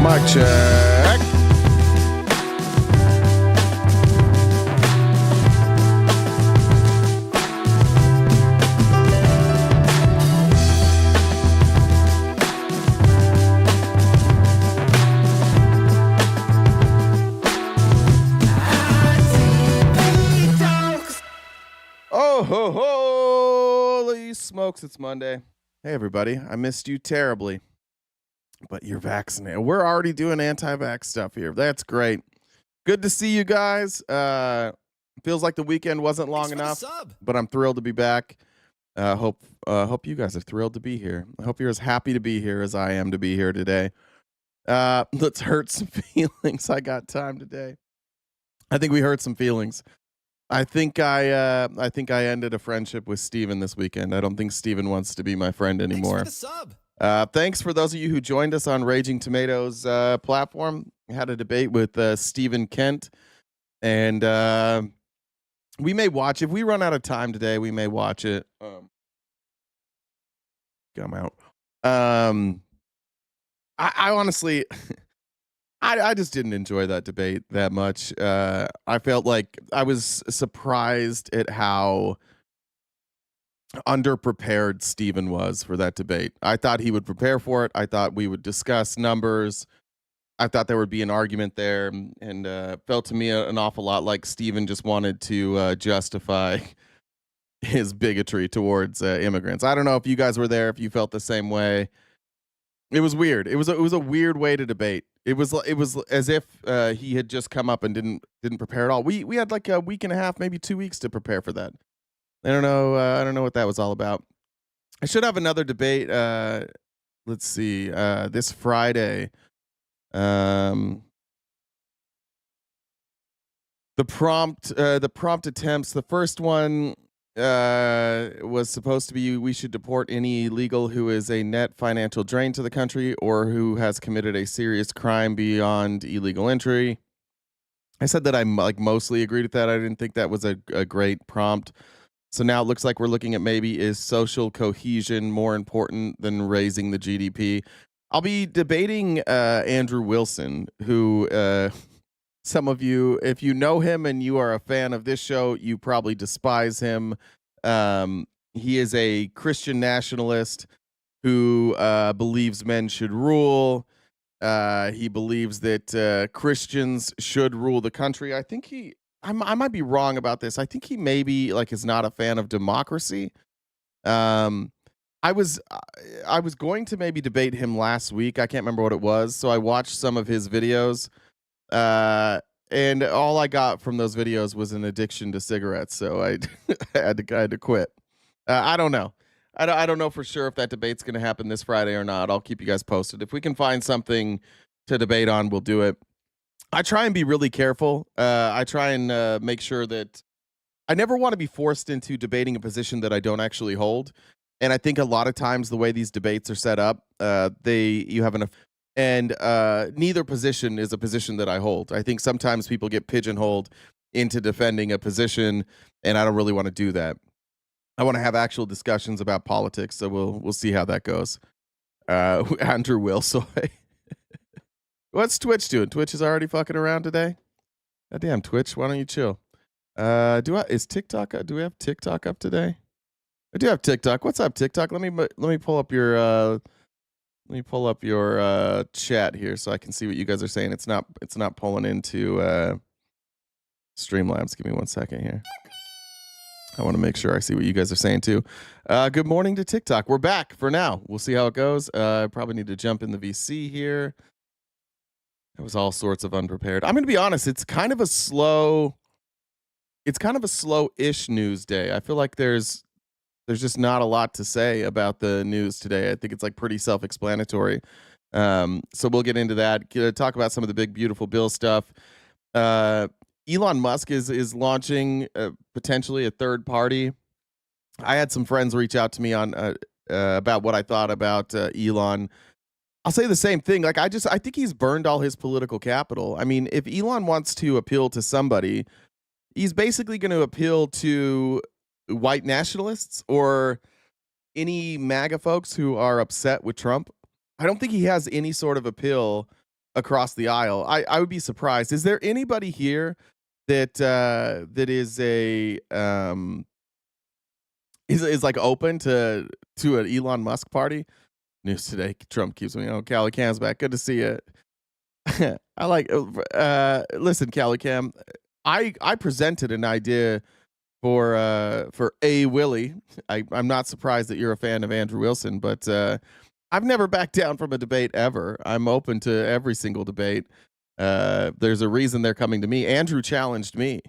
Mic check. Oh, holy smokes, it's Monday. Hey, everybody. I missed you terribly, but you're vaccinated. We're already doing anti-vax stuff here. That's great. Good to see you guys. Feels like the weekend wasn't long enough, but I'm thrilled to be back. Hope you guys are thrilled to be here. I hope you're as happy to be here as I am to be here today. Let's hurt some feelings. I got time today. I think we hurt some feelings. I think I ended a friendship with Steven this weekend. I don't think Steven wants to be my friend anymore. Thanks for the sub. Thanks for those of you who joined us on Raging Tomatoes platform. We had a debate with Stephen Kent, and we may watch. If we run out of time today, we may watch it. I'm out. I honestly, I just didn't enjoy that debate that much. I felt like I was surprised at how underprepared Stephen was for that debate. I thought he would prepare for it. I thought we would discuss numbers. I thought there would be an argument there, and felt to me an awful lot like Stephen just wanted to justify his bigotry towards immigrants. I don't know if you guys were there, if you felt the same way. It was weird. It was a weird way to debate. It was as if he had just come up and didn't prepare at all. We had like a week and a half, maybe 2 weeks to prepare for that. I don't know what that was all about. I should have another debate. Let's see. This Friday. The prompt attempts. The first one was supposed to be we should deport any illegal who is a net financial drain to the country or who has committed a serious crime beyond illegal entry. I said that I mostly agreed with that. I didn't think that was a great prompt. So now it looks like we're looking at maybe is social cohesion more important than raising the GDP? I'll be debating Andrew Wilson, who some of you, if you know him and you are a fan of this show, you probably despise him. He is a Christian nationalist who believes men should rule. He believes that Christians should rule the country. I think I might be wrong about this. I think he maybe is not a fan of democracy. I was going to maybe debate him last week. I can't remember what it was. So I watched some of his videos. And all I got from those videos was an addiction to cigarettes. So I had to quit. I don't know. I don't know for sure if that debate's going to happen this Friday or not. I'll keep you guys posted. If we can find something to debate on, we'll do it. I try and be really careful. I try and make sure that I never want to be forced into debating a position that I don't actually hold. And I think a lot of times the way these debates are set up, you have enough. And neither position is a position that I hold. I think sometimes people get pigeonholed into defending a position, and I don't really want to do that. I want to have actual discussions about politics, so we'll see how that goes. Andrew Wilson. What's Twitch doing? Twitch is already fucking around today? God damn, Twitch, why don't you chill? Is TikTok? Do we have TikTok up today? I do have TikTok. What's up, TikTok? Let me pull up your chat here so I can see what you guys are saying. It's not pulling into Streamlabs. Give me 1 second here. I want to make sure I see what you guys are saying too. Good morning to TikTok. We're back for now. We'll see how it goes. I probably need to jump in the VC here. It was all sorts of unprepared. I'm going to be honest. It's kind of a slow-ish news day. I feel like there's just not a lot to say about the news today. I think it's pretty self-explanatory. So we'll get into that. Talk about some of the big, beautiful bill stuff. Elon Musk is launching potentially a third party. I had some friends reach out to me on about what I thought about Elon. I'll say the same thing. I think he's burned all his political capital. I mean, if Elon wants to appeal to somebody, he's basically going to appeal to white nationalists or any MAGA folks who are upset with Trump. I don't think he has any sort of appeal across the aisle. I would be surprised. Is there anybody here that is a is like open to an Elon Musk party? News today: Trump keeps me. Oh, Cali Cam's back. Good to see you. I like. Listen, Cali Cam. I presented an idea for A Willie. I'm not surprised that you're a fan of Andrew Wilson, but I've never backed down from a debate ever. I'm open to every single debate. There's a reason they're coming to me. Andrew challenged me,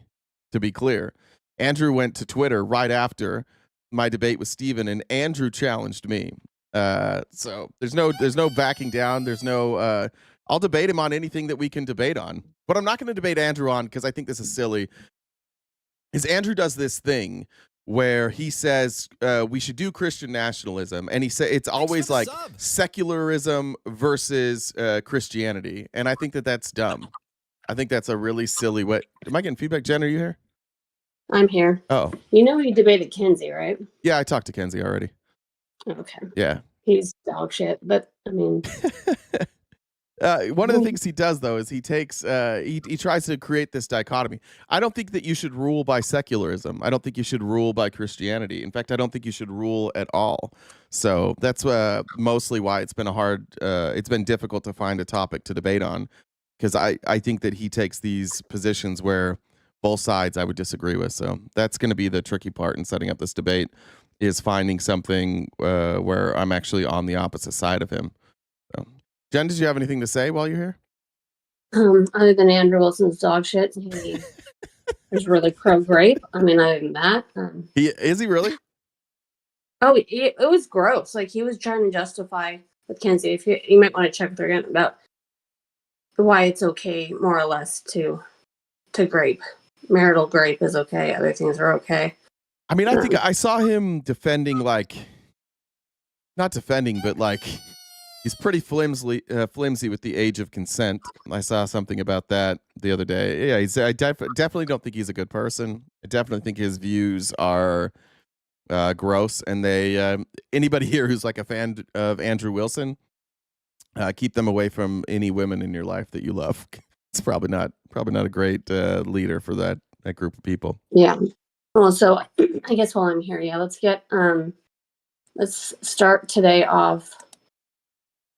to be clear. Andrew went to Twitter right after my debate with Steven, and Andrew challenged me. So there's no backing down. There's no I'll debate him on anything that we can debate on. But I'm not going to debate Andrew on, because I think this is silly, is Andrew does this thing where he says we should do Christian nationalism, and he say it's always like secularism versus Christianity, and I think that that's dumb. I think that's a really silly way. Am I getting feedback? Jen, are you here? I'm here. Oh, you know you debated Kenzie, right? Yeah, I talked to Kenzie already. Okay. Yeah, he's dog shit, but I mean. One of the things he does, though, is he takes he tries to create this dichotomy. I don't think that you should rule by secularism. I don't think you should rule by Christianity. In fact, I don't think you should rule at all. So that's mostly why it's been difficult to find a topic to debate on, because I think that he takes these positions where both sides I would disagree with. So that's going to be the tricky part in setting up this debate, is finding something where I'm actually on the opposite side of him. So. Jen, did you have anything to say while you're here? Other than Andrew Wilson's dog shit, he was really pro-grape. I mean, other than that, is he really? Oh, it was gross. Like, he was trying to justify with Kenzie. If you might want to check with her again about why it's okay, more or less, to grape. Marital grape is okay. Other things are okay. I mean, I think I saw him defending, like, not defending, but like. He's pretty flimsy with the age of consent. I saw something about that the other day. Yeah, I definitely don't think he's a good person. I definitely think his views are gross. And anybody here who's like a fan of Andrew Wilson, keep them away from any women in your life that you love. It's probably not a great leader for that group of people. Yeah. Well, so I guess while I'm here, let's start today off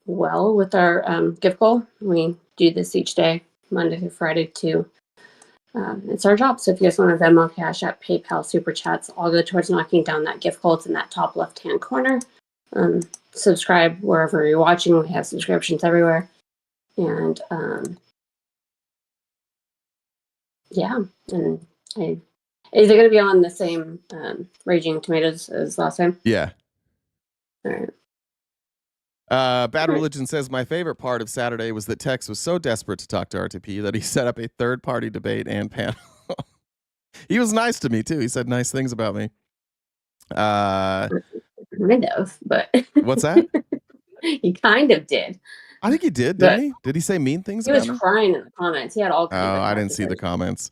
well with our gift goal. We do this each day, Monday through Friday, too. It's our job. So if you guys want to Venmo, Cash App, PayPal, Super Chats, all go towards knocking down that gift goal. It's in that top left-hand corner. Subscribe wherever you're watching. We have subscriptions everywhere. And yeah. And is it going to be on the same Raging Tomatoes as last time? Yeah. All right. Bad Religion says, my favorite part of Saturday was that Tex was so desperate to talk to RTP that he set up a third-party debate and panel. He was nice to me, too. He said nice things about me. Kind of, but... What's that? He kind of did. I think he did, didn't he? Did he say mean things about me? He was crying in the comments. He had all kinds of I didn't see the comments.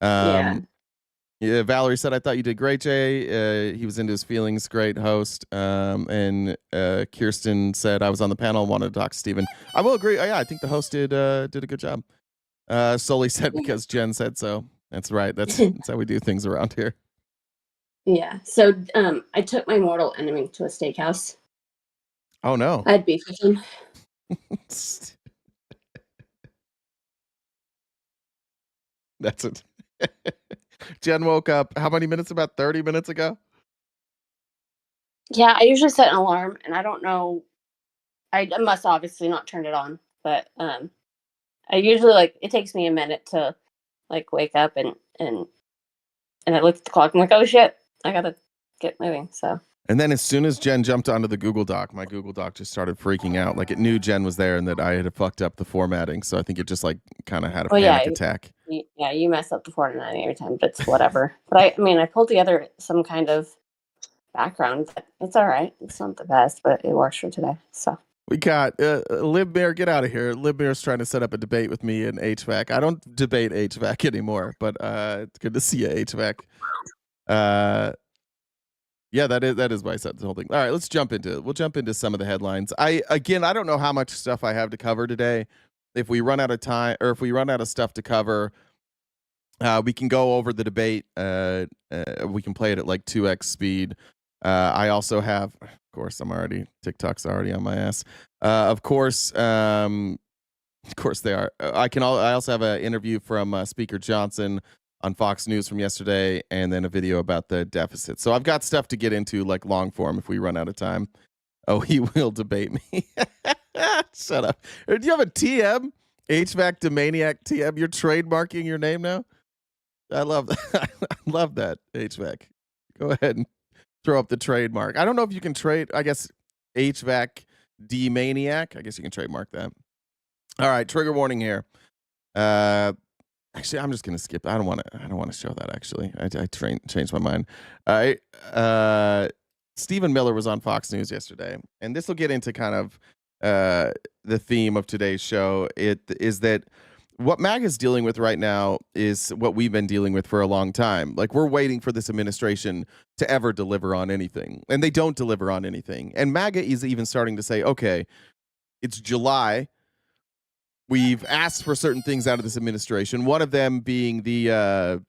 Yeah, Valerie said, I thought you did great, Jay. He was into his feelings. Great host. And Kirsten said, I was on the panel, wanted to talk to Steven. I will agree. Yeah, I think the host did a good job. Sully said, because Jen said so. That's right. That's how we do things around here. Yeah. So I took my mortal enemy to a steakhouse. Oh, no. I had beef with him. That's it. Jen woke up how many minutes? About 30 minutes ago? Yeah, I usually set an alarm, and I don't know. I must obviously not turn it on, but I usually it takes me a minute to wake up and I look at the clock. I'm like, oh shit, I gotta get moving. So. And then as soon as Jen jumped onto the Google Doc, my Google Doc just started freaking out. Like, it knew Jen was there and that I had fucked up the formatting. So I think it just kind of had a panic attack. Yeah, you mess up the formatting every time, but it's whatever. But I pulled together some kind of background. It's all right. It's not the best, but it works for today. So we got Libmir, get out of here. Libmir's trying to set up a debate with me in HVAC. I don't debate HVAC anymore, but it's good to see you, HVAC. Yeah, that is why I said the whole thing. All right, we'll jump into some of the headlines. I don't know how much stuff I have to cover today. if we run out of time or if we run out of stuff to cover, we can go over the debate. We can play it at like 2x speed. I also have, of course, TikTok's already on my ass. Of course they are. I also have an interview from Speaker Johnson on Fox News from yesterday, and then a video about the deficit. So I've got stuff to get into, like long form, if we run out of time. Oh, he will debate me. Shut up. Do you have a TM? HVAC Demaniac TM? You're trademarking your name now? I love that. I love that, HVAC. Go ahead and throw up the trademark. I don't know if you can trade, I guess, HVAC Demaniac. I guess you can trademark that. All right, trigger warning here. Actually, I'm just gonna skip. I don't want to show that. Actually, I changed my mind. Stephen Miller was on Fox News yesterday, and this will get into kind of the theme of today's show. It is that what MAGA is dealing with right now is what we've been dealing with for a long time. Like, we're waiting for this administration to ever deliver on anything, and they don't deliver on anything. And MAGA is even starting to say, okay, it's July. We've asked for certain things out of this administration. One of them being the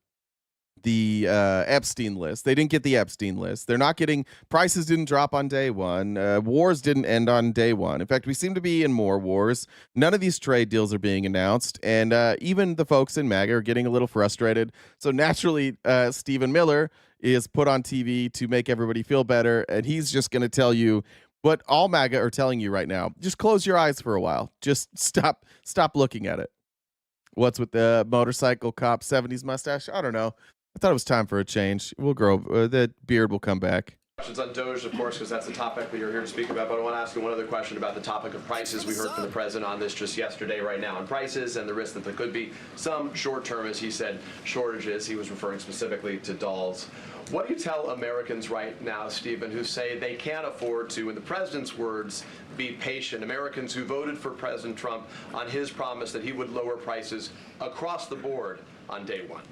Epstein list. They didn't get the Epstein list. They're not getting, prices didn't drop on day one. Wars didn't end on day one. In fact, we seem to be in more wars. None of these trade deals are being announced. And even the folks in MAGA are getting a little frustrated. So naturally, Stephen Miller is put on TV to make everybody feel better. And he's just going to tell you what all MAGA are telling you right now. Just close your eyes for a while. Just stop looking at it. What's with the motorcycle cop 70s mustache? I don't know. I thought it was time for a change. We'll grow. The beard will come back. Questions on DOJ, of course, because that's the topic that you're here to speak about. But I want to ask you one other question about the topic of prices. We heard from the president on this just yesterday, right now, on prices and the risk that there could be some short-term, as he said, shortages. He was referring specifically to dolls. What do you tell Americans right now, Stephen, who say they can't afford to, in the president's words, be patient? Americans who voted for President Trump on his promise that he would lower prices across the board on day one.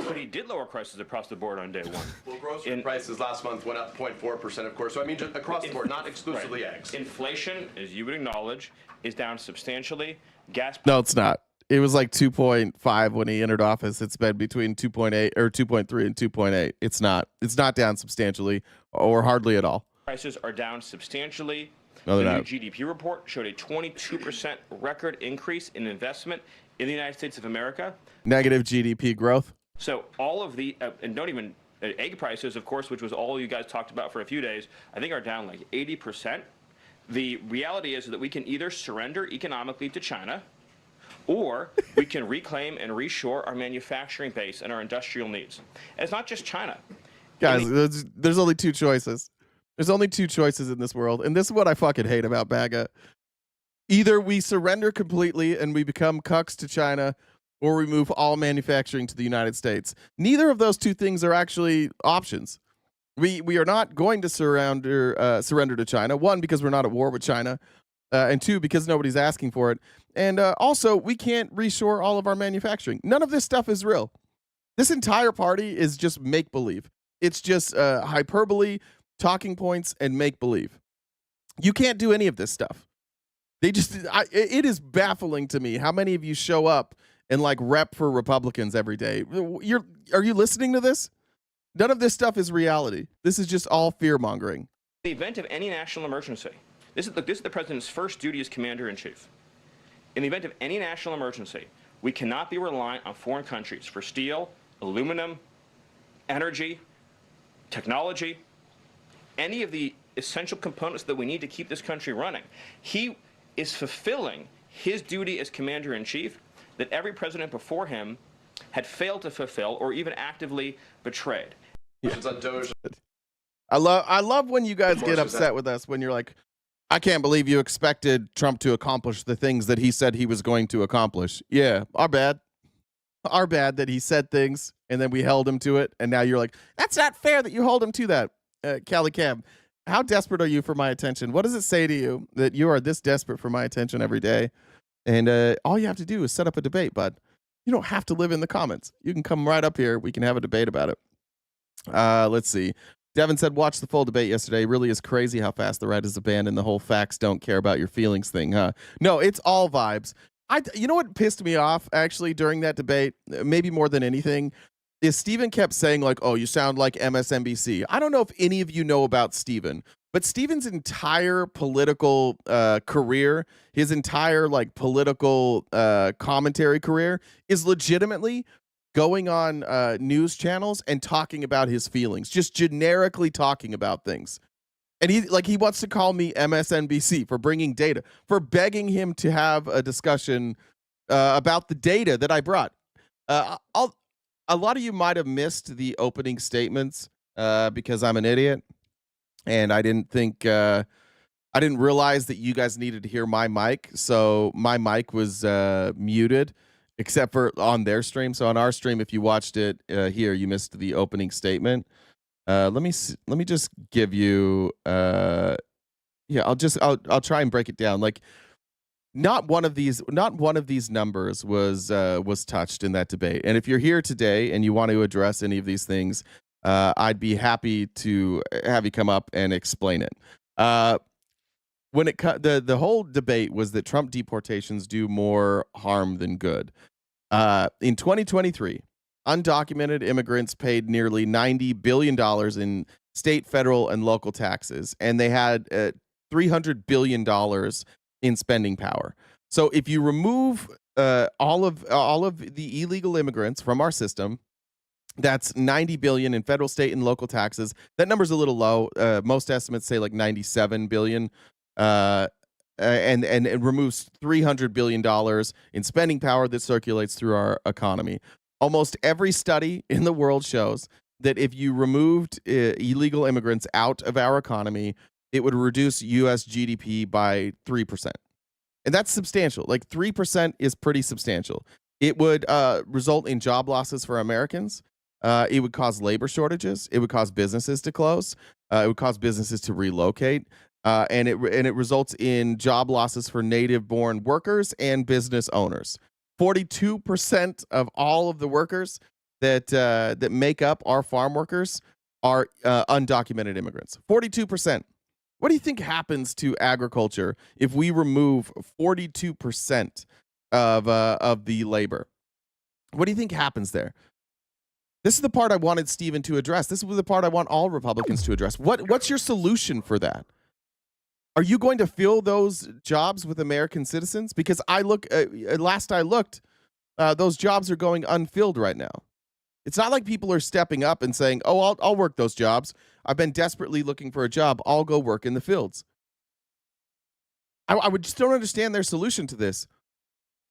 But he did lower prices across the board on day one. Well, grocery prices last month went up 0.4%, of course. So I mean, just across the board, not exclusively eggs. Inflation, as you would acknowledge, is down substantially. Gas. No, it's not. It was like 2.5 when he entered office. It's been between 2.8 or 2.3 and 2.8. It's not. It's not down substantially or hardly at all. Prices are down substantially. No, the they're new not. GDP report showed a 22% record increase in investment in the United States of America. Negative GDP growth. So all of the, and don't even, egg prices, of course, which was all you guys talked about for a few days, I think are down like 80%. The reality is that we can either surrender economically to China, or we can reclaim and reshore our manufacturing base and our industrial needs. And it's not just China. Guys, there's only two choices. There's only two choices in this world. And this is what I fucking hate about MAGA. Either we surrender completely and we become cucks to China, or we move all manufacturing to the United States. Neither of those two things are actually options. We are not going to surrender to China. One, because we're not at war with China. And two, because nobody's asking for it. And also, we can't reshore all of our manufacturing. None of this stuff is real. This entire party is just make-believe. It's just hyperbole, talking points, and make-believe. You can't do any of this stuff. It is baffling to me how many of you show up and like rep for Republicans every day. Are you listening to this? None of this stuff is reality. This is just all fear-mongering. In the event of any national emergency, this is the president's first duty as commander-in-chief. In the event of any national emergency, we cannot be reliant on foreign countries for steel, aluminum, energy, technology, any of the essential components that we need to keep this country running. He is fulfilling his duty as commander-in-chief that every president before him had failed to fulfill or even actively betrayed. I love when you guys get upset with us when you're like, I can't believe you expected Trump to accomplish the things that he said he was going to accomplish. Yeah, our bad. Our bad that he said things and then we held him to it. And now you're like, that's not fair that you hold him to that. Callie Cam, how desperate are you for my attention? What does it say to you that you are this desperate for my attention every day? And all you have to do is set up a debate, bud. You don't have to live in the comments. You can come right up here. We can have a debate about it. Let's see. Devin said, watch the full debate yesterday. It really is crazy how fast the right is abandoned the whole facts don't care about your feelings thing, huh? No, it's all vibes. You know what pissed me off actually during that debate, maybe more than anything, is Stephen kept saying like, "Oh, you sound like MSNBC." I don't know if any of you know about Stephen, but Stephen's entire political career, his entire like political commentary career, is legitimately going on news channels and talking about his feelings, just generically talking about things. And he wants to call me MSNBC for bringing data, for begging him to have a discussion about the data that I brought. A lot of you might have missed the opening statements because I'm an idiot, and I didn't realize that you guys needed to hear my mic, so my mic was muted, except for on their stream. So on our stream, if you watched it here, you missed the opening statement. Let me just give you I'll try and break it down. Like not one of these numbers was touched in that debate. And if you're here today and you want to address any of these things, I'd be happy to have you come up and explain it. When the whole debate was that Trump deportations do more harm than good. In 2023, undocumented immigrants paid nearly $90 billion in state, federal, and local taxes, and they had $300 billion in spending power. So if you remove all of the illegal immigrants from our system, that's $90 billion in federal, state, and local taxes. That number's a little low. Most estimates say like $97 billion. And it removes $300 billion in spending power that circulates through our economy. Almost every study in the world shows that if you removed illegal immigrants out of our economy, it would reduce U.S. GDP by 3%. And that's substantial. Like 3% is pretty substantial. It would result in job losses for Americans. It would cause labor shortages. It would cause businesses to close. It would cause businesses to relocate. And it results in job losses for native-born workers and business owners. 42% of all of the workers that make up our farm workers are undocumented immigrants. 42%. What do you think happens to agriculture if we remove 42% of the labor? What do you think happens there? This is the part I wanted Stephen to address. This is the part I want all Republicans to address. What's your solution for that? Are you going to fill those jobs with American citizens? Because last I looked, those jobs are going unfilled right now. It's not like people are stepping up and saying, "Oh, I'll work those jobs. I've been desperately looking for a job. I'll go work in the fields." I would just don't understand their solution to this.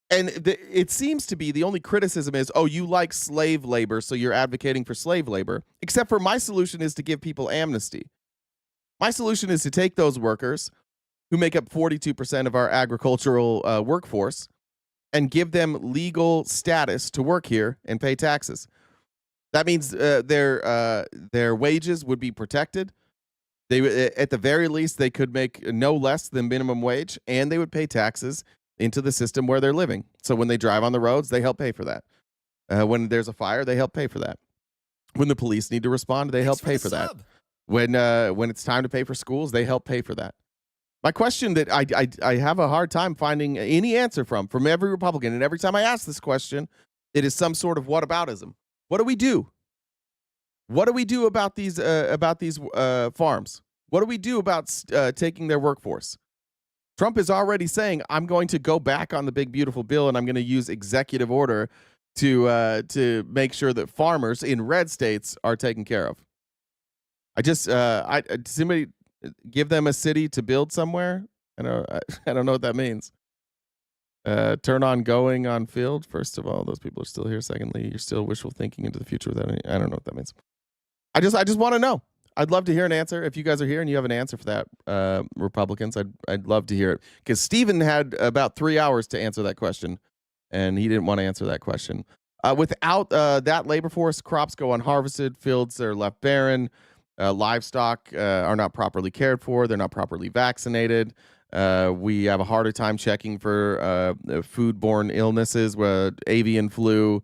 And it seems to be the only criticism is, "Oh, you like slave labor, so you're advocating for slave labor." Except for my solution is to give people amnesty. My solution is to take those workers who make up 42% of our agricultural workforce and give them legal status to work here and pay taxes. That means their wages would be protected. They, at the very least, they could make no less than minimum wage, and they would pay taxes into the system where they're living. So when they drive on the roads, they help pay for that. When there's a fire, they help pay for that. When the police need to respond, they help pay for that. When it's time to pay for schools, they help pay for that. My question that I have a hard time finding any answer from every Republican, and every time I ask this question, it is some sort of whataboutism. What do we do? What do we do about these farms? What do we do about taking their workforce? Trump is already saying, "I'm going to go back on the big beautiful bill, and I'm going to use executive order to make sure that farmers in red states are taken care of." Somebody give them a city to build somewhere. I don't know what that means. Turn on going on field. First of all, those people are still here. Secondly, you're still wishful thinking into the future without any. I don't know what that means. I just want to know. I'd love to hear an answer. If you guys are here and you have an answer for that, Republicans, I'd love to hear it. Because Stephen had about 3 hours to answer that question, and he didn't want to answer that question. Without that labor force, crops go unharvested, fields are left barren, livestock are not properly cared for, they're not properly vaccinated. We have a harder time checking for foodborne illnesses, avian flu,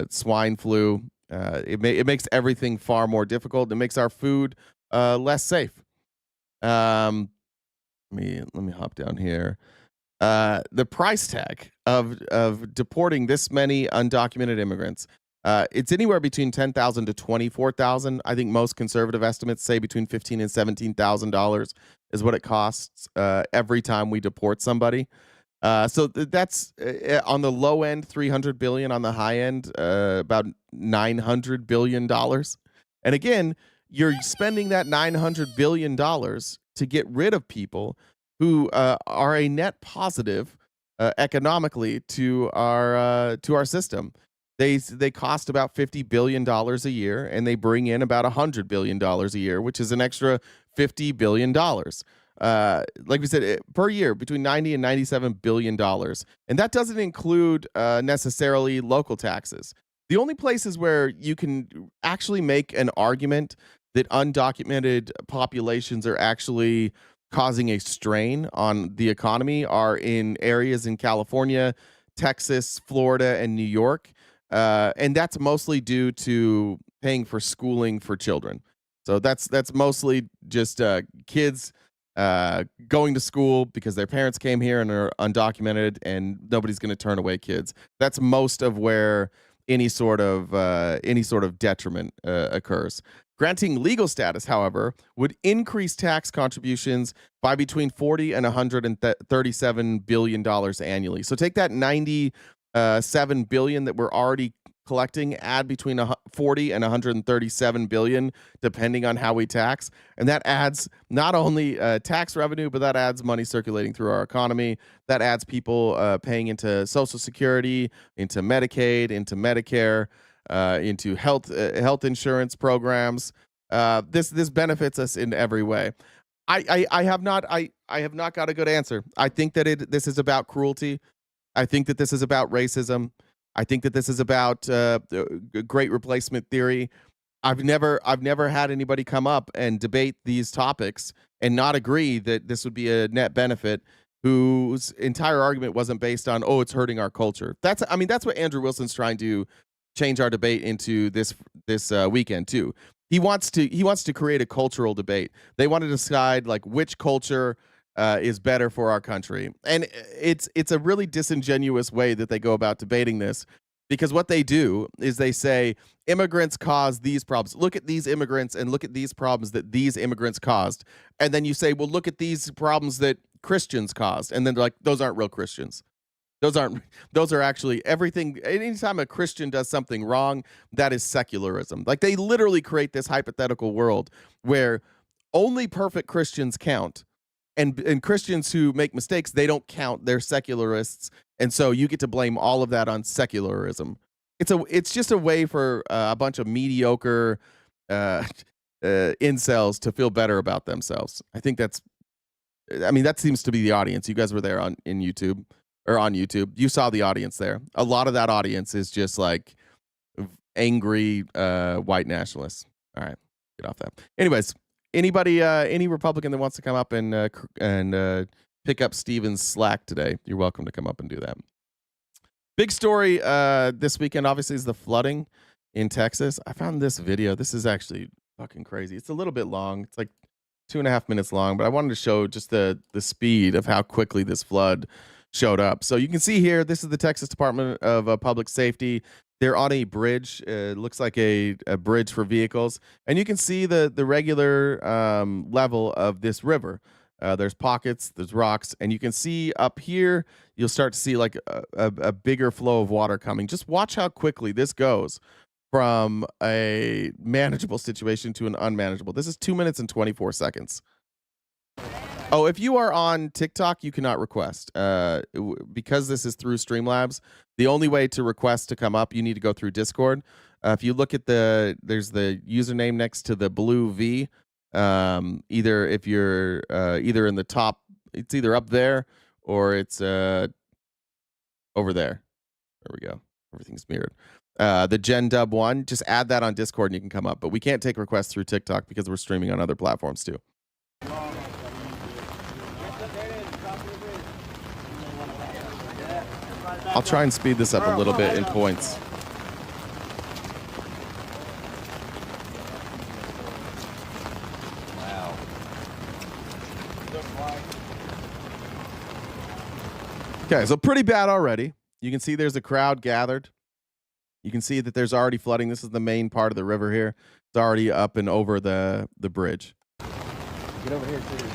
swine flu. It makes everything far more difficult. It makes our food less safe. Let me hop down here. the price tag of deporting this many undocumented immigrants. It's anywhere between $10,000 to $24,000. I think most conservative estimates say between $15,000 and $17,000 is what it costs every time we deport somebody. So that's on the low end, $300 billion. On the high end, about $900 billion. And again, you're spending that $900 billion to get rid of people who are a net positive economically to our system. They cost about $50 billion a year, and they bring in about $100 billion a year, which is an extra $50 billion. Like we said, per year, between $90 and $97 billion. And that doesn't include necessarily local taxes. The only places where you can actually make an argument that undocumented populations are actually causing a strain on the economy are in areas in California, Texas, Florida, and New York. And that's mostly due to paying for schooling for children. So that's mostly just kids going to school because their parents came here and are undocumented, and nobody's going to turn away kids. That's most of where any sort of detriment occurs. Granting legal status, however, would increase tax contributions by between $40 and $137 billion annually. So take that $97 billion that we're already collecting, add between $40 and $137 billion, depending on how we tax, and that adds not only tax revenue, but that adds money circulating through our economy. That adds people paying into Social Security, into Medicaid, into Medicare, into health insurance programs. This benefits us in every way. I have not got a good answer. I think that this is about cruelty. I think that this is about racism. I think that this is about great replacement theory. I've never had anybody come up and debate these topics and not agree that this would be a net benefit, whose entire argument wasn't based on, oh, it's hurting our culture. That's what Andrew Wilson's trying to change our debate into this weekend too. He wants to create a cultural debate. They want to decide like which culture is better for our country. And it's a really disingenuous way that they go about debating this, because what they do is they say immigrants cause these problems. Look at these immigrants and look at these problems that these immigrants caused. And then you say, well, look at these problems that Christians caused. And then they're like, those aren't real Christians. Those are actually everything. Anytime a Christian does something wrong, that is secularism. Like they literally create this hypothetical world where only perfect Christians count. And Christians who make mistakes, they don't count. They're secularists, and so you get to blame all of that on secularism. It's just a way for a bunch of mediocre incels to feel better about themselves. I think that seems to be the audience. You guys were there on YouTube. You saw the audience there. A lot of that audience is just like angry white nationalists. All right, get off that. Anyways. Anybody, any Republican that wants to come up and pick up Steven's slack today, you're welcome to come up and do that. Big story this weekend, obviously, is the flooding in Texas. I found this video. This is actually fucking crazy. It's a little bit long. It's like 2.5 minutes long, but I wanted to show just the speed of how quickly this flood showed up. So you can see here, this is the Texas Department of Public Safety. They're on a bridge. It looks like a bridge for vehicles. And you can see the regular level of this river. There's pockets, there's rocks. And you can see up here, you'll start to see like a bigger flow of water coming. Just watch how quickly this goes from a manageable situation to an unmanageable. This is 2 minutes and 24 seconds. Oh, if you are on TikTok, you cannot request. Because this is through Streamlabs, the only way to request to come up, you need to go through Discord. If you look at there's the username next to the blue V. Either if you're either in the top, it's either up there or it's over there. There we go. Everything's mirrored. The Gen Dub 1, just add that on Discord and you can come up. But we can't take requests through TikTok because we're streaming on other platforms too. I'll try and speed this up a little bit in points. Okay, so pretty bad already. You can see there's a crowd gathered. You can see that there's already flooding. This is the main part of the river here. It's already up and over the bridge. Get over here too.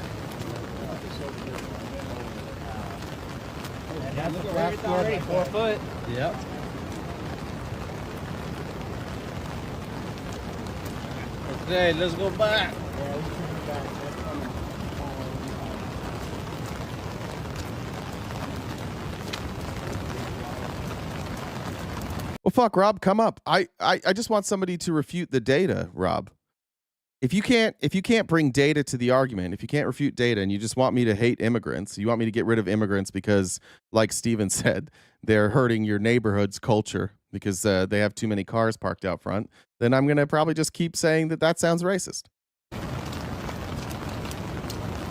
It's already 4 foot. Yep. Okay, let's go back. Well, fuck, Rob, come up. I just want somebody to refute the data, Rob. If you can't bring data to the argument, if you can't refute data and you just want me to hate immigrants, you want me to get rid of immigrants because, like Steven said, they're hurting your neighborhood's culture because they have too many cars parked out front, then I'm going to probably just keep saying that sounds racist.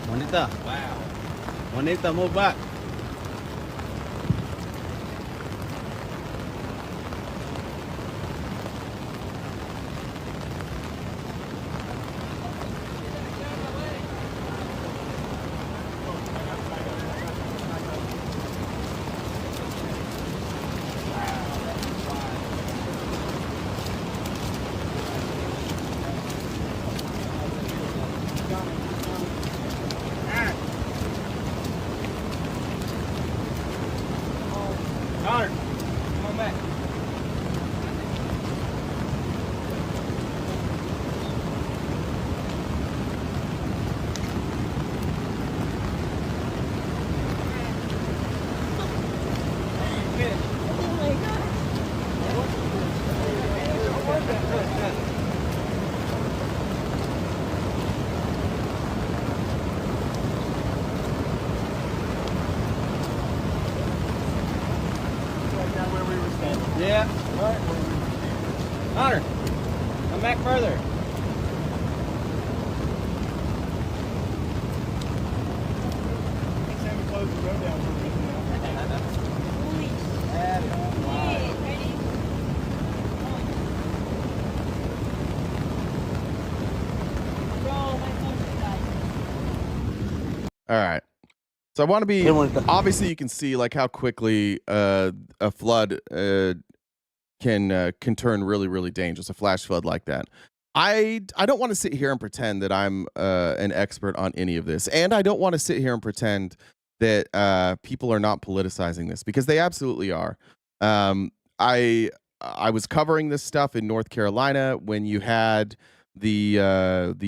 Juanita. Wow. Juanita, move back. Connor, come on back. Yeah. All right. Connor, come back further. Next time we close the road down for a bit now. All right. So I want to be, obviously you can see like how quickly a flood can turn really, really dangerous, a flash flood like that. I don't want to sit here and pretend that I'm an expert on any of this. And I don't want to sit here and pretend that people are not politicizing this, because they absolutely are. I was covering this stuff in North Carolina when you had the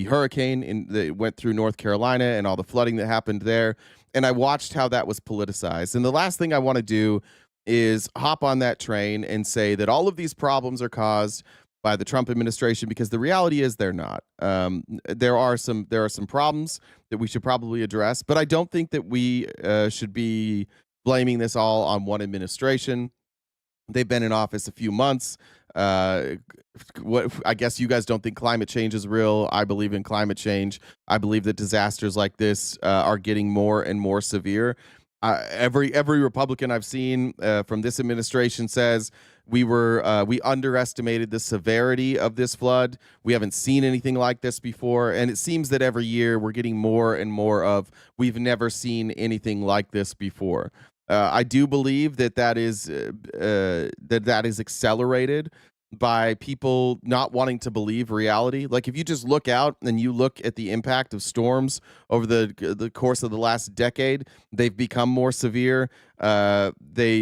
hurricane that went through North Carolina and all the flooding that happened there. And I watched how that was politicized. And the last thing I want to do is hop on that train and say that all of these problems are caused by the Trump administration, because the reality is they're not. There are some problems that we should probably address, but I don't think that we should be blaming this all on one administration. They've been in office a few months. I guess you guys don't think climate change is real. I believe in climate change. I believe that disasters like this are getting more and more severe. Every Republican I've seen from this administration says we underestimated the severity of this flood. We haven't seen anything like this before, and it seems that every year we're getting more and more of we've never seen anything like this before. I do believe that is accelerated by people not wanting to believe reality. Like if you just look out and you look at the impact of storms over the course of the last decade, they've become more severe. They've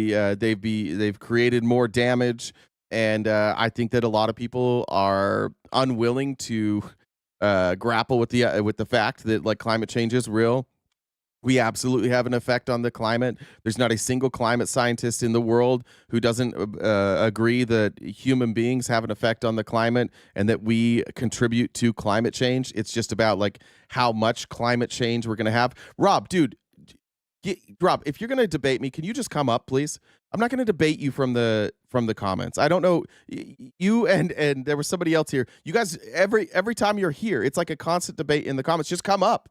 created more damage, and I think that a lot of people are unwilling to grapple with the fact that like climate change is real. We absolutely have an effect on the climate. There's not a single climate scientist in the world who doesn't agree that human beings have an effect on the climate and that we contribute to climate change. It's just about like how much climate change we're going to have. Rob, dude, Rob, if you're going to debate me, can you just come up, please? I'm not going to debate you from the comments. I don't know you and there was somebody else here. You guys, every time you're here, it's like a constant debate in the comments. Just come up.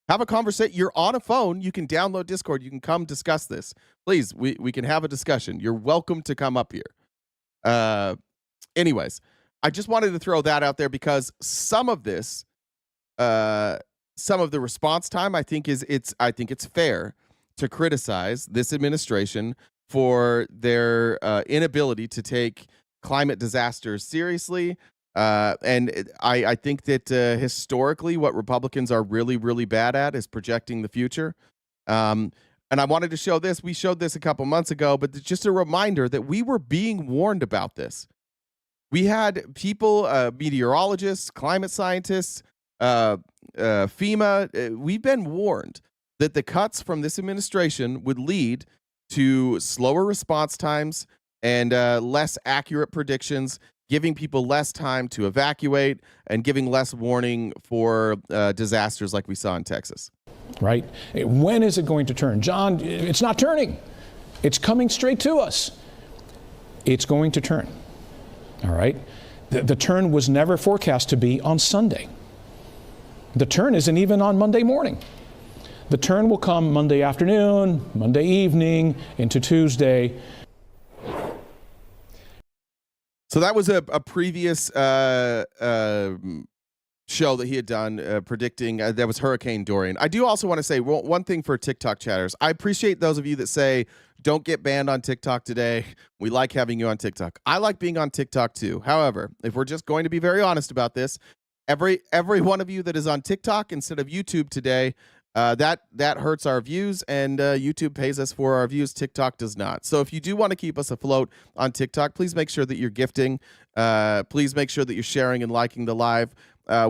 Have a conversation. You're on a phone. You can download Discord. You can come discuss this. Please, we can have a discussion. You're welcome to come up here. Anyways, I just wanted to throw that out there because some of this, some of the response time, I think it's fair to criticize this administration for their inability to take climate disasters seriously. And I think that historically, what Republicans are really, really bad at is projecting the future. And I wanted to show this. We showed this a couple months ago, but just a reminder that we were being warned about this. We had people, meteorologists, climate scientists, FEMA. We've been warned that the cuts from this administration would lead to slower response times and less accurate predictions, giving people less time to evacuate and giving less warning for disasters like we saw in Texas. Right? When is it going to turn? John, it's not turning. It's coming straight to us. It's going to turn. All right? The turn was never forecast to be on Sunday. The turn isn't even on Monday morning. The turn will come Monday afternoon, Monday evening, into Tuesday. So that was a previous show that he had done predicting that was Hurricane Dorian. I do also want to say one thing for TikTok chatters. I appreciate those of you that say, don't get banned on TikTok today. We like having you on TikTok. I like being on TikTok too. However, if we're just going to be very honest about this, every one of you that is on TikTok instead of YouTube today, that hurts our views, and YouTube pays us for our views. TikTok does not. So if you do want to keep us afloat on TikTok, please make sure that you're gifting. Please make sure that you're sharing and liking the live.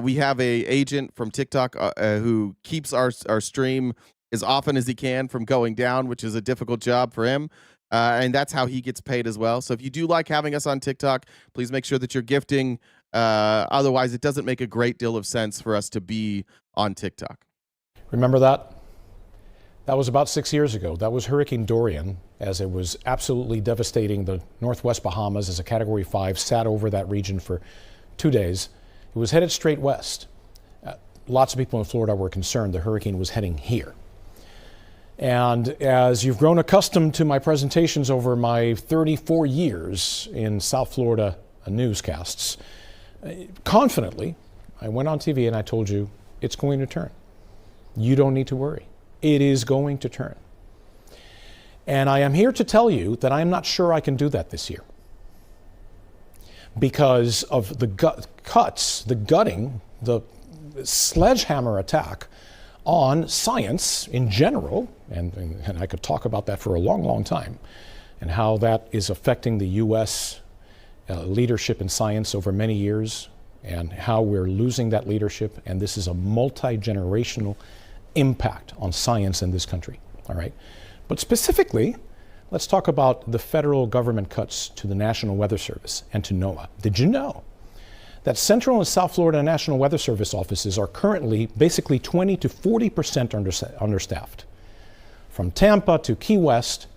We have a agent from TikTok who keeps our stream as often as he can from going down, which is a difficult job for him. And that's how he gets paid as well. So if you do like having us on TikTok, please make sure that you're gifting. Otherwise, it doesn't make a great deal of sense for us to be on TikTok. Remember that? That was about 6 years ago. That was Hurricane Dorian, as it was absolutely devastating the Northwest Bahamas as a Category 5, sat over that region for 2 days. It was headed straight west. Lots of people in Florida were concerned the hurricane was heading here. And as you've grown accustomed to my presentations over my 34 years in South Florida newscasts, confidently, I went on TV and I told you, it's going to turn. You don't need to worry. It is going to turn. And I am here to tell you that I am not sure I can do that this year, because of the cuts, the gutting, the sledgehammer attack on science in general, and I could talk about that for a long, long time, and how that is affecting the U.S. Leadership in science over many years, and how we're losing that leadership, and this is a multi-generational impact on science in this country, all right? But specifically, let's talk about the federal government cuts to the National Weather Service and to NOAA. Did you know that Central and South Florida National Weather Service offices are currently basically 20 to 40% understaffed? From Tampa to Key West,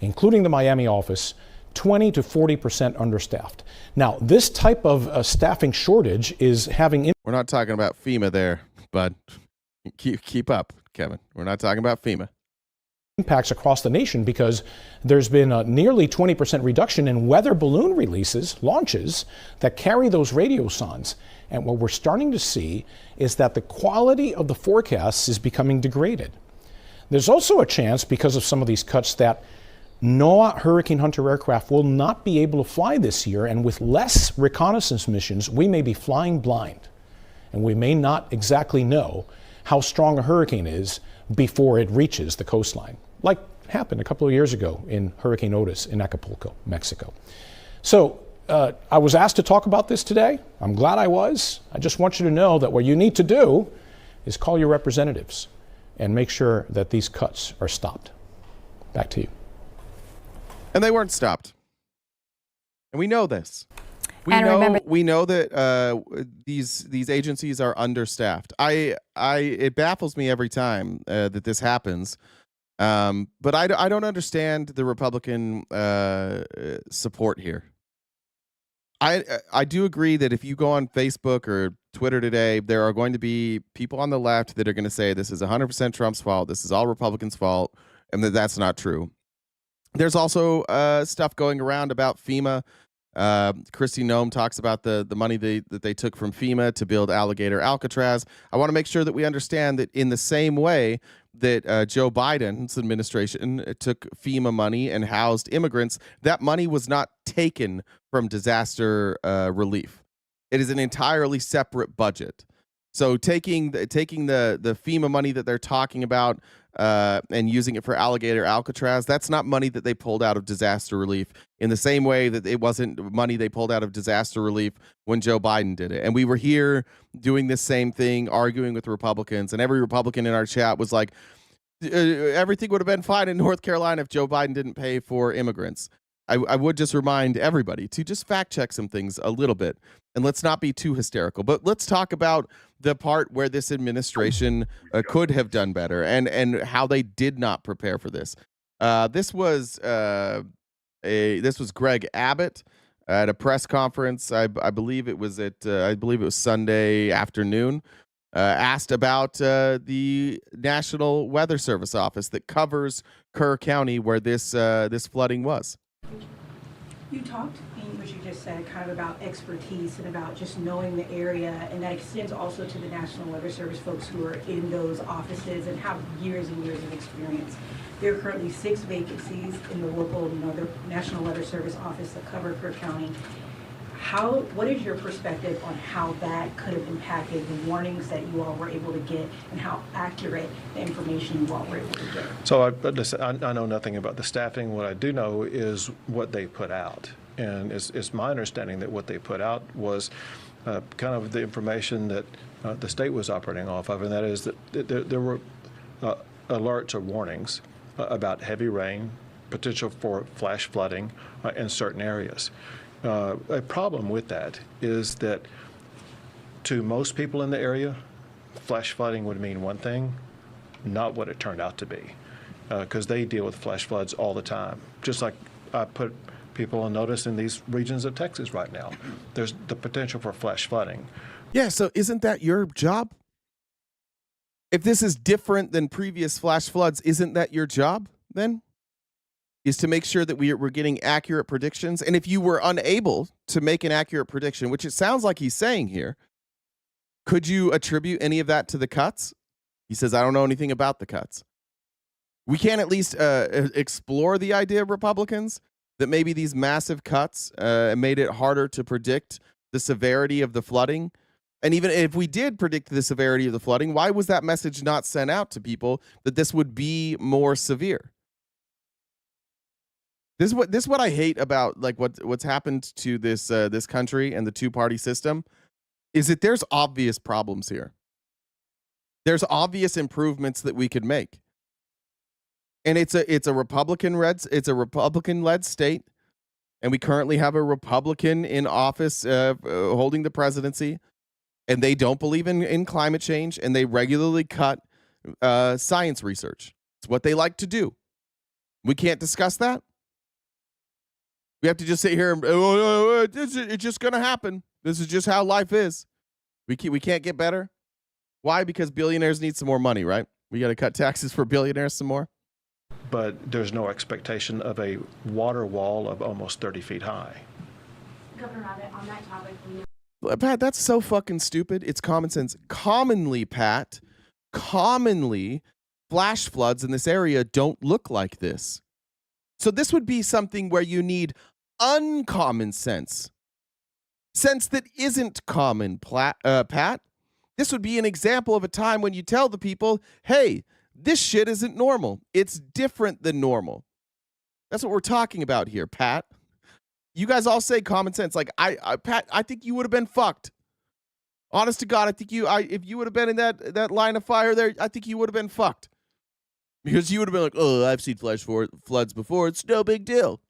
including the Miami office, 20 to 40% understaffed. Now, this type of staffing shortage is having... We're not talking about FEMA there, bud. Keep up, Kevin. We're not talking about FEMA. Impacts across the nation, because there's been a nearly 20% reduction in weather balloon launches that carry those radiosondes. And what we're starting to see is that the quality of the forecasts is becoming degraded. There's also a chance, because of some of these cuts, that NOAA Hurricane Hunter aircraft will not be able to fly this year, and with less reconnaissance missions, we may be flying blind, and we may not exactly know how strong a hurricane is before it reaches the coastline, like happened a couple of years ago in Hurricane Otis in Acapulco, Mexico. So I was asked to talk about this today. I'm glad I was. I just want you to know that what you need to do is call your representatives and make sure that these cuts are stopped. Back to you. And they weren't stopped. And we know this. We know that these agencies are understaffed. It baffles me every time that this happens. But I don't understand the Republican support here. I do agree that if you go on Facebook or Twitter today, there are going to be people on the left that are going to say this is 100% Trump's fault. This is all Republicans' fault, and that's not true. There's also stuff going around about FEMA Christy Nome talks about the money that they took from FEMA to build Alligator Alcatraz. I want to make sure that we understand that in the same way that Joe Biden's administration took FEMA money and housed immigrants, that money was not taken from disaster relief. It is an entirely separate budget. So taking the FEMA money that they're talking about and using it for Alligator Alcatraz, that's not money that they pulled out of disaster relief in the same way that it wasn't money they pulled out of disaster relief when Joe Biden did it. And we were here doing this same thing, arguing with Republicans, and every Republican in our chat was like, everything would have been fine in North Carolina if Joe Biden didn't pay for immigrants. I would just remind everybody to just fact check some things a little bit, and let's not be too hysterical. But let's talk about the part where this administration could have done better and how they did not prepare for this. This was Greg Abbott at a press conference. I believe it was Sunday afternoon. Asked about the National Weather Service office that covers Kerr County, where this flooding was. You talked in what you just said kind of about expertise and about just knowing the area, and that extends also to the National Weather Service folks who are in those offices and have years and years of experience. There are currently 6 vacancies in the local, the National Weather Service office that cover Kerr County. What is your perspective on how that could have impacted the warnings that you all were able to get and how accurate the information you all were able to get? So I know nothing about the staffing. What I do know is what they put out. And it's my understanding that what they put out was kind of the information that the state was operating off of, and that is that there were alerts or warnings about heavy rain, potential for flash flooding in certain areas. A problem with that is that to most people in the area, flash flooding would mean one thing, not what it turned out to be, because they deal with flash floods all the time. Just like I put people on notice in these regions of Texas right now, there's the potential for flash flooding. Yeah, so isn't that your job? If this is different than previous flash floods, isn't that your job then? Is to make sure that we're getting accurate predictions. And if you were unable to make an accurate prediction, which it sounds like he's saying here, could you attribute any of that to the cuts? He says, I don't know anything about the cuts. We can't at least explore the idea of Republicans that maybe these massive cuts made it harder to predict the severity of the flooding. And even if we did predict the severity of the flooding, why was that message not sent out to people that this would be more severe? This is what I hate about like what's happened to this country and the two-party system is that there's obvious problems here. There's obvious improvements that we could make. And it's a Republican-led state, and we currently have a Republican in office holding the presidency, and they don't believe in climate change, and they regularly cut science research. It's what they like to do. We can't discuss that. We have to just sit here and it's just going to happen. This is just how life is. We can't get better. Why? Because billionaires need some more money, right? We got to cut taxes for billionaires some more. But there's no expectation of a water wall of almost 30 feet high. Governor Abbott, on that topic, Pat, that's so fucking stupid. It's common sense. Commonly, flash floods in this area don't look like this. So this would be something where you need uncommon sense that isn't common, Pat. This would be an example of a time when you tell the people, hey, this shit isn't normal. It's different than normal. That's what we're talking about here, Pat. You guys all say common sense. Like, Pat, I think you would have been fucked. Honest to God, I think if you would have been in that line of fire there, I think you would have been fucked. Because you would have been like, oh, I've seen flash floods before. It's no big deal.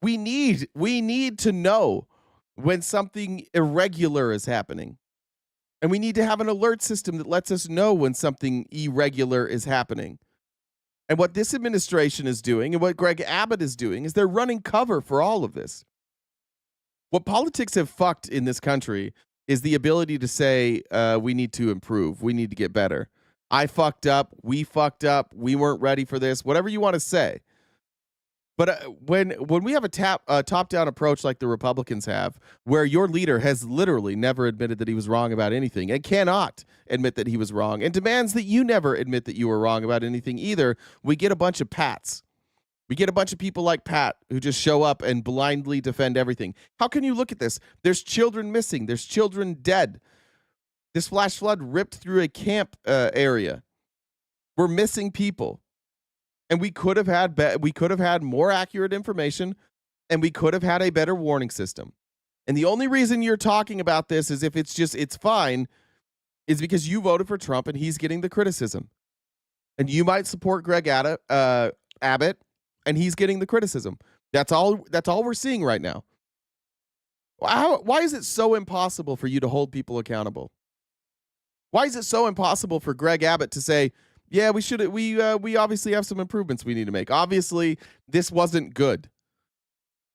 We need to know when something irregular is happening. And we need to have an alert system that lets us know when something irregular is happening. And what this administration is doing and what Greg Abbott is doing is they're running cover for all of this. What politics have fucked in this country is the ability to say, we need to improve. We need to get better. I fucked up. We fucked up. We weren't ready for this. Whatever you want to say. But when we have a top-down approach like the Republicans have, where your leader has literally never admitted that he was wrong about anything and cannot admit that he was wrong and demands that you never admit that you were wrong about anything either, we get a bunch of Pats. We get a bunch of people like Pat who just show up and blindly defend everything. How can you look at this? There's children missing. There's children dead. This flash flood ripped through a camp area. We're missing people. And we could have had more accurate information, and we could have had a better warning system. And the only reason you're talking about this is if it's fine, is because you voted for Trump and he's getting the criticism. And you might support Greg Abbott, and he's getting the criticism. That's all we're seeing right now. Why is it so impossible for you to hold people accountable? Why is it so impossible for Greg Abbott to say, yeah, we obviously have some improvements we need to make. Obviously, this wasn't good.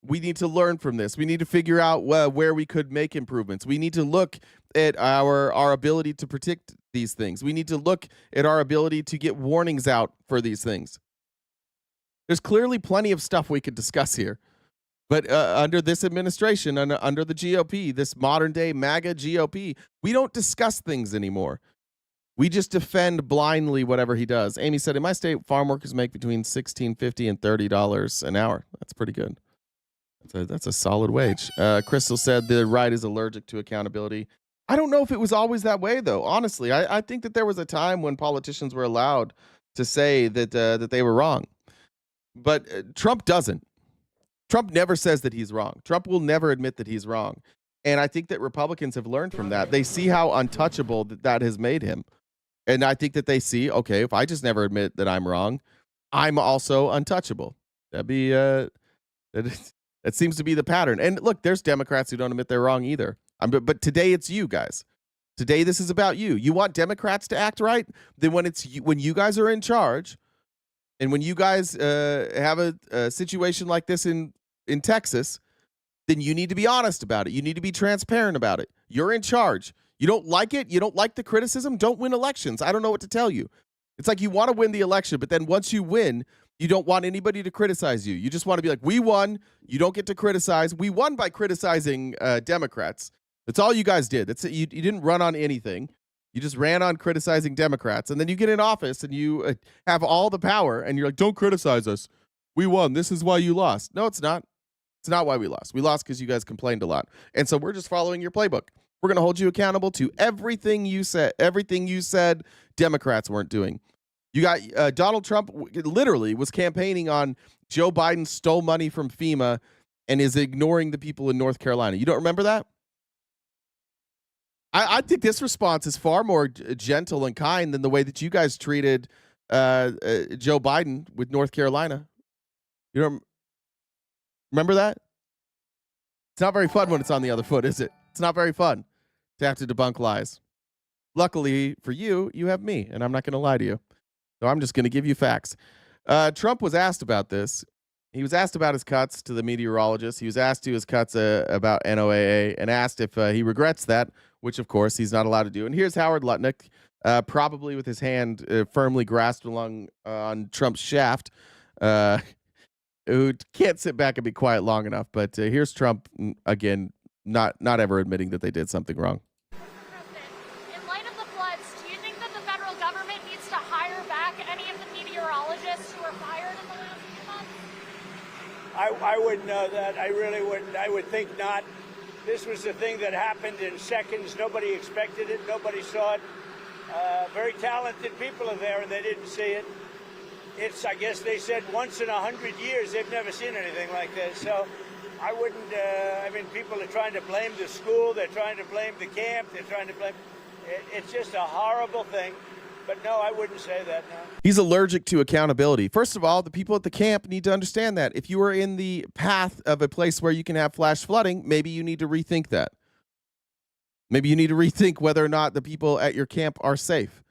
We need to learn from this. We need to figure out where we could make improvements. We need to look at our ability to predict these things. We need to look at our ability to get warnings out for these things. There's clearly plenty of stuff we could discuss here. But under this administration, under the GOP, this modern-day MAGA GOP, we don't discuss things anymore. We just defend blindly whatever he does. Amy said, in my state, farm workers make between $16.50 and $30 an hour. That's pretty good. That's a solid wage. Crystal said the right is allergic to accountability. I don't know if it was always that way, though. Honestly, I think that there was a time when politicians were allowed to say that they were wrong. But Trump doesn't. Trump never says that he's wrong. Trump will never admit that he's wrong. And I think that Republicans have learned from that. They see how untouchable that has made him. And I think that they see, okay, if I just never admit that I'm wrong, I'm also untouchable. That seems to be the pattern. And look, there's Democrats who don't admit they're wrong either. But today it's you guys. Today this is about you. You want Democrats to act right? Then when you guys are in charge, and when you guys have a situation like this in Texas, then you need to be honest about it. You need to be transparent about it. You're in charge. You don't like it? You don't like the criticism? Don't win elections. I don't know what to tell you. It's like you want to win the election, but then once you win, you don't want anybody to criticize you. You just want to be like, we won. You don't get to criticize. We won by criticizing Democrats. That's all you guys did. You didn't run on anything. You just ran on criticizing Democrats. And then you get in office and you have all the power and you're like, don't criticize us. We won. This is why you lost. No, it's not. It's not why we lost. We lost because you guys complained a lot. And so we're just following your playbook. We're going to hold you accountable to everything you said. Everything you said Democrats weren't doing. You got Donald Trump literally was campaigning on Joe Biden stole money from FEMA and is ignoring the people in North Carolina. You don't remember that? I think this response is far more gentle and kind than the way that you guys treated Joe Biden with North Carolina. You don't remember that? It's not very fun when it's on the other foot, is it? It's not very fun to have to debunk lies. Luckily for you, you have me, and I'm not going to lie to you. So I'm just going to give you facts. Trump was asked about this. He was asked about his cuts to the meteorologists. He was asked to his cuts about NOAA and asked if he regrets that, which, of course, he's not allowed to do. And here's Howard Lutnick, probably with his hand firmly grasped along on Trump's shaft, who can't sit back and be quiet long enough. But here's Trump, again, not ever admitting that they did something wrong. In light of the floods, do you think that the federal government needs to hire back any of the meteorologists who were fired in the last few months? I wouldn't know that. I really wouldn't. I would think not. This was a thing that happened in seconds. Nobody expected it. Nobody saw it. Very talented people are there, and they didn't see it. It's, I guess they said, once in 100 years. They've never seen anything like this. So I wouldn't, I mean, people are trying to blame the school. They're trying to blame the camp. They're trying to blame. It's just a horrible thing. But no, I wouldn't say that, no. He's allergic to accountability. First of all, the people at the camp need to understand that. If you are in the path of a place where you can have flash flooding, maybe you need to rethink that. Maybe you need to rethink whether or not the people at your camp are safe.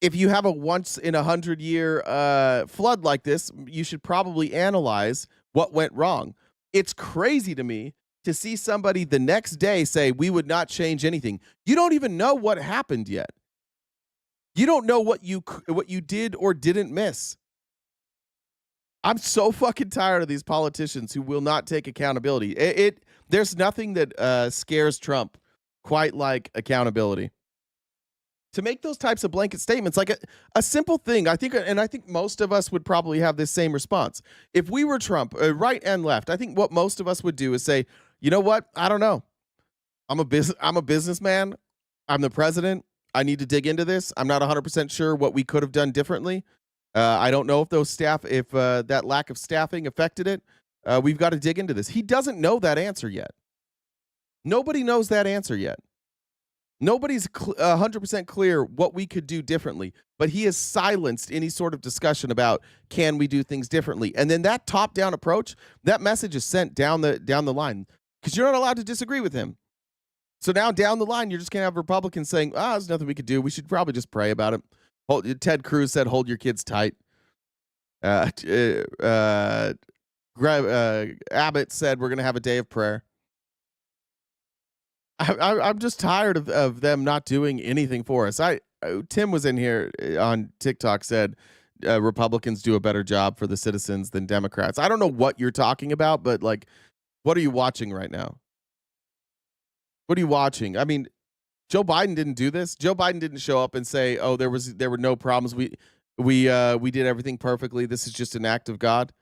If you have a once in 100-year flood like this, you should probably analyze what went wrong. It's crazy to me to see somebody the next day say, we would not change anything. You don't even know what happened yet. You don't know what you did or didn't miss. I'm so fucking tired of these politicians who will not take accountability. There's nothing that scares Trump quite like accountability. To make those types of blanket statements, like a simple thing, I think most of us would probably have this same response. If we were Trump, right and left, I think what most of us would do is say, you know what? I don't know. I'm a businessman. I'm the president. I need to dig into this. I'm not 100% sure what we could have done differently. I don't know if that lack of staffing affected it. We've got to dig into this. He doesn't know that answer yet. Nobody knows that answer yet. Nobody's 100% clear what we could do differently, but he has silenced any sort of discussion about can we do things differently. And then that top-down approach, that message is sent down the line because you're not allowed to disagree with him. So now down the line, you're just going to have Republicans saying, there's nothing we could do. We should probably just pray about it. Ted Cruz said, hold your kids tight. Abbott said, we're going to have a day of prayer. I'm just tired of them not doing anything for us. Tim was in here on TikTok, said Republicans do a better job for the citizens than Democrats. I don't know what you're talking about, but like, what are you watching right now? What are you watching? I mean, Joe Biden didn't do this. Joe Biden didn't show up and say, "Oh, there were no problems. We did everything perfectly. This is just an act of God."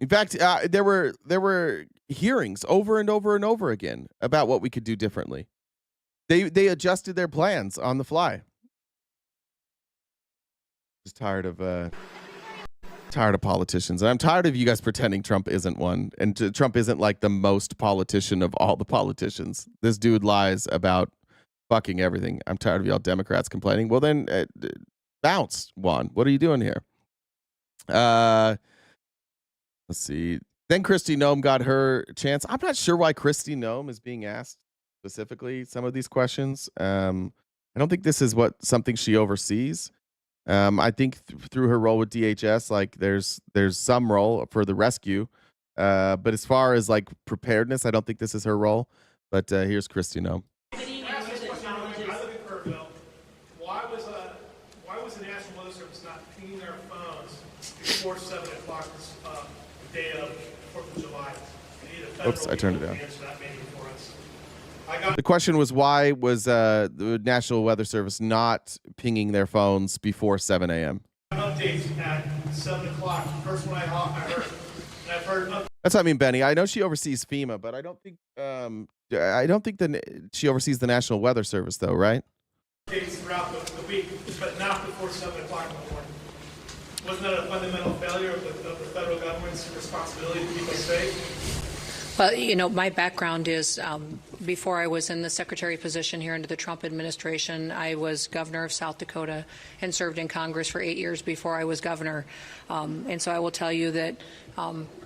In fact, there were hearings over and over and over again about what we could do differently. They adjusted their plans on the fly. Just tired of politicians. And I'm tired of you guys pretending Trump isn't one. And Trump isn't like the most politician of all the politicians. This dude lies about fucking everything. I'm tired of y'all Democrats complaining. Well, then bounce, Juan. What are you doing here? Let's see. Then Kristi Noem got her chance. I'm not sure why Kristi Noem is being asked specifically some of these questions. I don't think this is something she oversees. I think through her role with DHS, like there's some role for the rescue. But as far as like preparedness, I don't think this is her role. But here's Kristi Noem. Why was the National Weather Service not pinging their phones before 7 o'clock this day of 4th of July? Oops, I turned it down. The question was, why was the National Weather Service not pinging their phones before 7 a.m.? Updates at 7 o'clock. First one I heard. And I've heard that's what I mean, Benny. I know she oversees FEMA, but I don't think she oversees the National Weather Service, though, right? Updates throughout the week, but not before 7 o'clock in the morning. Wasn't that a fundamental failure of the federal government's responsibility to keep us safe? Well, you know, my background is before I was in the secretary position here under the Trump administration, I was governor of South Dakota and served in Congress for 8 years before I was governor. And so I will tell you that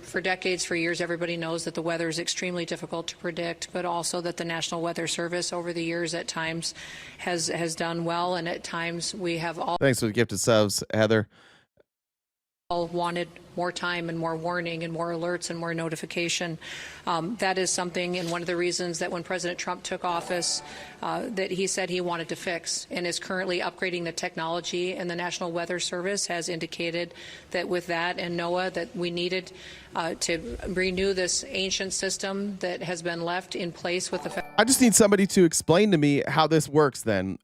for decades, for years, everybody knows that the weather is extremely difficult to predict, but also that the National Weather Service over the years at times has done well, and at times we have all. Thanks for the gifted subs, Heather. Wanted more time and more warning and more alerts and more notification. That is something, and one of the reasons that when President Trump took office, that he said he wanted to fix and is currently upgrading the technology. And the National Weather Service has indicated that with that and NOAA that we needed to renew this ancient system that has been left in place with the. I just need somebody to explain to me how this works. Then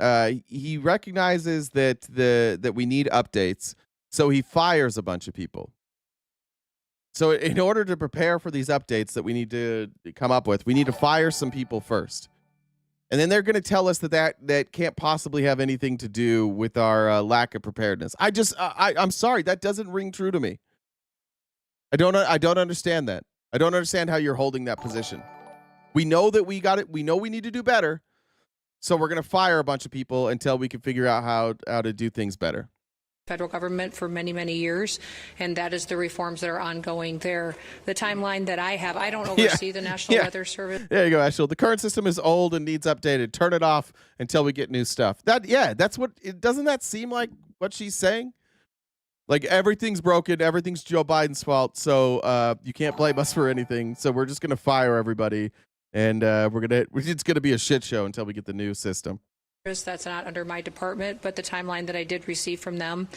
he recognizes that we need updates. So he fires a bunch of people. So in order to prepare for these updates that we need to come up with, we need to fire some people first. And then they're going to tell us that can't possibly have anything to do with our lack of preparedness. I'm sorry, that doesn't ring true to me. I don't understand that. I don't understand how you're holding that position. We know that we got it. We know we need to do better. So we're going to fire a bunch of people until we can figure out how to do things better. Federal government for many, many years, and that is the reforms that are ongoing there. The timeline that I have, I don't oversee the National Weather Service. There you go, Ashel. The current system is old and needs updated. Turn it off until we get new stuff. That's what. Doesn't that seem like what she's saying? Like everything's broken, everything's Joe Biden's fault, so you can't blame us for anything. So we're just gonna fire everybody, and it's gonna be a shit show until we get the new system. That's not under my department, but the timeline that I did receive from them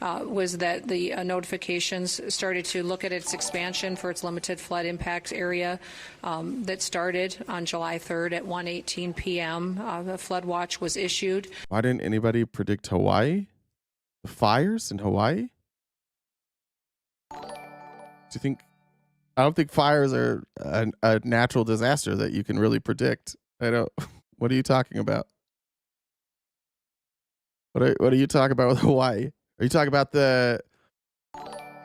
was that the notifications started to look at its expansion for its limited flood impact area that started on July 3rd at 1:18 p.m. The flood watch was issued. Why didn't anybody predict Hawaii? The fires in Hawaii? Do you think? I don't think fires are a natural disaster that you can really predict. I don't. What are you talking about? What are you talking about with Hawaii? Are you talking about the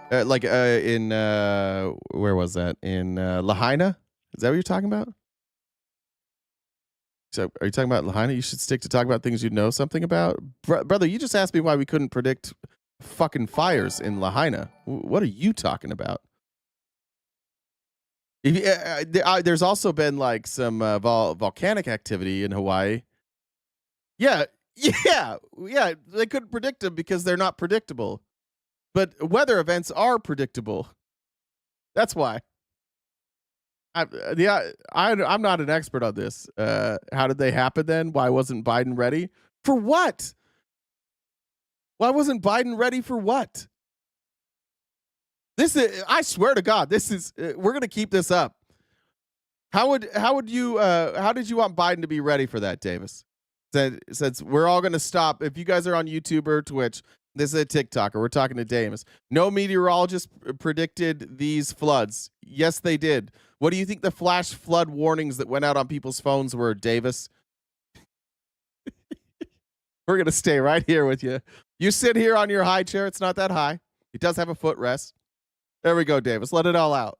in where was that? In Lahaina? Is that what you're talking about? So are you talking about Lahaina? You should stick to talk about things you know something about. Brother, you just asked me why we couldn't predict fucking fires in Lahaina. What are you talking about? There's also been like some volcanic activity in Hawaii. Yeah. They couldn't predict them because they're not predictable. But weather events are predictable. That's why. I'm not an expert on this. How did they happen then? Why wasn't Biden ready? For what? Why wasn't Biden ready for what? This is, I swear to God, this is, we're going to keep this up. How did you want Biden to be ready for that, Davis? Since we're all going to stop, if you guys are on YouTube or Twitch, this is a TikToker. We're talking to Davis. No meteorologist predicted these floods. Yes, they did. What do you think the flash flood warnings that went out on people's phones were, Davis? We're going to stay right here with you. You sit here on your high chair. It's not that high. It does have a footrest. There we go, Davis. Let it all out.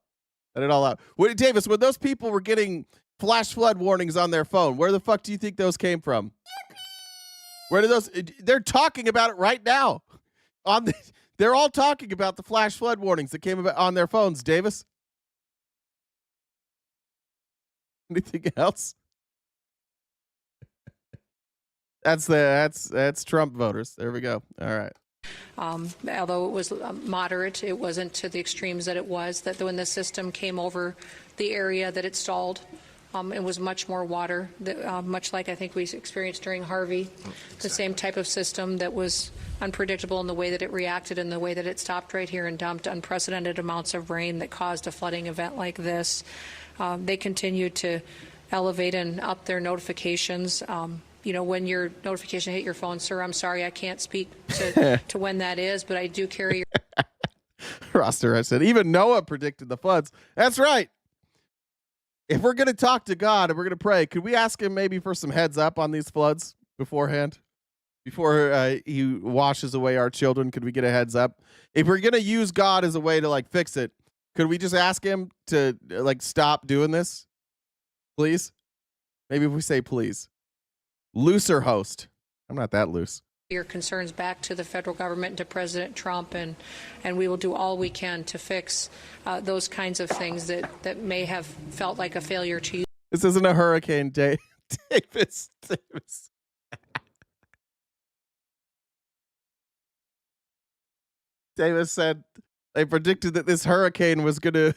Let it all out. Davis, when those people were getting flash flood warnings on their phone, where the fuck do you think those came from? Where do those? They're talking about it right now. They're all talking about the flash flood warnings that came about on their phones. Davis, anything else? That's Trump voters. There we go. All right. Although it was moderate, it wasn't to the extremes that it was. That when the system came over the area that it stalled, it was much more water, much like I think we experienced during Harvey, the same type of system that was unpredictable in the way that it reacted and the way that it stopped right here and dumped unprecedented amounts of rain that caused a flooding event like this. They continued to elevate and up their notifications. When your notification hit your phone, sir, I'm sorry, I can't speak to when that is, but I do carry your roster. I said, even Noah predicted the floods. That's right. If we're going to talk to God and we're going to pray, could we ask him maybe for some heads up on these floods beforehand? Before he washes away our children, could we get a heads up? If we're going to use God as a way to fix it, could we just ask him to stop doing this? Please? Maybe if we say please. Looser host. I'm not that loose. Your concerns back to the federal government and to President Trump, and we will do all we can to fix those kinds of things that may have felt like a failure to you. This isn't a hurricane, Davis. Davis said they predicted that this hurricane was going to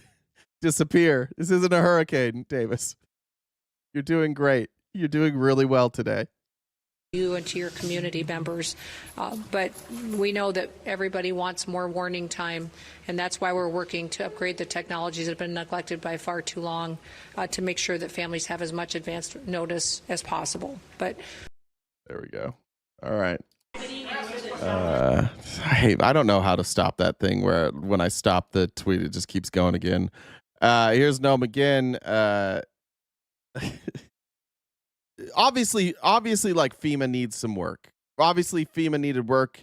disappear. This isn't a hurricane, Davis. You're doing great. You're doing really well today. You and to your community members, but we know that everybody wants more warning time, and that's why we're working to upgrade the technologies that have been neglected by far too long to make sure that families have as much advanced notice as possible. But there we go. All right. I don't know how to stop that thing where when I stop the tweet, it just keeps going again. Here's Noam again. Obviously, FEMA needs some work. Obviously, FEMA needed work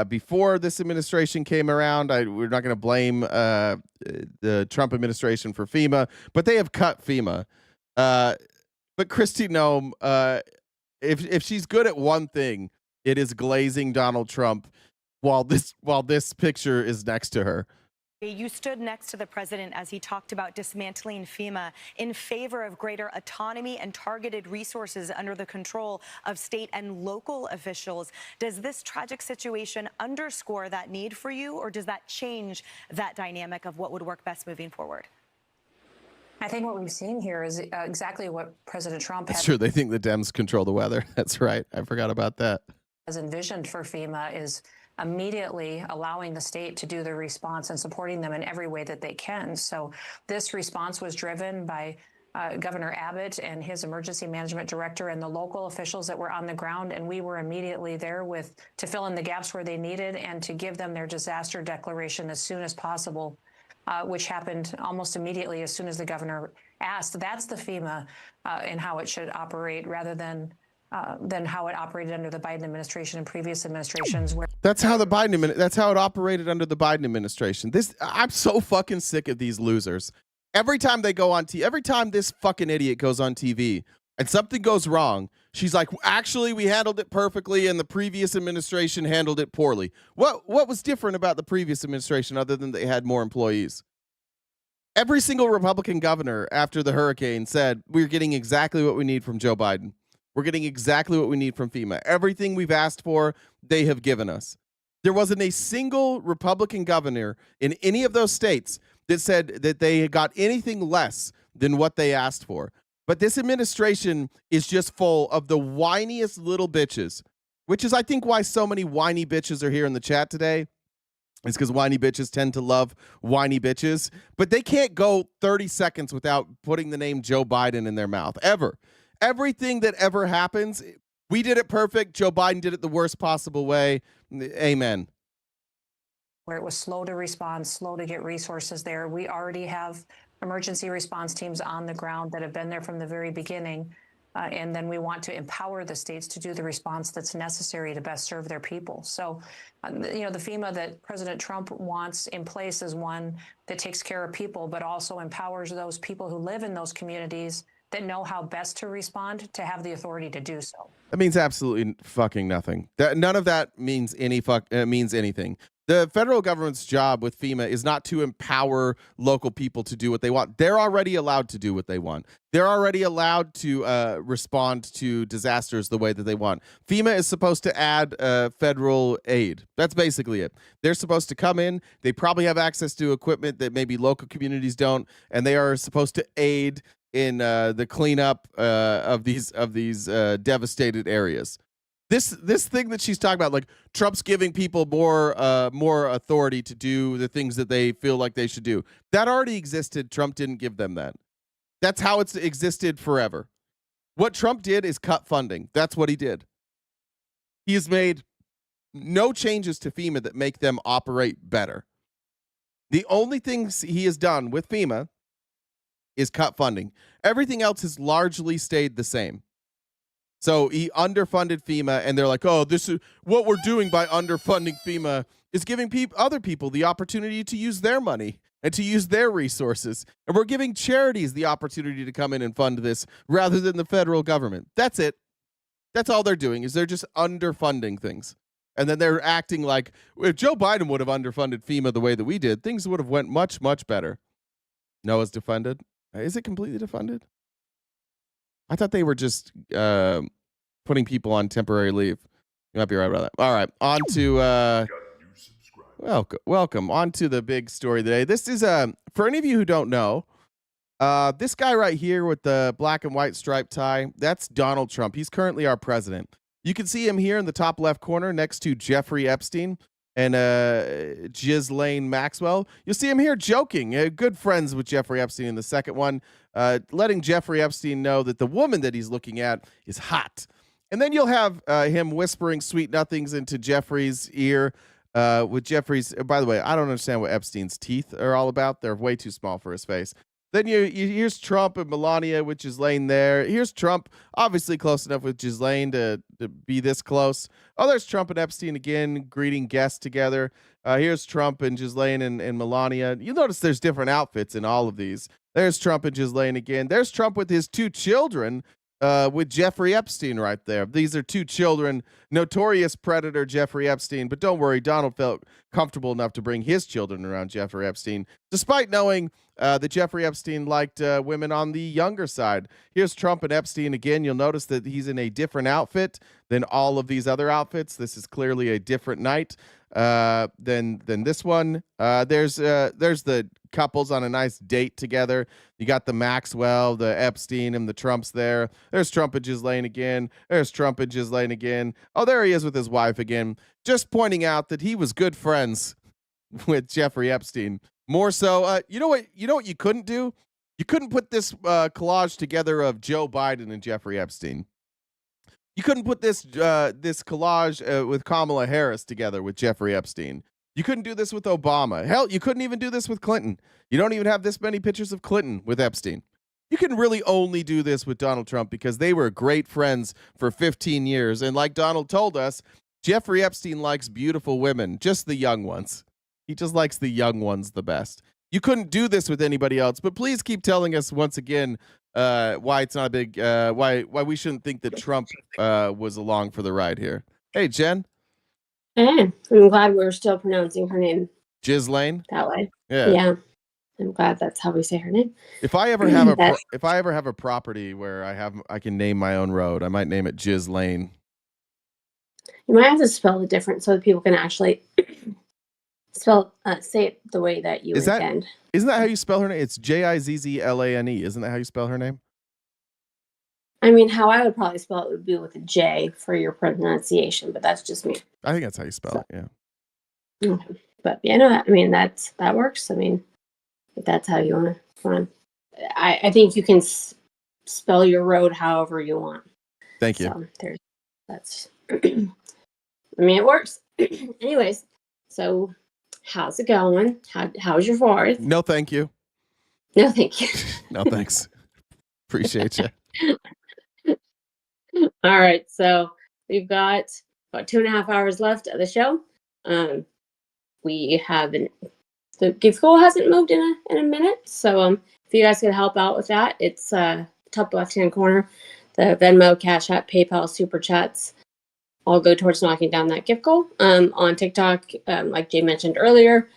before this administration came around. We're not going to blame the Trump administration for FEMA, but they have cut FEMA. But Kristi Noem, if she's good at one thing, it is glazing Donald Trump while this picture is next to her. You stood next to the president as he talked about dismantling FEMA in favor of greater autonomy and targeted resources under the control of state and local officials. Does this tragic situation underscore that need for you, or does that change that dynamic of what would work best moving forward? I think what we've seen here is exactly what President Trump That's true. They think the Dems control the weather. That's right. I forgot about that. has envisioned for FEMA is immediately allowing the state to do the response and supporting them in every way that they can. So this response was driven by Governor Abbott and his emergency management director and the local officials that were on the ground, and we were immediately there to fill in the gaps where they needed and to give them their disaster declaration as soon as possible, which happened almost immediately as soon as the governor asked. That's the FEMA and how it should operate, rather than how it operated under the Biden administration and previous administrations. That's how it operated under the Biden administration. I'm so fucking sick of these losers. Every time they go on TV, every time this fucking idiot goes on TV and something goes wrong, she's like, actually, we handled it perfectly and the previous administration handled it poorly. What was different about the previous administration other than they had more employees? Every single Republican governor after the hurricane said, we're getting exactly what we need from Joe Biden. We're getting exactly what we need from FEMA. Everything we've asked for, they have given us. There wasn't a single Republican governor in any of those states that said that they got anything less than what they asked for. But this administration is just full of the whiniest little bitches, which is, I think, why so many whiny bitches are here in the chat today. It's because whiny bitches tend to love whiny bitches. But they can't go 30 seconds without putting the name Joe Biden in their mouth, ever. Everything that ever happens, we did it perfect. Joe Biden did it the worst possible way. Amen. Where it was slow to respond, slow to get resources there. We already have emergency response teams on the ground that have been there from the very beginning. And then we want to empower the states to do the response that's necessary to best serve their people. So, the FEMA that President Trump wants in place is one that takes care of people, but also empowers those people who live in those communities that know how best to respond to have the authority to do so. That means absolutely fucking nothing. None of that means means anything. The federal government's job with FEMA is not to empower local people to do what they want. They're already allowed to do what they want. They're already allowed to respond to disasters the way that they want. FEMA is supposed to add federal aid. That's basically it. They're supposed to come in. They probably have access to equipment that maybe local communities don't, and they are supposed to aid in the cleanup of these devastated areas. This thing that she's talking about, like Trump's giving people more authority to do the things that they feel like they should do, that already existed. Trump didn't give them that. That's how it's existed forever. What Trump did is cut funding. That's what he did. He has made no changes to FEMA that make them operate better. The only things he has done with FEMA is cut funding. Everything else has largely stayed the same. So he underfunded FEMA, and they're like, oh, this is what we're doing by underfunding FEMA is giving other people the opportunity to use their money and to use their resources. And we're giving charities the opportunity to come in and fund this rather than the federal government. That's it. That's all they're doing, is they're just underfunding things. And then they're acting like if Joe Biden would have underfunded FEMA the way that we did, things would have went much, much better. Noah's defunded. Is it completely defunded? I thought they were just putting people on temporary leave. You might be right about that. All right, on to welcome on to the big story today. This is for any of you who don't know, this guy right here with the black and white striped tie, that's Donald Trump. He's currently our president. You can see him here in the top left corner next to Jeffrey Epstein and Ghislaine Maxwell. You'll see him here joking, good friends with Jeffrey Epstein in the second one, letting Jeffrey Epstein know that the woman that he's looking at is hot. And then you'll have him whispering sweet nothings into Jeffrey's ear with Jeffrey's, by the way, I don't understand what Epstein's teeth are all about. They're way too small for his face. Then here's Trump and Melania with Ghislaine there. Here's Trump, obviously close enough with Ghislaine to be this close. Oh, there's Trump and Epstein again, greeting guests together. Here's Trump and Ghislaine and Melania. You'll notice there's different outfits in all of these. There's Trump and Ghislaine again. There's Trump with his two children with Jeffrey Epstein right there. These are two children, notorious predator Jeffrey Epstein. But don't worry, Donald comfortable enough to bring his children around Jeffrey Epstein, despite knowing that Jeffrey Epstein liked women on the younger side. Here's Trump and Epstein again. You'll notice that he's in a different outfit than all of these other outfits. This is clearly a different night than this one. There's the couples on a nice date together. You got the Maxwell, the Epstein, and the Trumps there. There's Trump and Ghislaine again. There's Trump and Ghislaine again. Oh, there he is with his wife again. Just pointing out that he was good friends with Jeffrey Epstein. More so, you know what you couldn't do? You couldn't put this collage together of Joe Biden and Jeffrey Epstein. You couldn't put this collage with Kamala Harris together with Jeffrey Epstein. You couldn't do this with Obama. Hell, you couldn't even do this with Clinton. You don't even have this many pictures of Clinton with Epstein. You can really only do this with Donald Trump because they were great friends for 15 years. And like Donald told us, Jeffrey Epstein likes beautiful women, just the young ones. He just likes the young ones the best. You couldn't do this with anybody else, but please keep telling us once again why it's not a big, why we shouldn't think that Trump was along for the ride here. Hey, Jen. Hey, I'm glad we're still pronouncing her name Ghislaine? that way. Yeah. I'm glad that's how we say her name. If I ever have a property where I can name my own road, I might name it Ghislaine. You might have to spell it different so that people can actually say it the way that you intend. Isn't that how you spell her name? It's Jizzlane. Isn't that how you spell her name? I mean, how I would probably spell it would be with a J for your pronunciation, but that's just me. I think that's how you spell it, yeah. Okay. But yeah, no, I mean, that works. I mean, if that's how you want to. I think you can spell your road however you want. Thank you. So that's. I mean, it works. Anyways, so how's it going? How's your 4th? No, thank you. No, thank you. No, thanks. Appreciate you. All right, so we've got about 2.5 hours left of the show. We haven't. The gift goal hasn't moved in a minute, so if you guys could help out with that, it's top left-hand corner. The Venmo, Cash App, PayPal, Super Chats all go towards knocking down that gift goal. On TikTok, like Jay mentioned earlier,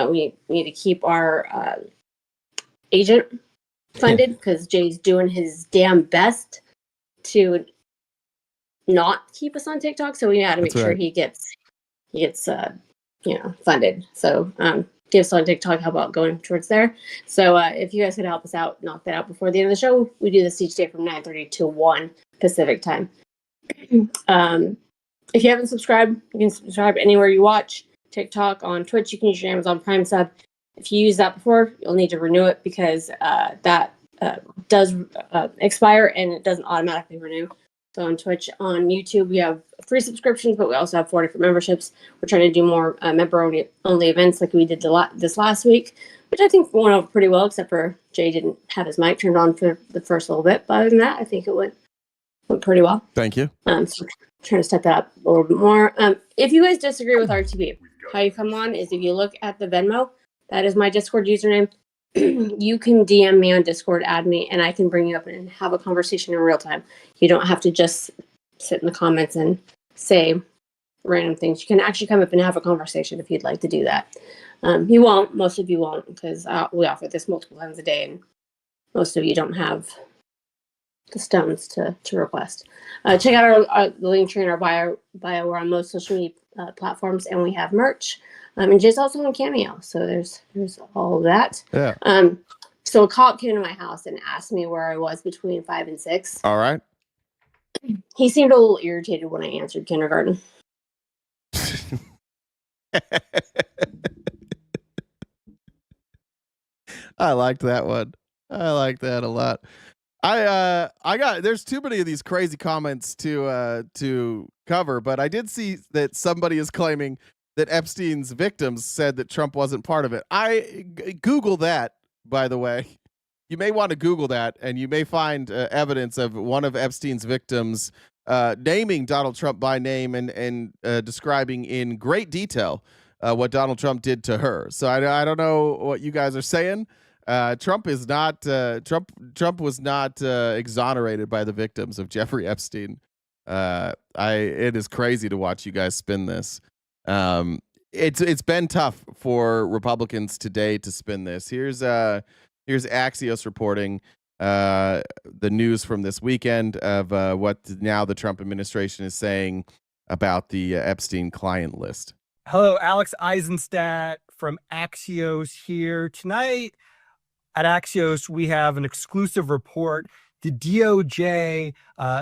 we need to keep our agent funded because Jay's doing his damn best to not keep us on TikTok. So we got to make sure he gets funded. So give us on TikTok. How about going towards there? So if you guys could help us out, knock that out before the end of the show. We do this each day from 9:30 to 1 Pacific time. If you haven't subscribed, you can subscribe anywhere you watch. TikTok, on Twitch, you can use your Amazon Prime sub. If you used that before, you'll need to renew it because that does expire and it doesn't automatically renew. So on Twitch, on YouTube, we have free subscriptions, but we also have 4 different memberships. We're trying to do more member-only events like we did this last week, which I think went over pretty well, except for Jay didn't have his mic turned on for the first little bit. But other than that, I think it went pretty well. Thank you. So trying to step that up a little bit more. If you guys disagree with RTB, how you come on is if you look at the Venmo, that is my Discord username. You can DM me on Discord, add me, and I can bring you up and have a conversation in real time. You don't have to just sit in the comments and say random things. You can actually come up and have a conversation if you'd like to do that. You won't. Most of you won't because we offer this multiple times a day, and most of you don't have the stones to request. Check out the link tree in our bio. We're on most social media platforms, and we have merch. And Jay's also on Cameo, so there's all of that. Yeah. So a cop came to my house and asked me where I was between 5 and 6. All right. He seemed a little irritated when I answered kindergarten. I liked that one. I like that a lot. There's too many of these crazy comments to cover, but I did see that somebody is claiming that Epstein's victims said that Trump wasn't part of it. Google that, by the way. You may want to Google that, and you may find evidence of one of Epstein's victims naming Donald Trump by name and describing in great detail what Donald Trump did to her. So I don't know what you guys are saying. Trump was not exonerated by the victims of Jeffrey Epstein. It is crazy to watch you guys spin this. it's been tough for Republicans today to spin this. Here's Axios reporting the news from this weekend of what now the Trump administration is saying about the Epstein client list. Hello, Alex Eisenstadt from Axios here. Tonight at Axios, we have an exclusive report. The DOJ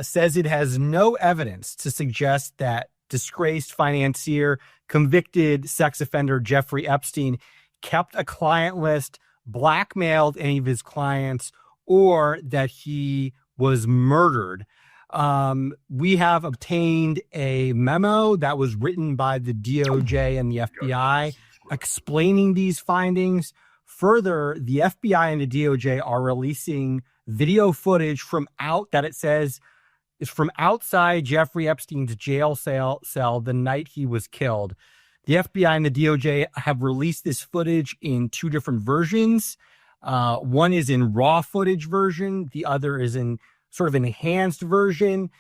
says it has no evidence to suggest that disgraced financier, convicted sex offender Jeffrey Epstein kept a client list, blackmailed any of his clients, or that he was murdered. We have obtained a memo that was written by the DOJ and the FBI explaining these findings. Further, the FBI and the DOJ are releasing video footage from outside Jeffrey Epstein's jail cell the night he was killed. The FBI and the DOJ have released this footage in two different versions. One is in raw footage version. The other is in sort of enhanced version.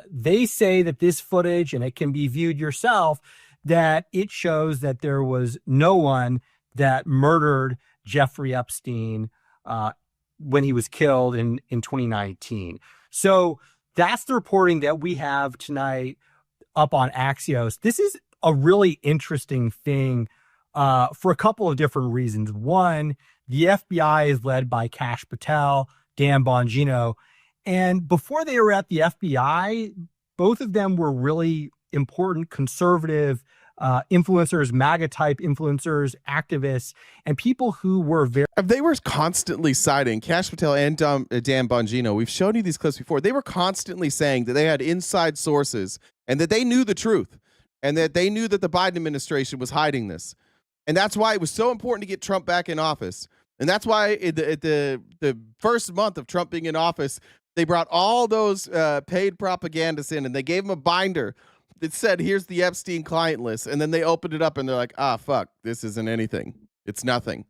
They say that this footage, and it can be viewed yourself, that it shows that there was no one that murdered Jeffrey Epstein when he was killed in 2019. So that's the reporting that we have tonight up on Axios. This is a really interesting thing for a couple of different reasons. One, the FBI is led by Kash Patel, Dan Bongino. And before they were at the FBI, both of them were really important conservative influencers, MAGA-type influencers, activists, and people who were They were constantly citing Kash Patel and Dan Bongino. We've shown you these clips before. They were constantly saying that they had inside sources and that they knew the truth and that they knew that the Biden administration was hiding this. And that's why it was so important to get Trump back in office. And that's why at the first month of Trump being in office, they brought all those paid propagandists in and they gave him a binder that said, here's the Epstein client list. And then they opened it up and they're like, fuck, this isn't anything. It's nothing.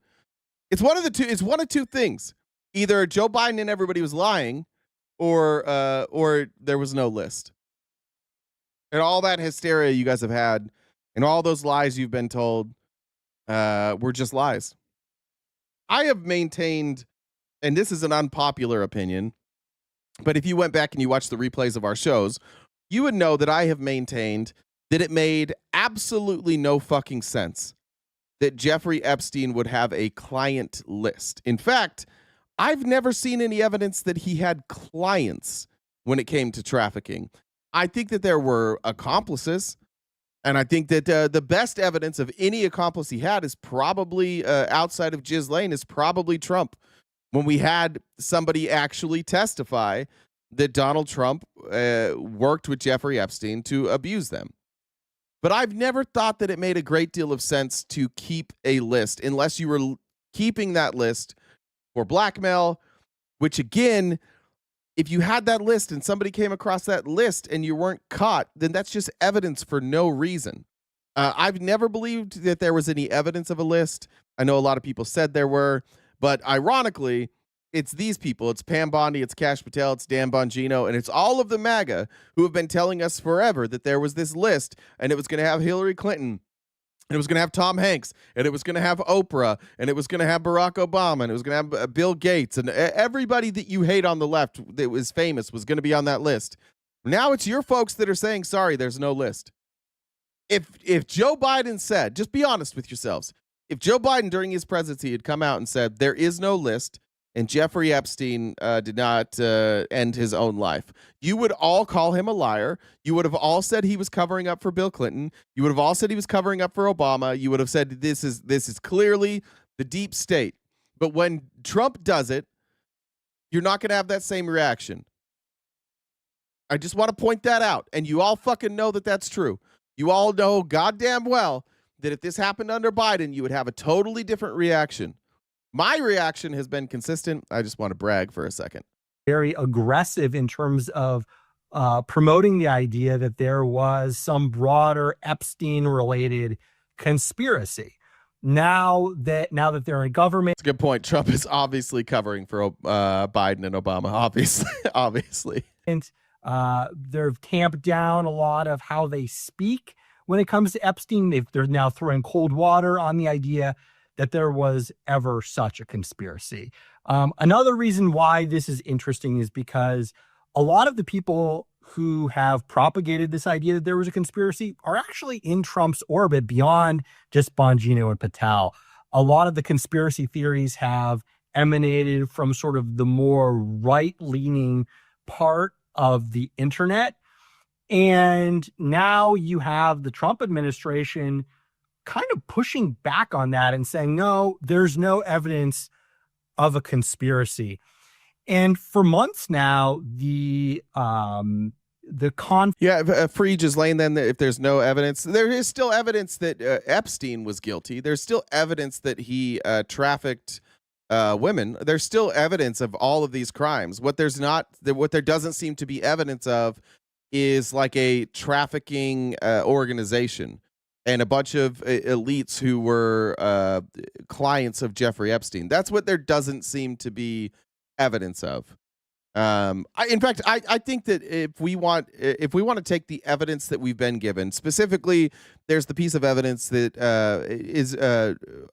It's one of two things. Either Joe Biden and everybody was lying or there was no list. And all that hysteria you guys have had and all those lies you've been told were just lies. I have maintained, and this is an unpopular opinion, but if you went back and you watched the replays of our shows, you would know that I have maintained that it made absolutely no fucking sense that Jeffrey Epstein would have a client list. In fact, I've never seen any evidence that he had clients when it came to trafficking. I think that there were accomplices, and I think that the best evidence of any accomplice he had is probably outside of Ghislaine is probably Trump. When we had somebody actually testify that Donald Trump worked with Jeffrey Epstein to abuse them. But I've never thought that it made a great deal of sense to keep a list unless you were keeping that list for blackmail, which again, if you had that list and somebody came across that list and you weren't caught, then that's just evidence for no reason. I've never believed that there was any evidence of a list. I know a lot of people said there were, but ironically, it's these people. It's Pam Bondi, it's Kash Patel, it's Dan Bongino, and it's all of the MAGA who have been telling us forever that there was this list and it was going to have Hillary Clinton, and it was going to have Tom Hanks, and it was going to have Oprah, and it was going to have Barack Obama, and it was going to have Bill Gates, and everybody that you hate on the left that was famous was going to be on that list. Now it's your folks that are saying, sorry, there's no list. If Joe Biden said, just be honest with yourselves, if Joe Biden during his presidency had come out and said there is no list, and Jeffrey Epstein did not end his own life, you would all call him a liar. You would have all said he was covering up for Bill Clinton. You would have all said he was covering up for Obama. You would have said this is clearly the deep state. But when Trump does it, you're not going to have that same reaction. I just want to point that out. And you all fucking know that that's true. You all know goddamn well that if this happened under Biden, you would have a totally different reaction. My reaction has been consistent. I just want to brag for a second. Very aggressive in terms of promoting the idea that there was some broader Epstein-related conspiracy. Now that they're in government, it's a good point. Trump is obviously covering for Biden and Obama. Obviously. And they've tamped down a lot of how they speak, when it comes to Epstein, they're now throwing cold water on the idea that there was ever such a conspiracy. Another reason why this is interesting is because a lot of the people who have propagated this idea that there was a conspiracy are actually in Trump's orbit beyond just Bongino and Patel. A lot of the conspiracy theories have emanated from sort of the more right-leaning part of the internet. And now you have the Trump administration kind of pushing back on that and saying, no, there's no evidence of a conspiracy. And for months now, Frege is laying then that if there's no evidence, there is still evidence that Epstein was guilty. There's still evidence that he trafficked women. There's still evidence of all of these crimes. What there doesn't seem to be evidence of is like a trafficking organization and a bunch of elites who were clients of Jeffrey Epstein. That's what there doesn't seem to be evidence of. In fact, I think that if we want to take the evidence that we've been given, specifically, there's the piece of evidence that is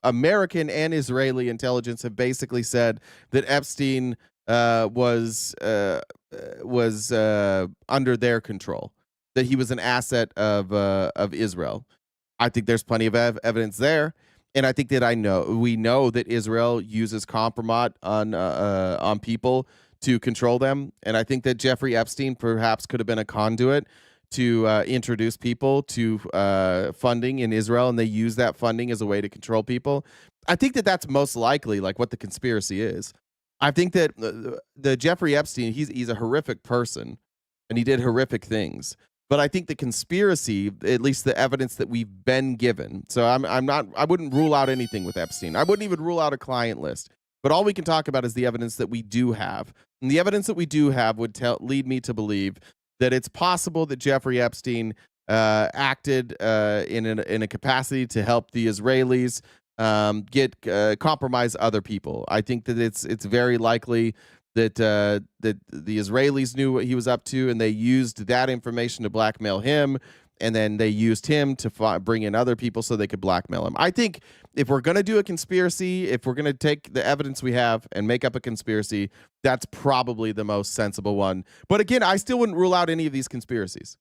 American and Israeli intelligence have basically said that Epstein was under their control, that he was an asset of Israel. I think there's plenty of evidence there. And I think that we know that Israel uses compromise on people to control them. And I think that Jeffrey Epstein perhaps could have been a conduit to introduce people to funding in Israel, and they use that funding as a way to control people. I think that that's most likely like what the conspiracy is. I think that the Jeffrey Epstein, he's a horrific person, and he did horrific things. But I think the conspiracy, at least the evidence that we've been given. So I wouldn't rule out anything with Epstein. I wouldn't even rule out a client list. But all we can talk about is the evidence that we do have. And the evidence that we do have would lead me to believe that it's possible that Jeffrey Epstein acted in a capacity to help the Israelis compromise other people. I think that it's very likely that the Israelis knew what he was up to, and they used that information to blackmail him, and then they used him to bring in other people so they could blackmail him. I think if we're going to do a conspiracy, if we're going to take the evidence we have and make up a conspiracy, that's probably the most sensible one. But again, I still wouldn't rule out any of these conspiracies.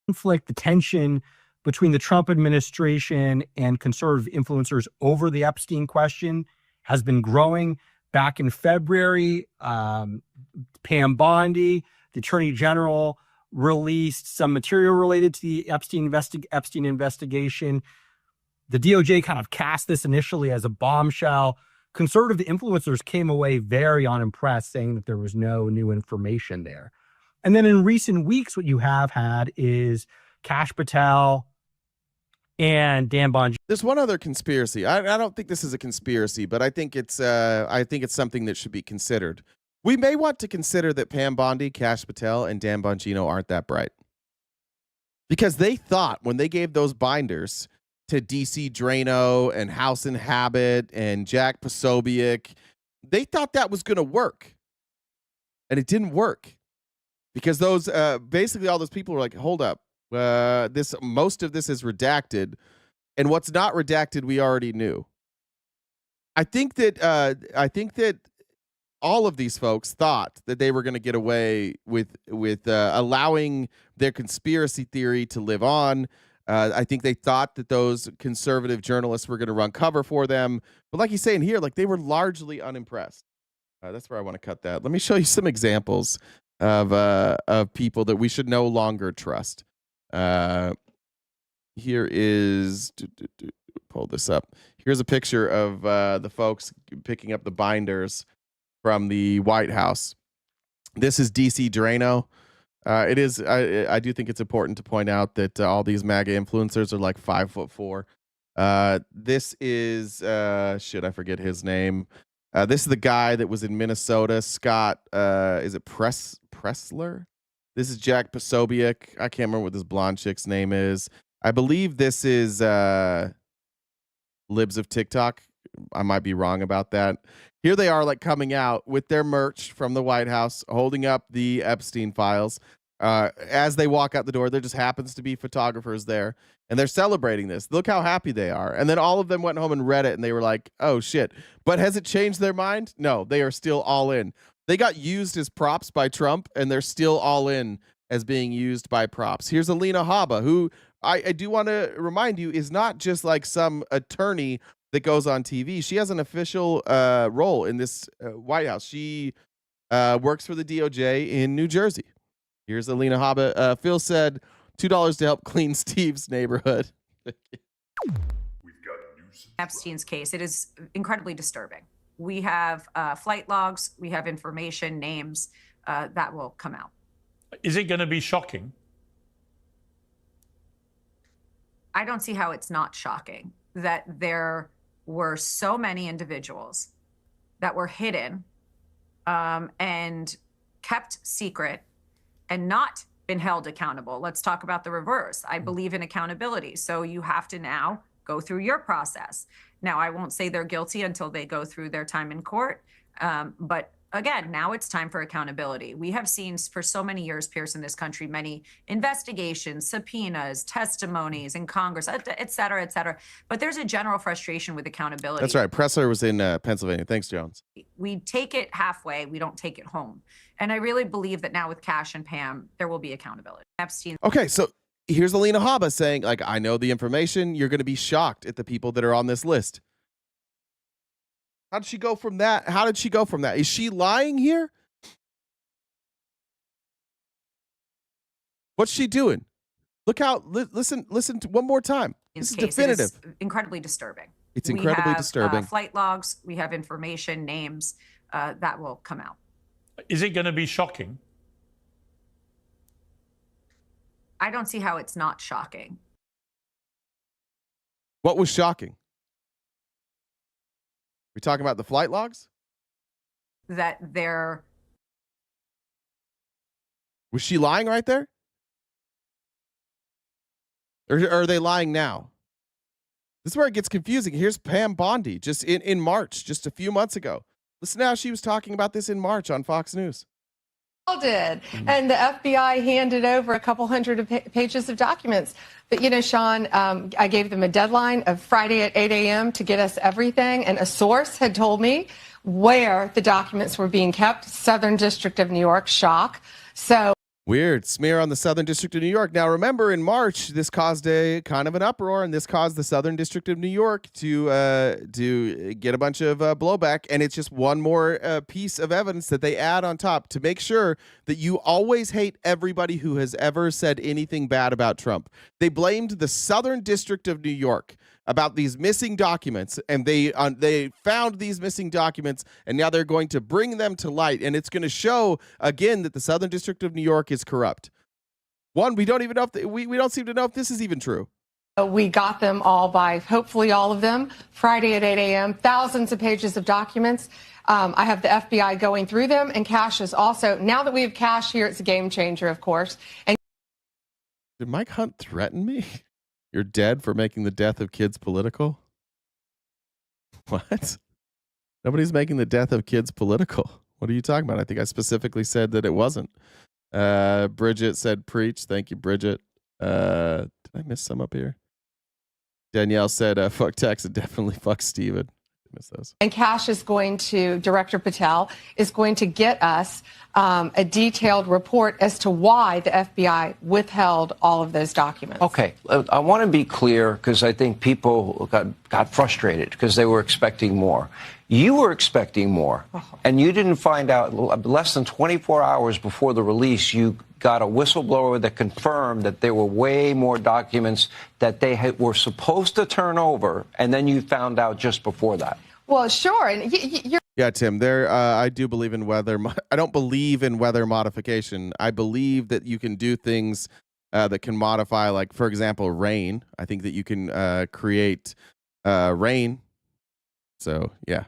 Conflict, the tension between the Trump administration and conservative influencers over the Epstein question has been growing. Back in February, Pam Bondi, the Attorney General, released some material related to the Epstein investigation. The DOJ kind of cast this initially as a bombshell. Conservative influencers came away very unimpressed, saying that there was no new information there. And then in recent weeks, what you have had is Kash Patel and Dan Bongino. There's one other conspiracy. I don't think this is a conspiracy, but I think it's something that should be considered. We may want to consider that Pam Bondi, Kash Patel, and Dan Bongino aren't that bright. Because they thought when they gave those binders to DC Drano and House and Habit and Jack Posobiec, they thought that was going to work. And it didn't work. Because those basically all those people were like, hold up. Most of this is redacted, and what's not redacted we already knew. I think that all of these folks thought that they were going to get away with allowing their conspiracy theory to live on. I think they thought that those conservative journalists were going to run cover for them, but like he's saying here, like they were largely unimpressed. That's where I want to cut that. Let me show you some examples of people that we should no longer trust. Here is pull this up. Here's a picture of the folks picking up the binders from the White House. This is DC Drano. It is. I do think it's important to point out that all these MAGA influencers are like 5'4". This is I forget his name. This is the guy that was in Minnesota. Scott. Is it Pressler? This is Jack Posobiec. I can't remember what this blonde chick's name is. I believe this is Libs of TikTok. I might be wrong about that. Here they are, like coming out with their merch from the White House, holding up the Epstein files. As they walk out the door, there just happens to be photographers there, and they're celebrating this. Look how happy they are. And then all of them went home and read it, and they were like, oh, shit. But has it changed their mind? No, they are still all in. They got used as props by Trump, and they're still all in as being used by props. Here's Alina Habba, who I do want to remind you is not just like some attorney that goes on TV. She has an official role in this White House. She works for the DOJ in New Jersey. Here's Alina Habba. Phil said $2 to help clean Steve's neighborhood. Epstein's case. It is incredibly disturbing. We have flight logs. We have information, names that will come out. Is it going to be shocking? I don't see how it's not shocking that there were so many individuals that were hidden and kept secret and not been held accountable. Let's talk about the reverse. I believe in accountability. So you have to now go through your process. Now, I won't say they're guilty until they go through their time in court. But again, now it's time for accountability. We have seen for so many years, Pierce, in this country, many investigations, subpoenas, testimonies in Congress, et cetera, et cetera. But there's a general frustration with accountability. That's right. Pressler was in Pennsylvania. Thanks, Jones. We take it halfway. We don't take it home. And I really believe that now with Cash and Pam, there will be accountability. Epstein. Okay, so here's Alina Habba saying, like, I know the information. You're going to be shocked at the people that are on this list. How did she go from that? How did she go from that? Is she lying here? What's she doing? Look how, listen to one more time. This is definitive. It is incredibly disturbing. It's incredibly disturbing. Flight logs, we have information, names that will come out. Is it going to be shocking? I don't see how it's not shocking. What was shocking? We talking about the flight logs? That they're... Was she lying right there? Or are they lying now? This is where it gets confusing. Here's Pam Bondi just in March, just a few months ago. Listen to how she was talking about this in March on Fox News. All did. And the FBI handed over a couple hundred pages of documents. But, you know, Sean, I gave them a deadline of Friday at 8 a.m. to get us everything. And a source had told me where the documents were being kept. Southern District of New York, shock. So weird smear on the Southern District of New York. Now, remember, in March, this caused a kind of an uproar, and this caused the Southern District of New York to get a bunch of blowback. And it's just one more piece of evidence that they add on top to make sure that you always hate everybody who has ever said anything bad about Trump. They blamed the Southern District of New York about these missing documents, and they found these missing documents, and now they're going to bring them to light, and it's going to show again that the Southern District of New York is corrupt. One, we don't even know if we don't seem to know if this is even true. we got them all by, hopefully all of them, Friday at 8 a.m., thousands of pages of documents. I have the FBI going through them, and Cash is also, now that we have Cash here, it's a game changer, of course. And did Mike Hunt threaten me? You're dead for making the death of kids political? What? Nobody's making the death of kids political. What are you talking about? I think I specifically said that it wasn't. Bridget said preach. Thank you, Bridget. Did I miss some up here? Danielle said fuck Tex and definitely fuck Steven. Miss those. And Cash is going to, Director Patel is going to get us a detailed report as to why the FBI withheld all of those documents. Okay, I want to be clear because I think people got frustrated because they were expecting more. You were expecting more, and you didn't find out less than 24 hours before the release. You got a whistleblower that confirmed that there were way more documents that they were supposed to turn over, and then you found out just before that. Well, sure. And you're yeah, Tim, there, I do believe in weather. I don't believe in weather modification. I believe that you can do things that can modify, like, for example, rain. I think that you can create rain. So, yeah.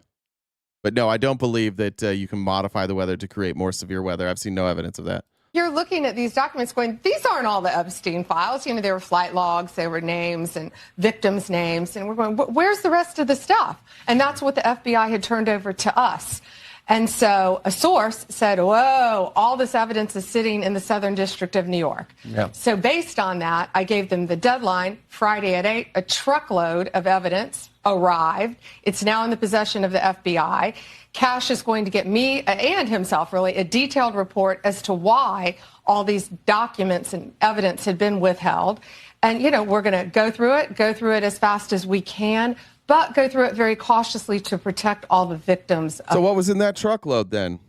But no, I don't believe that you can modify the weather to create more severe weather. I've seen no evidence of that. You're looking at these documents going, these aren't all the Epstein files. You know, there were flight logs, there were names and victims' names. And we're going, where's the rest of the stuff? And that's what the FBI had turned over to us. And so a source said, whoa, all this evidence is sitting in the Southern District of New York. Yeah. So based on that, I gave them the deadline, Friday at 8, a truckload of evidence arrived. It's now in the possession of the FBI. Cash is going to get me and himself, really, a detailed report as to why all these documents and evidence had been withheld. And, you know, we're going to go through it as fast as we can, but go through it very cautiously to protect all the victims. So what was in that truckload then?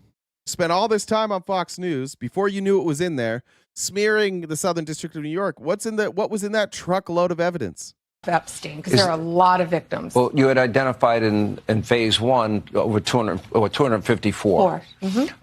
Spent all this time on Fox News before you knew it was in there, smearing the Southern District of New York. What was in that truckload of evidence? Epstein, because there are a lot of victims. Well, you had identified in phase one over 254.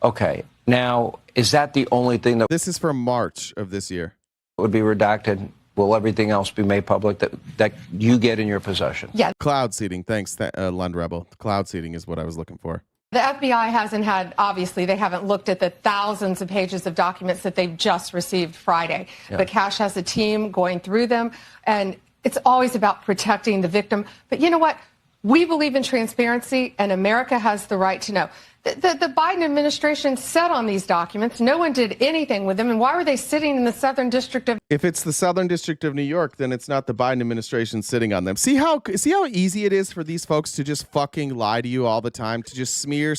Okay. Now, is that the only thing that... This is from March of this year. ...would be redacted? Will everything else be made public that you get in your possession? Yeah. Cloud seeding. Thanks, Lund Rebel. Cloud seeding is what I was looking for. The FBI hasn't had, obviously, they haven't looked at the thousands of pages of documents that they've just received Friday. Yeah. But Cash has a team going through them, and it's always about protecting the victim. But you know what? We believe in transparency, and America has the right to know. The Biden administration sat on these documents. No one did anything with them. And why were they sitting in the Southern District of... If it's the Southern District of New York, then it's not the Biden administration sitting on them. See how easy it is for these folks to just fucking lie to you all the time, to just smear.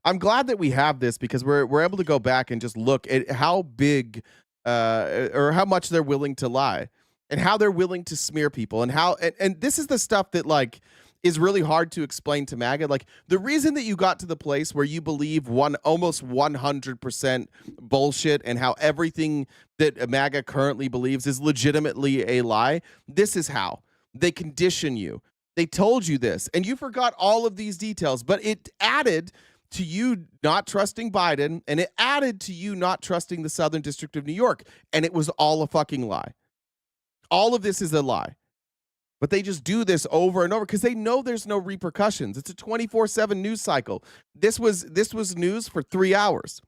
I'm glad that we have this because we're able to go back and just look at how big or how much they're willing to lie and how they're willing to smear people and how and this is the stuff that like is really hard to explain to MAGA. Like the reason that you got to the place where you believe almost 100% bullshit and how everything that MAGA currently believes is legitimately a lie. This is how they condition you. They told you this and you forgot all of these details, but it added to you not trusting Biden and it added to you not trusting the Southern District of New York. And it was all a fucking lie. All of this is a lie. But they just do this over and over because they know there's no repercussions. It's a 24/7 news cycle. This was news for 3 hours.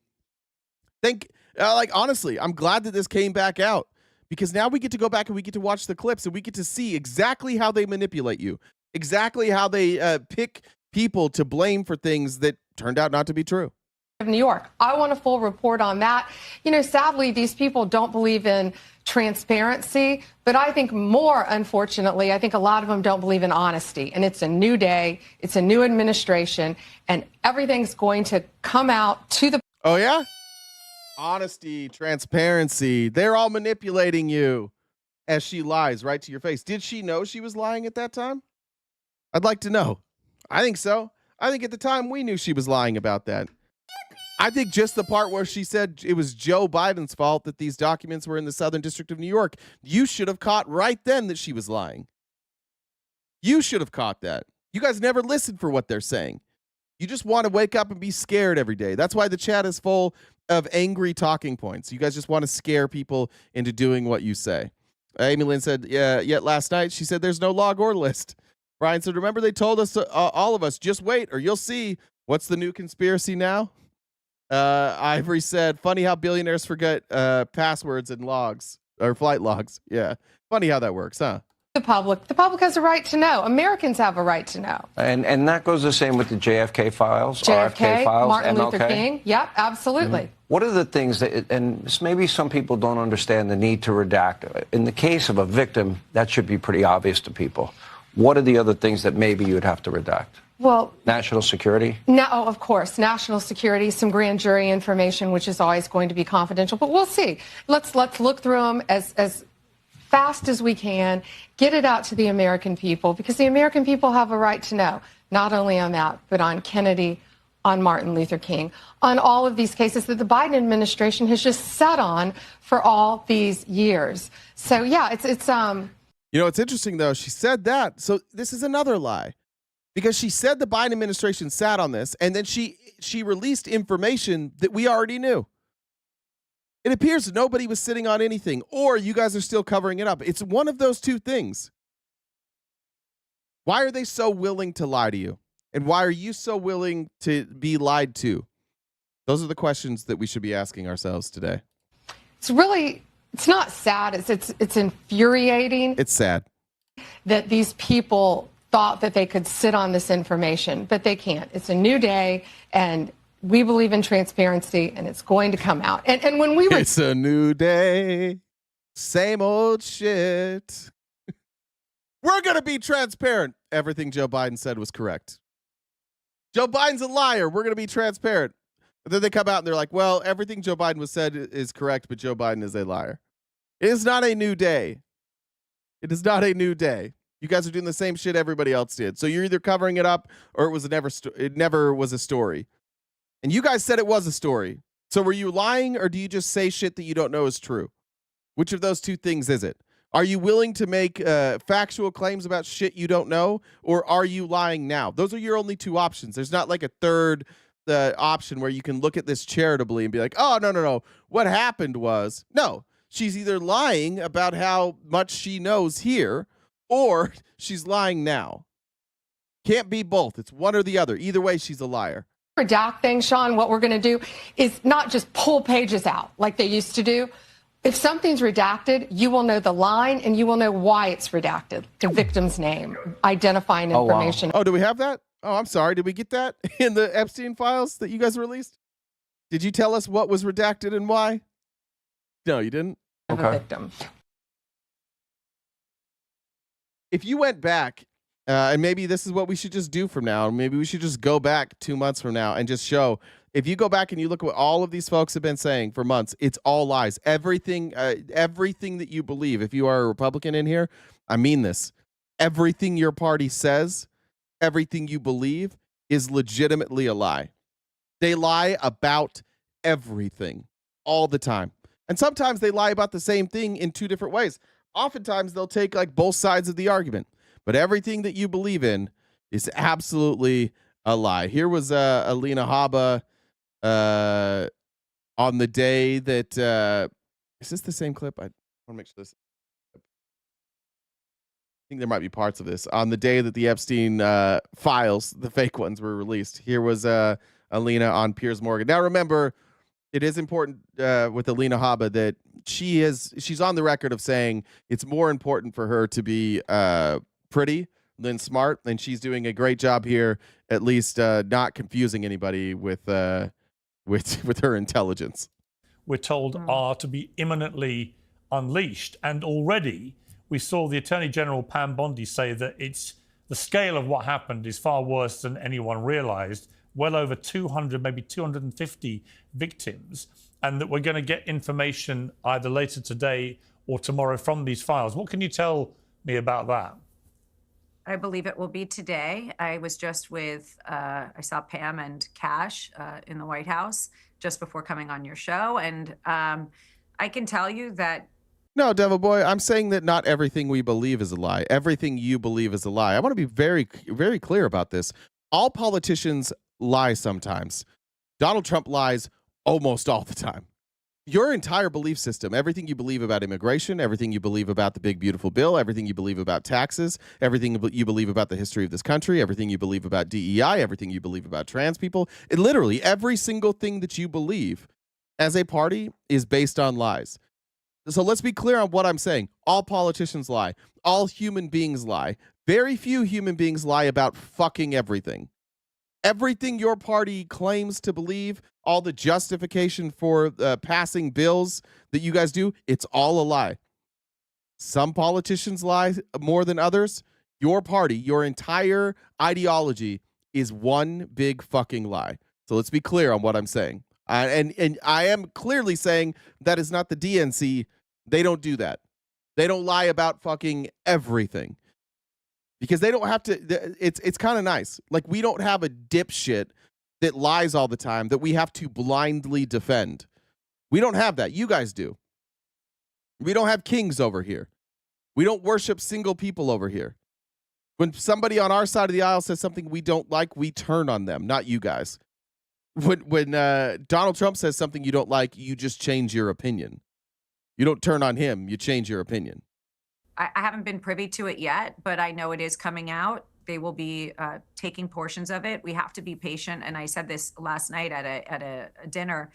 Honestly, I'm glad that this came back out because now we get to go back and we get to watch the clips and we get to see exactly how they manipulate you, exactly how they pick people to blame for things that turned out not to be true. New York. I want a full report on that. You know, sadly, these people don't believe in transparency, but I think more, unfortunately, I think a lot of them don't believe in honesty. And it's a new day, it's a new administration, and everything's going to come out to the... Oh, yeah? Honesty, transparency. They're all manipulating you as she lies right to your face. Did she know she was lying at that time? I'd like to know. I think so. I think at the time we knew she was lying about that. I think just the part where she said it was Joe Biden's fault that these documents were in the Southern District of New York, you should have caught right then that she was lying. You should have caught that. You guys never listen for what they're saying. You just want to wake up and be scared every day. That's why the chat is full of angry talking points. You guys just want to scare people into doing what you say. Amy Lynn said, yeah, yet last night she said there's no log or list. Brian said, remember they told us, all of us, just wait or you'll see. What's the new conspiracy now? Ivory said, funny how billionaires forget passwords and logs or flight logs. Yeah. Funny how that works, huh? The public has a right to know. Americans have a right to know. And that goes the same with the JFK files, JFK, RFK files, Martin MLK. Luther King. Yep, absolutely. Mm-hmm. What are the things that, and maybe some people don't understand the need to redact. In the case of a victim, that should be pretty obvious to people. What are the other things that maybe you'd have to redact? Well, national security? No, of course, national security, some grand jury information, which is always going to be confidential, but we'll see. Let's look through them as fast as we can, get it out to the American people, because the American people have a right to know, not only on that, but on Kennedy, on Martin Luther King, on all of these cases that the Biden administration has just sat on for all these years. So, yeah, it's You know, it's interesting, though. She said that. So this is another lie. Because she said the Biden administration sat on this, and then she released information that we already knew. It appears nobody was sitting on anything, or you guys are still covering it up. It's one of those two things. Why are they so willing to lie to you? And why are you so willing to be lied to? Those are the questions that we should be asking ourselves today. It's not sad. It's infuriating. It's sad That these people thought that they could sit on this information, but they can't. It's a new day, and we believe in transparency, and it's going to come out. And when we were... It's a new day, same old shit. We're going to be transparent. Everything Joe Biden said was correct. Joe Biden's a liar. We're going to be transparent. But then they come out and they're like, well, everything Joe Biden was said is correct, but Joe Biden is a liar. It is not a new day. It is not a new day. You guys are doing the same shit everybody else did. So you're either covering it up or it never was a story. And you guys said it was a story. So were you lying, or do you just say shit that you don't know is true? Which of those two things is it? Are you willing to make factual claims about shit you don't know, or are you lying now? Those are your only two options. There's not like a third option where you can look at this charitably and be like, oh, no. What happened was, no, she's either lying about how much she knows here, or she's lying now. Can't be both. It's one or the other. Either way, she's a liar. Redact thing, Sean, what we're going to do is not just pull pages out like they used to do. If something's redacted, you will know the line and you will know why it's redacted. The victim's name, identifying information. Oh, do we have that? Oh, I'm sorry. Did we get that in the Epstein files that you guys released? Did you tell us what was redacted and why? No, you didn't? Of a victim. If you went back, and maybe this is what we should just do from now, maybe we should just go back 2 months from now and just show, if you go back and you look at what all of these folks have been saying for months, it's all lies. Everything that you believe, if you are a Republican in here, I mean this, everything your party says, everything you believe is legitimately a lie. They lie about everything all the time. And sometimes they lie about the same thing in two different ways. Oftentimes they'll take like both sides of the argument. But everything that you believe in is absolutely a lie. Here was Alina Habba on the day that is this the same clip? I want to make sure this. I think there might be parts of this. On the day that the Epstein files, the fake ones, were released. Here was Alina on Piers Morgan. Now remember, it is important with Alina Habba that she's on the record of saying it's more important for her to be pretty than smart, and she's doing a great job here, at least not confusing anybody with her intelligence. We're told are to be imminently unleashed, and already we saw the Attorney General Pam Bondi say that it's the scale of what happened is far worse than anyone realized. Well over 200, maybe 250 victims, and that we're going to get information either later today or tomorrow from these files. What can you tell me about that? I believe it will be today. I was just with, I saw Pam and Cash in the White House just before coming on your show. And I can tell you that. No, Devil Boy, I'm saying that not everything we believe is a lie. Everything you believe is a lie. I want to be very, very clear about this. All politicians lie sometimes. Donald Trump lies almost all the time. Your entire belief system, everything you believe about immigration, everything you believe about the big beautiful bill, everything you believe about taxes, everything you believe about the history of this country, everything you believe about DEI, everything you believe about trans people, literally every single thing that you believe as a party is based on lies. So let's be clear on what I'm saying. All politicians lie. All human beings lie. Very few human beings lie about fucking everything. Everything your party claims to believe, all the justification for passing bills that you guys do, it's all a lie. Some politicians lie more than others. Your party, your entire ideology is one big fucking lie. So let's be clear on what I'm saying. And I am clearly saying that is not the DNC. They don't do that. They don't lie about fucking everything. Because they don't have to, it's kind of nice. Like, we don't have a dipshit that lies all the time that we have to blindly defend. We don't have that. You guys do. We don't have kings over here. We don't worship single people over here. When somebody on our side of the aisle says something we don't like, we turn on them, not you guys. When Donald Trump says something you don't like, you just change your opinion. You don't turn on him, you change your opinion. I haven't been privy to it yet, but I know it is coming out. They will be taking portions of it. We have to be patient. And I said this last night at a dinner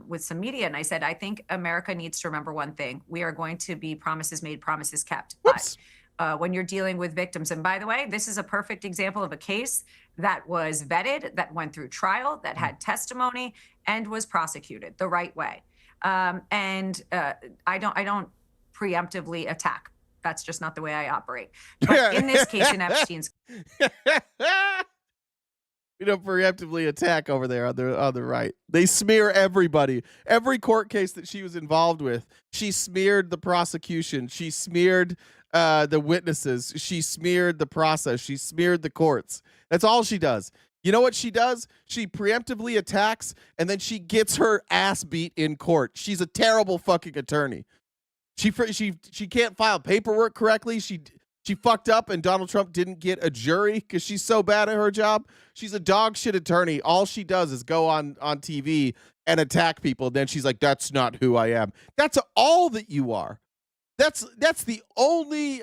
with some media, and I said, I think America needs to remember one thing. We are going to be promises made, promises kept. But when you're dealing with victims. And by the way, this is a perfect example of a case that was vetted, that went through trial, that had testimony, and was prosecuted the right way. I don't preemptively attack. That's just not the way I operate. But in this case, in Epstein's, We don't preemptively attack over there on the right. They smear everybody. Every court case that she was involved with, she smeared the prosecution. She smeared the witnesses. She smeared the process. She smeared the courts. That's all she does. You know what she does? She preemptively attacks, and then she gets her ass beat in court. She's a terrible fucking attorney. She can't file paperwork correctly. She fucked up, and Donald Trump didn't get a jury because she's so bad at her job. She's a dog shit attorney. All she does is go on TV and attack people. Then she's like, "That's not who I am." That's all that you are. That's the only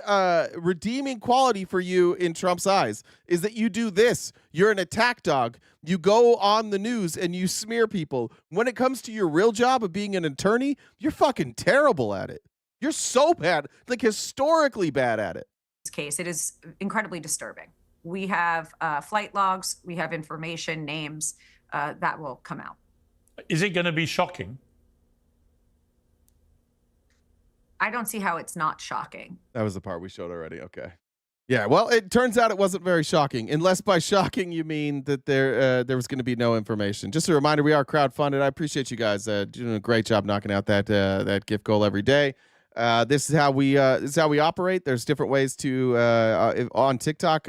redeeming quality for you in Trump's eyes, is that you do this. You're an attack dog. You go on the news and you smear people. When it comes to your real job of being an attorney, you're fucking terrible at it. You're so bad, like historically bad at it. case, it is incredibly disturbing. We have flight logs, we have information, names that will come out. Is it going to be shocking? I don't see how it's not shocking. That was the part we showed already. Okay. Yeah, well, it turns out it wasn't very shocking, unless by shocking you mean that there was going to be no information. Just a reminder, we are crowdfunded. I appreciate you guys doing a great job knocking out that gift goal every day. This is how we operate. There's different ways to on TikTok.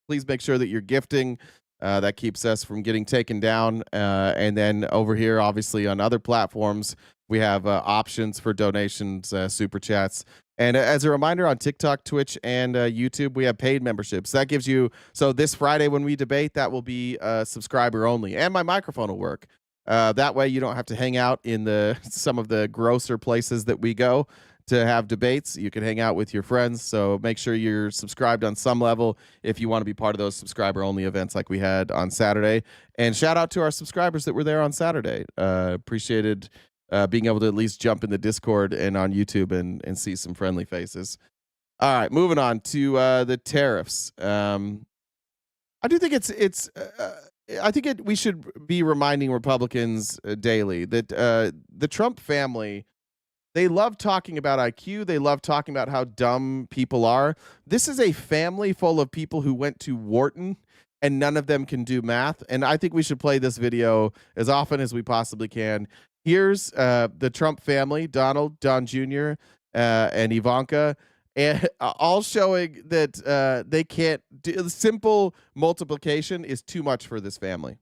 Please make sure that you're gifting. That keeps us from getting taken down. And then over here, obviously on other platforms, we have options for donations, super chats. And as a reminder, on TikTok, Twitch, and YouTube, we have paid memberships. That gives you, so this Friday when we debate, that will be subscriber only, and my microphone will work. That way you don't have to hang out in some of the grosser places that we go to have debates. You can hang out with your friends. So make sure you're subscribed on some level if you want to be part of those subscriber only events like we had on Saturday. And shout out to our subscribers that were there on Saturday. Appreciated being able to at least jump in the Discord and on YouTube and see some friendly faces. All right, moving on to the tariffs. I do think we should be reminding Republicans daily that the Trump family, they love talking about IQ. They love talking about how dumb people are. This is a family full of people who went to Wharton, and none of them can do math. And I think we should play this video as often as we possibly can. Here's the Trump family, Donald, Don Jr., and Ivanka, and all showing that they can't do simple multiplication is too much for this family.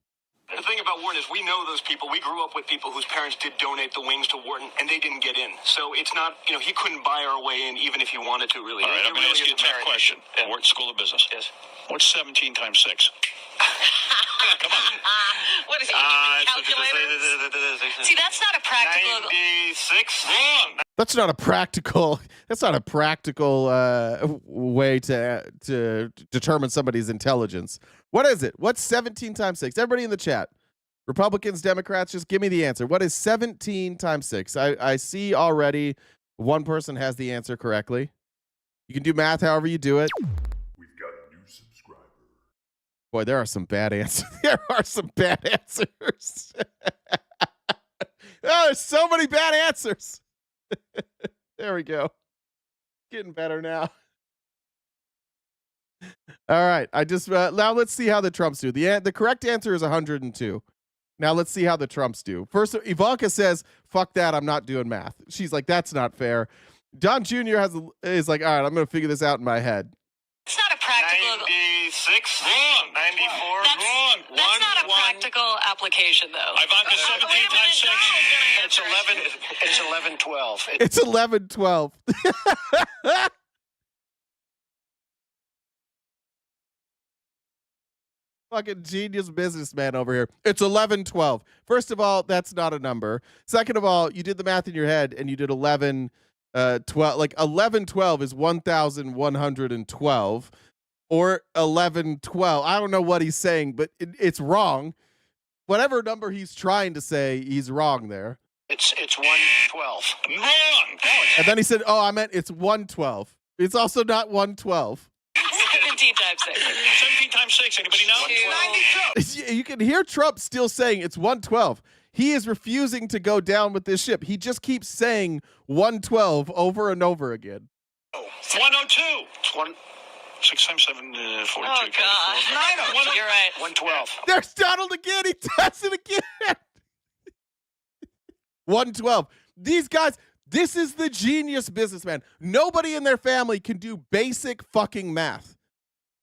The thing about Wharton is we know those people. We grew up with people whose parents did donate the wings to Wharton, and they didn't get in. So it's not, he couldn't buy our way in even if he wanted to, really. All right, I'm going to ask you a tough question. Yeah. Wharton School of Business. Yes. What's 17 times 6? Come on. What is it, calculator? See, that's not a practical... 96? Wrong! That's not a practical way to determine somebody's intelligence. What is it? What's 17 times 6? Everybody in the chat, Republicans, Democrats, just give me the answer. What is 17 times 6? I see already one person has the answer correctly. You can do math however you do it. We've got a new subscriber. Boy, there are some bad answers. There are some bad answers. Oh, there's so many bad answers. There we go. Getting better now. All right. I just now let's see how the Trumps do. The correct answer is 102. Now let's see how the Trumps do. First, Ivanka says, "Fuck that! I'm not doing math." She's like, "That's not fair." Don Jr. is like, "All right, I'm going to figure this out in my head." It's not a practical... 96? Wrong. 94? Wrong. That's not a practical application, though. Ivanka, 17 times 6. It's 11. It's 1112. It's 1112. Fucking genius businessman over here. It's 1112. First of all, that's not a number. Second of all, you did the math in your head and you did 11 12. Like 1112 is 1112 or 1112. I don't know what he's saying, but it's wrong. Whatever number he's trying to say, he's wrong there. It's 112. Wrong. And then he said, "Oh, I meant it's 112." It's also not 112. 17 times 6. 17 times 6. Anybody know? 92. You can hear Trump still saying it's 112. He is refusing to go down with this ship. He just keeps saying 112 over and over again. 102. 6 times 7, 42. Oh, God. You're right. 112. There's Donald again. He does it again. 112. These guys, this is the genius businessman. Nobody in their family can do basic fucking math.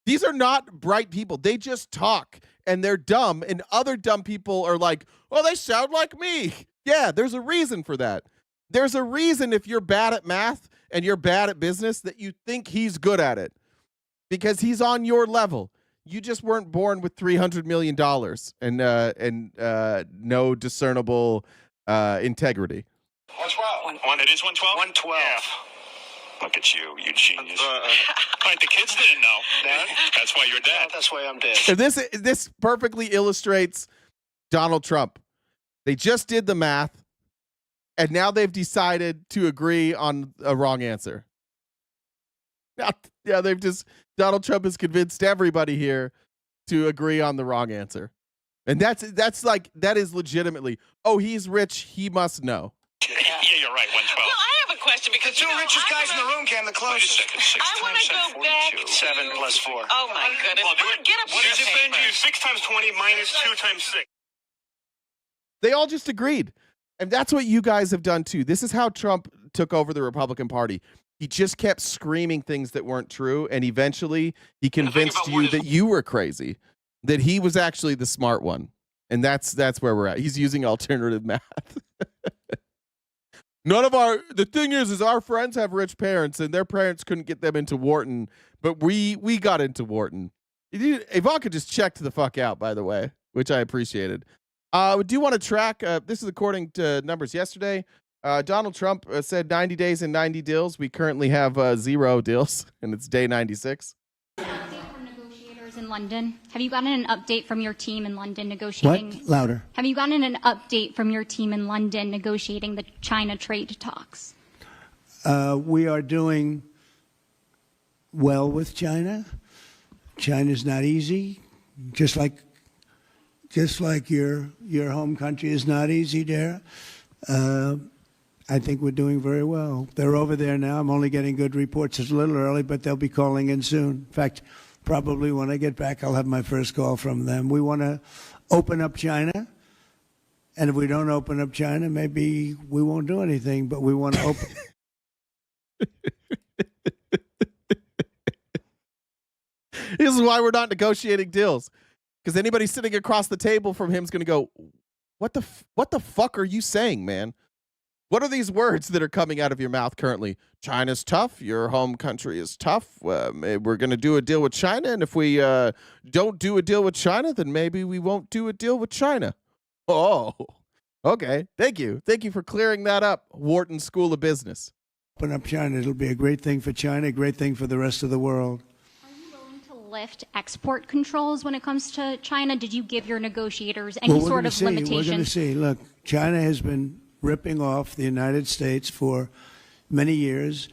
These are not bright people. They just talk and they're dumb. And other dumb people are like, oh, they sound like me. Yeah, there's a reason for that. There's a reason if you're bad at math and you're bad at business that you think he's good at it. Because he's on your level. You just weren't born with $300 million and no discernible integrity. 112. It is 112? 112. Yeah. Look at you genius. Right, the kids didn't know. Dad? That's why you're dad. That's why I'm dead. And this perfectly illustrates Donald Trump. They just did the math, and now they've decided to agree on a wrong answer. Donald Trump has convinced everybody here to agree on the wrong answer. And that is legitimately, oh, he's rich, he must know. Yeah, you're right, 112. Well, I have a question because The two richest guys in the room came the closest. I want to go back to 7 plus 4. Oh my goodness! Get a What piece is of it, paper. Benji? 6 times 20 minus 2 times 6. They all just agreed. And that's what you guys have done too. This is how Trump took over the Republican Party. He just kept screaming things that weren't true, and eventually he convinced you that you were crazy, that he was actually the smart one. And that's where we're at. He's using alternative math. The thing is our friends have rich parents, and their parents couldn't get them into Wharton, but we got into Wharton. Ivanka just checked the fuck out, by the way, which I appreciated. Do you want to track? This is according to numbers yesterday. Donald Trump said 90 days and 90 deals. We currently have 0 deals, and it's day 96. Update from negotiators in London. Have you gotten an update from your team in London negotiating? What? Louder. Have you gotten an update from your team in London negotiating the China trade talks? We are doing well with China. China's not easy, just like your home country is not easy there. I think we're doing very well. They're over there now. I'm only getting good reports. It's a little early, but they'll be calling in soon. In fact, probably when I get back, I'll have my first call from them. We want to open up China. And if we don't open up China, maybe we won't do anything, but we want to open. This is why we're not negotiating deals. Because anybody sitting across the table from him is going to go, what the fuck are you saying, man? What are these words that are coming out of your mouth currently? China's tough. Your home country is tough. We're going to do a deal with China. And if we don't do a deal with China, then maybe we won't do a deal with China. Oh, okay. Thank you. Thank you for clearing that up, Wharton School of Business. Open up China. It'll be a great thing for China, a great thing for the rest of the world. To lift export controls when it comes to China? Did you give your negotiators any sort of limitations? We're going to see. Look, China has been ripping off the United States for many years.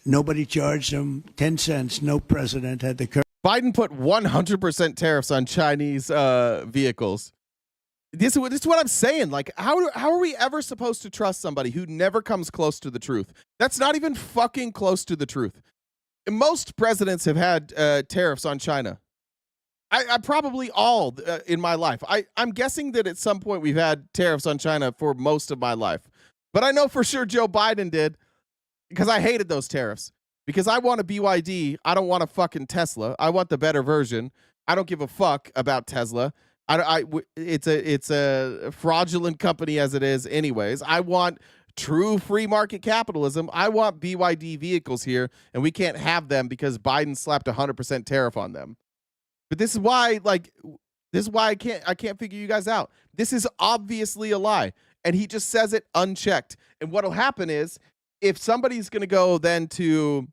Nobody charged them 10 cents. No president had the courage. Biden put 100% tariffs on Chinese vehicles. This is what I'm saying. Like, how are we ever supposed to trust somebody who never comes close to the truth? That's not even fucking close to the truth. Most presidents have had tariffs on China. I probably all in my life. I'm guessing that at some point we've had tariffs on China for most of my life. But I know for sure Joe Biden did, because I hated those tariffs. Because I want a BYD. I don't want a fucking Tesla. I want the better version. I don't give a fuck about Tesla. It's a fraudulent company as it is anyways. I want true free market capitalism. I want BYD vehicles here, and we can't have them because Biden slapped 100% tariff on them. But this is why I can't figure you guys out. This is obviously a lie, and he just says it unchecked. And what'll happen is, if somebody's going to go then to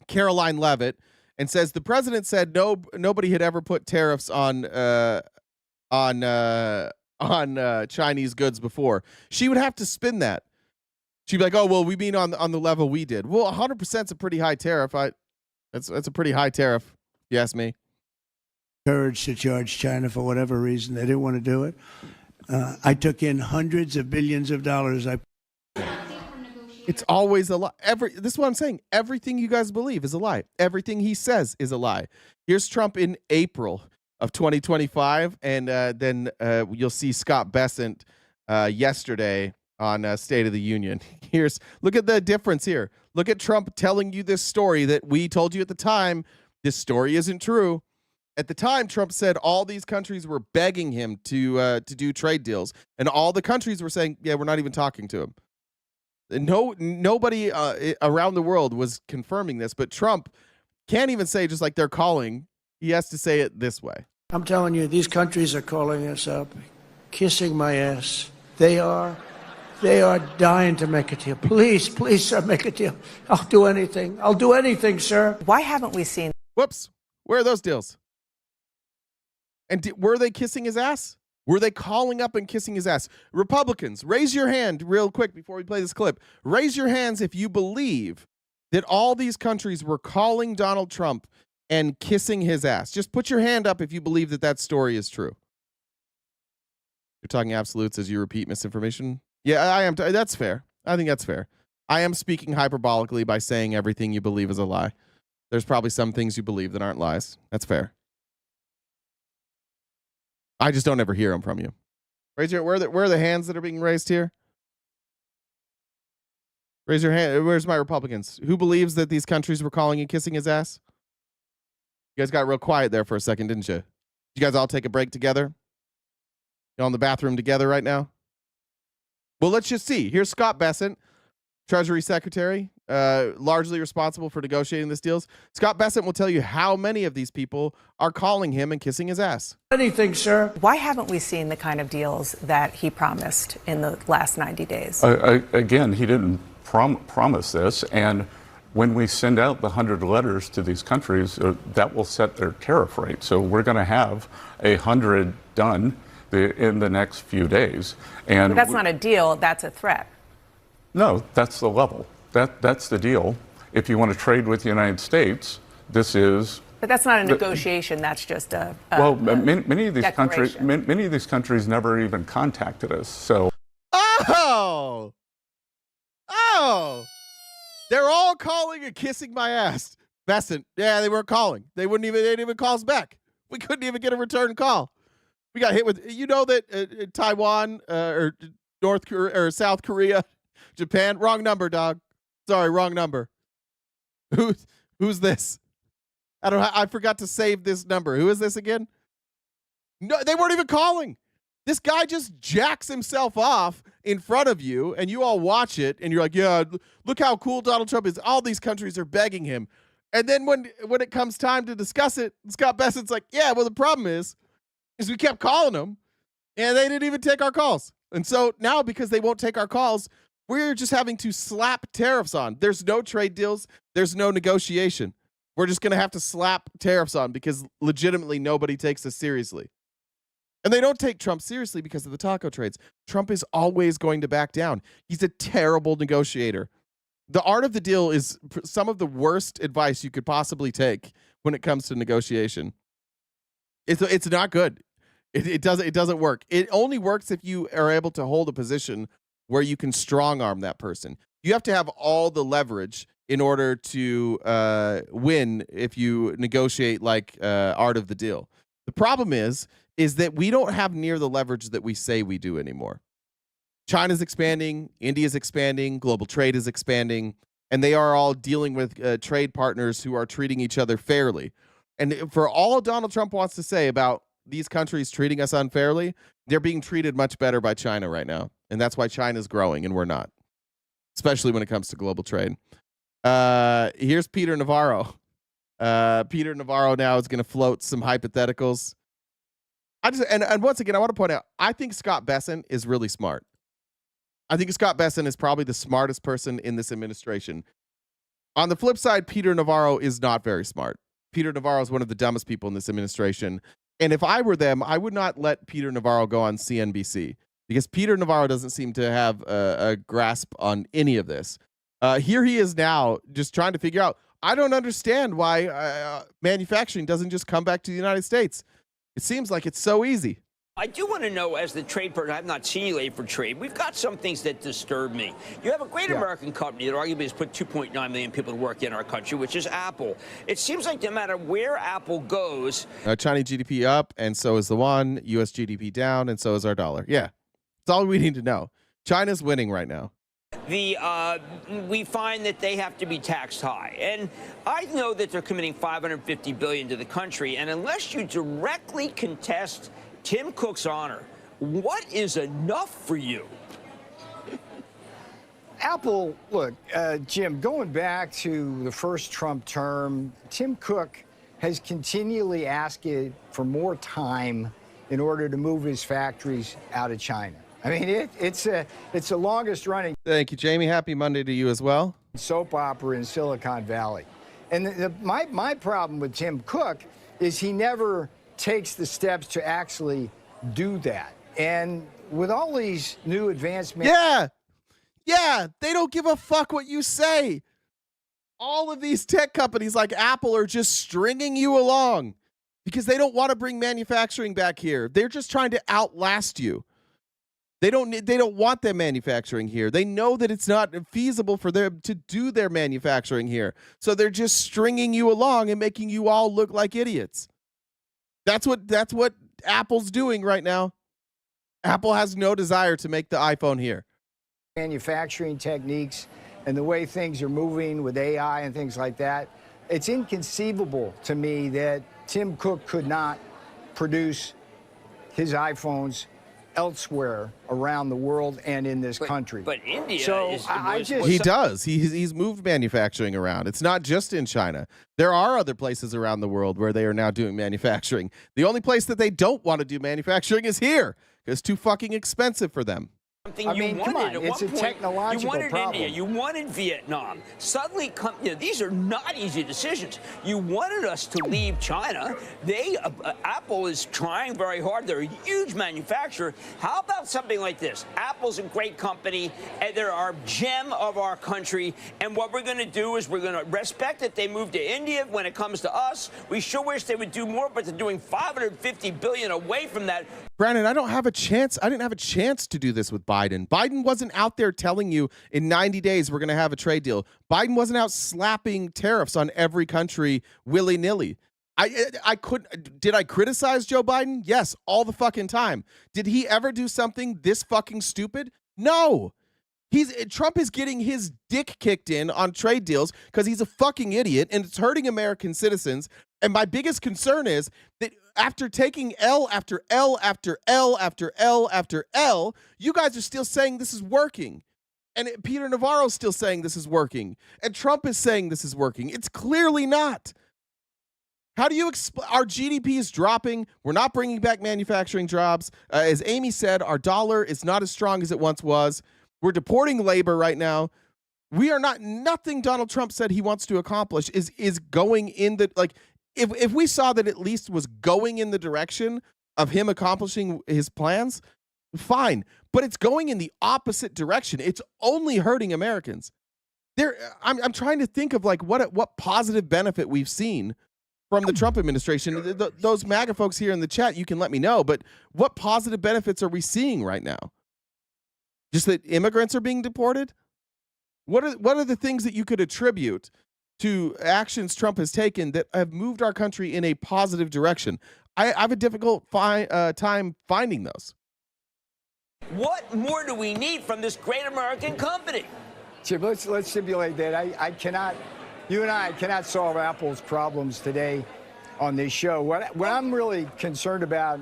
Caroline Leavitt and says the president said nobody had ever put tariffs on Chinese goods before, she would have to spin that. She'd be like, "Oh, well, we mean on the level we did." Well, 100% is a pretty high tariff. That's a pretty high tariff, if you ask me. Courage to charge China for whatever reason. They didn't want to do it. I took in hundreds of billions of dollars. It's always a lie. This is what I'm saying. Everything you guys believe is a lie. Everything he says is a lie. Here's Trump in April of 2025, and then you'll see Scott Bessent yesterday on State of the Union. Look at the difference here. Look at Trump telling you this story that we told you at the time. This story isn't true. At the time, Trump said all these countries were begging him to do trade deals, and all the countries were saying, "Yeah, we're not even talking to him." Nobody around the world was confirming this, but Trump can't even say just like they're calling. He has to say it this way. I'm telling you, these countries are calling us up, kissing my ass. They are dying to make a deal. Please, sir, make a deal. I'll do anything. I'll do anything, sir. Why haven't we seen? Whoops. Where are those deals? And were they kissing his ass? Were they calling up and kissing his ass? Republicans, raise your hand real quick before we play this clip. Raise your hands if you believe that all these countries were calling Donald Trump and kissing his ass. Just put your hand up if you believe that story is true. You're talking absolutes as you repeat misinformation? Yeah, I am. That's fair. I think that's fair. I am speaking hyperbolically by saying everything you believe is a lie. There's probably some things you believe that aren't lies. That's fair. I just don't ever hear them from you. Raise your, where are the hands that are being raised here? Raise your hand. Where's my Republicans? Who believes that these countries were calling and kissing his ass? You guys got real quiet there for a second, didn't you? You guys all take a break together? You all in the bathroom together right now? Well, let's just see. Here's Scott Bessent, Treasury Secretary, largely responsible for negotiating these deals. Scott Bessent will tell you how many of these people are calling him and kissing his ass. Anything, sir. Why haven't we seen the kind of deals that he promised in the last 90 days? Again, he didn't promise this, and when we send out the 100 letters to these countries, that will set their tariff rate. So we're going to have 100 done in the next few days. And but that's not a deal, that's a threat. No, that's the level. That's the deal. If you want to trade with the United States, this is. But that's not a negotiation. That's just a many of these countries never even contacted us. So. Oh, they're all calling and kissing my ass. Bessent, yeah, they weren't calling. They didn't even call us back. We couldn't even get a return call. We got hit with. You know that Taiwan or North Korea or South Korea. Japan, wrong number, dog. Sorry, wrong number. Who's this? I forgot to save this number. Who is this again? No, they weren't even calling. This guy just jacks himself off in front of you, and you all watch it, and you're like, yeah, look how cool Donald Trump is. All these countries are begging him. And then when it comes time to discuss it, Scott Bessent's like, yeah, well, the problem is we kept calling them, and they didn't even take our calls. And so now, because they won't take our calls, we're just having to slap tariffs on. There's no trade deals. There's no negotiation. We're just going to have to slap tariffs on because legitimately nobody takes us seriously. And they don't take Trump seriously because of the taco trades. Trump is always going to back down. He's a terrible negotiator. The art of the deal is some of the worst advice you could possibly take when it comes to negotiation. It's not good. It doesn't work. It only works if you are able to hold a position where you can strong arm that person. You have to have all the leverage in order to win if you negotiate like art of the deal. The problem is that we don't have near the leverage that we say we do anymore. China's expanding, India's expanding, global trade is expanding, and they are all dealing with trade partners who are treating each other fairly. And for all Donald Trump wants to say about these countries treating us unfairly, they're being treated much better by China right now. And that's why China's growing and we're not, especially when it comes to global trade. Here's Peter Navarro. Peter Navarro now is going to float some hypotheticals. And once again, I want to point out, I think Scott Bessent is really smart. I think Scott Bessent is probably the smartest person in this administration. On the flip side, Peter Navarro is not very smart. Peter Navarro is one of the dumbest people in this administration. And if I were them, I would not let Peter Navarro go on CNBC because Peter Navarro doesn't seem to have a grasp on any of this. Here he is now just trying to figure out, I don't understand why manufacturing doesn't just come back to the United States. It seems like it's so easy. I do want to know, as the trade person, I've not seen you lately for trade. We've got some things that disturb me. You have a great American company that arguably has put 2.9 million people to work in our country, which is Apple. It seems like no matter where Apple goes, Chinese GDP up, and so is the yuan. U.S. GDP down, and so is our dollar. Yeah, that's all we need to know. China's winning right now. we find that they have to be taxed high. And I know that they're committing $550 billion to the country, and unless you directly contest Tim Cook's honor, what is enough for you? Apple, look, Jim, going back to the first Trump term, Tim Cook has continually asked for more time in order to move his factories out of China. I mean, it's the longest running. Thank you, Jamie. Happy Monday to you as well. Soap opera in Silicon Valley. And my problem with Tim Cook is he never takes the steps to actually do that. And with all these new advancements. Yeah, they don't give a fuck what you say. All of these tech companies like Apple are just stringing you along because they don't want to bring manufacturing back here. They're just trying to outlast you. They don't want their manufacturing here. They know that it's not feasible for them to do their manufacturing here. So they're just stringing you along and making you all look like idiots. That's what Apple's doing right now. Apple has no desire to make the iPhone here. Manufacturing techniques and the way things are moving with AI and things like that, it's inconceivable to me that Tim Cook could not produce his iPhones elsewhere around the world and in this country. But India so he does. He's moved manufacturing around. It's not just in China. There are other places around the world where they are now doing manufacturing. The only place that they don't want to do manufacturing is here because it's too fucking expensive for them. Something you wanted come on, at it's one a point. technological You wanted problem. India, you wanted Vietnam. Suddenly, these are not easy decisions. You wanted us to leave China. Apple is trying very hard. They're a huge manufacturer. How about something like this? Apple's a great company, and they're our gem of our country. And what we're going to do is we're going to respect that they moved to India when it comes to us. We sure wish they would do more, but they're doing $550 billion away from that. Brandon, I don't have a chance. I didn't have a chance to do this with Biden. Biden wasn't out there telling you in 90 days we're going to have a trade deal. Biden wasn't out slapping tariffs on every country willy-nilly. I couldn't. Did I criticize Joe Biden? Yes, all the fucking time. Did he ever do something this fucking stupid? No. Trump is getting his dick kicked in on trade deals because he's a fucking idiot and it's hurting American citizens. And my biggest concern is that after taking L after L after L after L after L, you guys are still saying this is working. And Peter Navarro's still saying this is working. And Trump is saying this is working. It's clearly not. How do you explain? Our GDP is dropping. We're not bringing back manufacturing jobs. As Amy said, our dollar is not as strong as it once was. We're deporting labor right now. We are not, nothing Donald Trump said he wants to accomplish is going in the, like, if we saw that at least was going in the direction of him accomplishing his plans, fine. But it's going in the opposite direction. It's only hurting Americans. I'm trying to think of like what positive benefit we've seen from the Trump administration. Those MAGA folks here in the chat, you can let me know. But what positive benefits are we seeing right now? Just that immigrants are being deported? What are the things that you could attribute to actions Trump has taken that have moved our country in a positive direction? I have a difficult time finding those. What more do we need from this great American company? Jim, let's simulate that. You and I cannot solve Apple's problems today on this show. What I'm really concerned about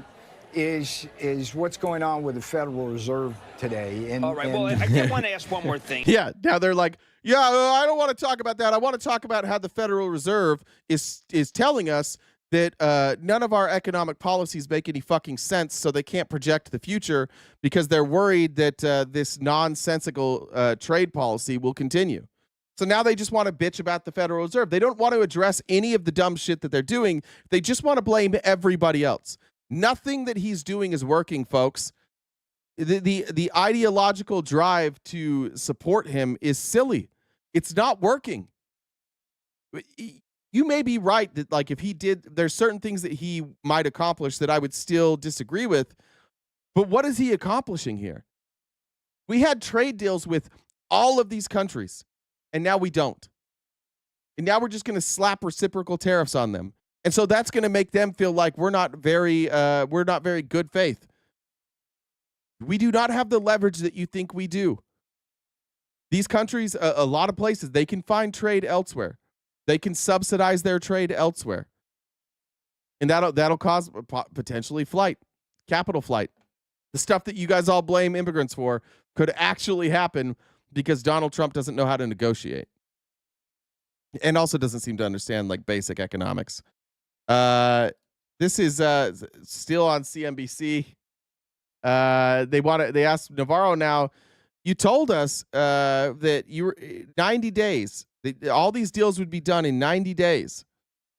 is what's going on with the Federal Reserve today. All right, well, I did want to ask one more thing. Yeah, now they're like, yeah, I don't want to talk about that. I want to talk about how the Federal Reserve is telling us that none of our economic policies make any fucking sense, so they can't project the future because they're worried that this nonsensical trade policy will continue. So now they just want to bitch about the Federal Reserve. They don't want to address any of the dumb shit that they're doing. They just want to blame everybody else. Nothing that he's doing is working, folks. the ideological drive to support him is silly. It's not working. You may be right that, like, if he did, there's certain things that he might accomplish that I would still disagree with. But what is he accomplishing here? We had trade deals with all of these countries, and now we don't. And now we're just going to slap reciprocal tariffs on them. And so that's going to make them feel like we're not very good faith. We do not have the leverage that you think we do. These countries, a lot of places, they can find trade elsewhere. They can subsidize their trade elsewhere. And that'll cause potentially capital flight. The stuff that you guys all blame immigrants for could actually happen because Donald Trump doesn't know how to negotiate. And also doesn't seem to understand, like, basic economics. This is still on CNBC. They asked Navarro now, you told us that you were 90 days. All these deals would be done in 90 days.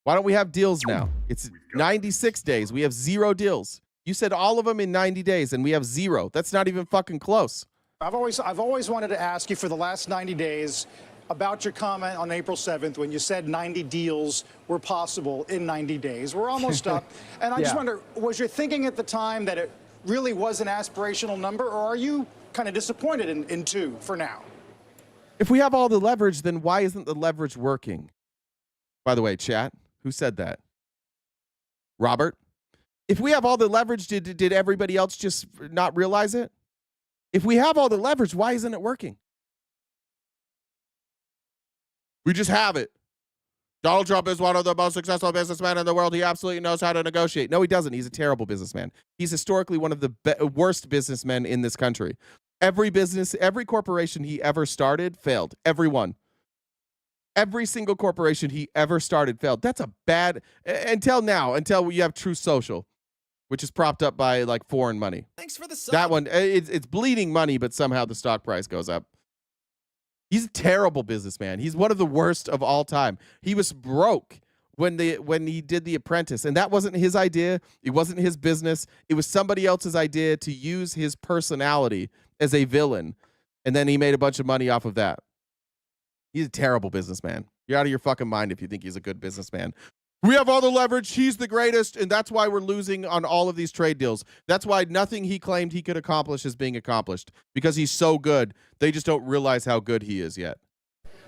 Why don't we have deals now? It's 96 days. We have 0 deals. You said all of them in 90 days, and we have 0. That's not even fucking close. I've always wanted to ask you for the last 90 days about your comment on April 7th when you said 90 deals were possible in 90 days. We're almost up. And I just wonder, was your thinking at the time that it really was an aspirational number, or are you kind of disappointed in 2 for now? If we have all the leverage, then why isn't the leverage working? By the way, chat, who said that? Robert? If we have all the leverage, did everybody else just not realize it? If we have all the leverage, why isn't it working? We just have it. Donald Trump is one of the most successful businessmen in the world. He absolutely knows how to negotiate. No, he doesn't. He's a terrible businessman. He's historically one of the worst businessmen in this country. Every business, every corporation he ever started failed. Every one. Every single corporation he ever started failed. That's a bad, until now, until you have True Social, which is propped up by, like, foreign money. Thanks for the sub. That one, it's bleeding money, but somehow the stock price goes up. He's a terrible businessman. He's one of the worst of all time. He was broke when he did The Apprentice, and that wasn't his idea. It wasn't his business. It was somebody else's idea to use his personality as a villain, and then he made a bunch of money off of that. He's a terrible businessman. You're out of your fucking mind if you think he's a good businessman. We have all the leverage. He's the greatest, and that's why we're losing on all of these trade deals. That's why nothing he claimed he could accomplish is being accomplished, because he's so good. They just don't realize how good he is yet.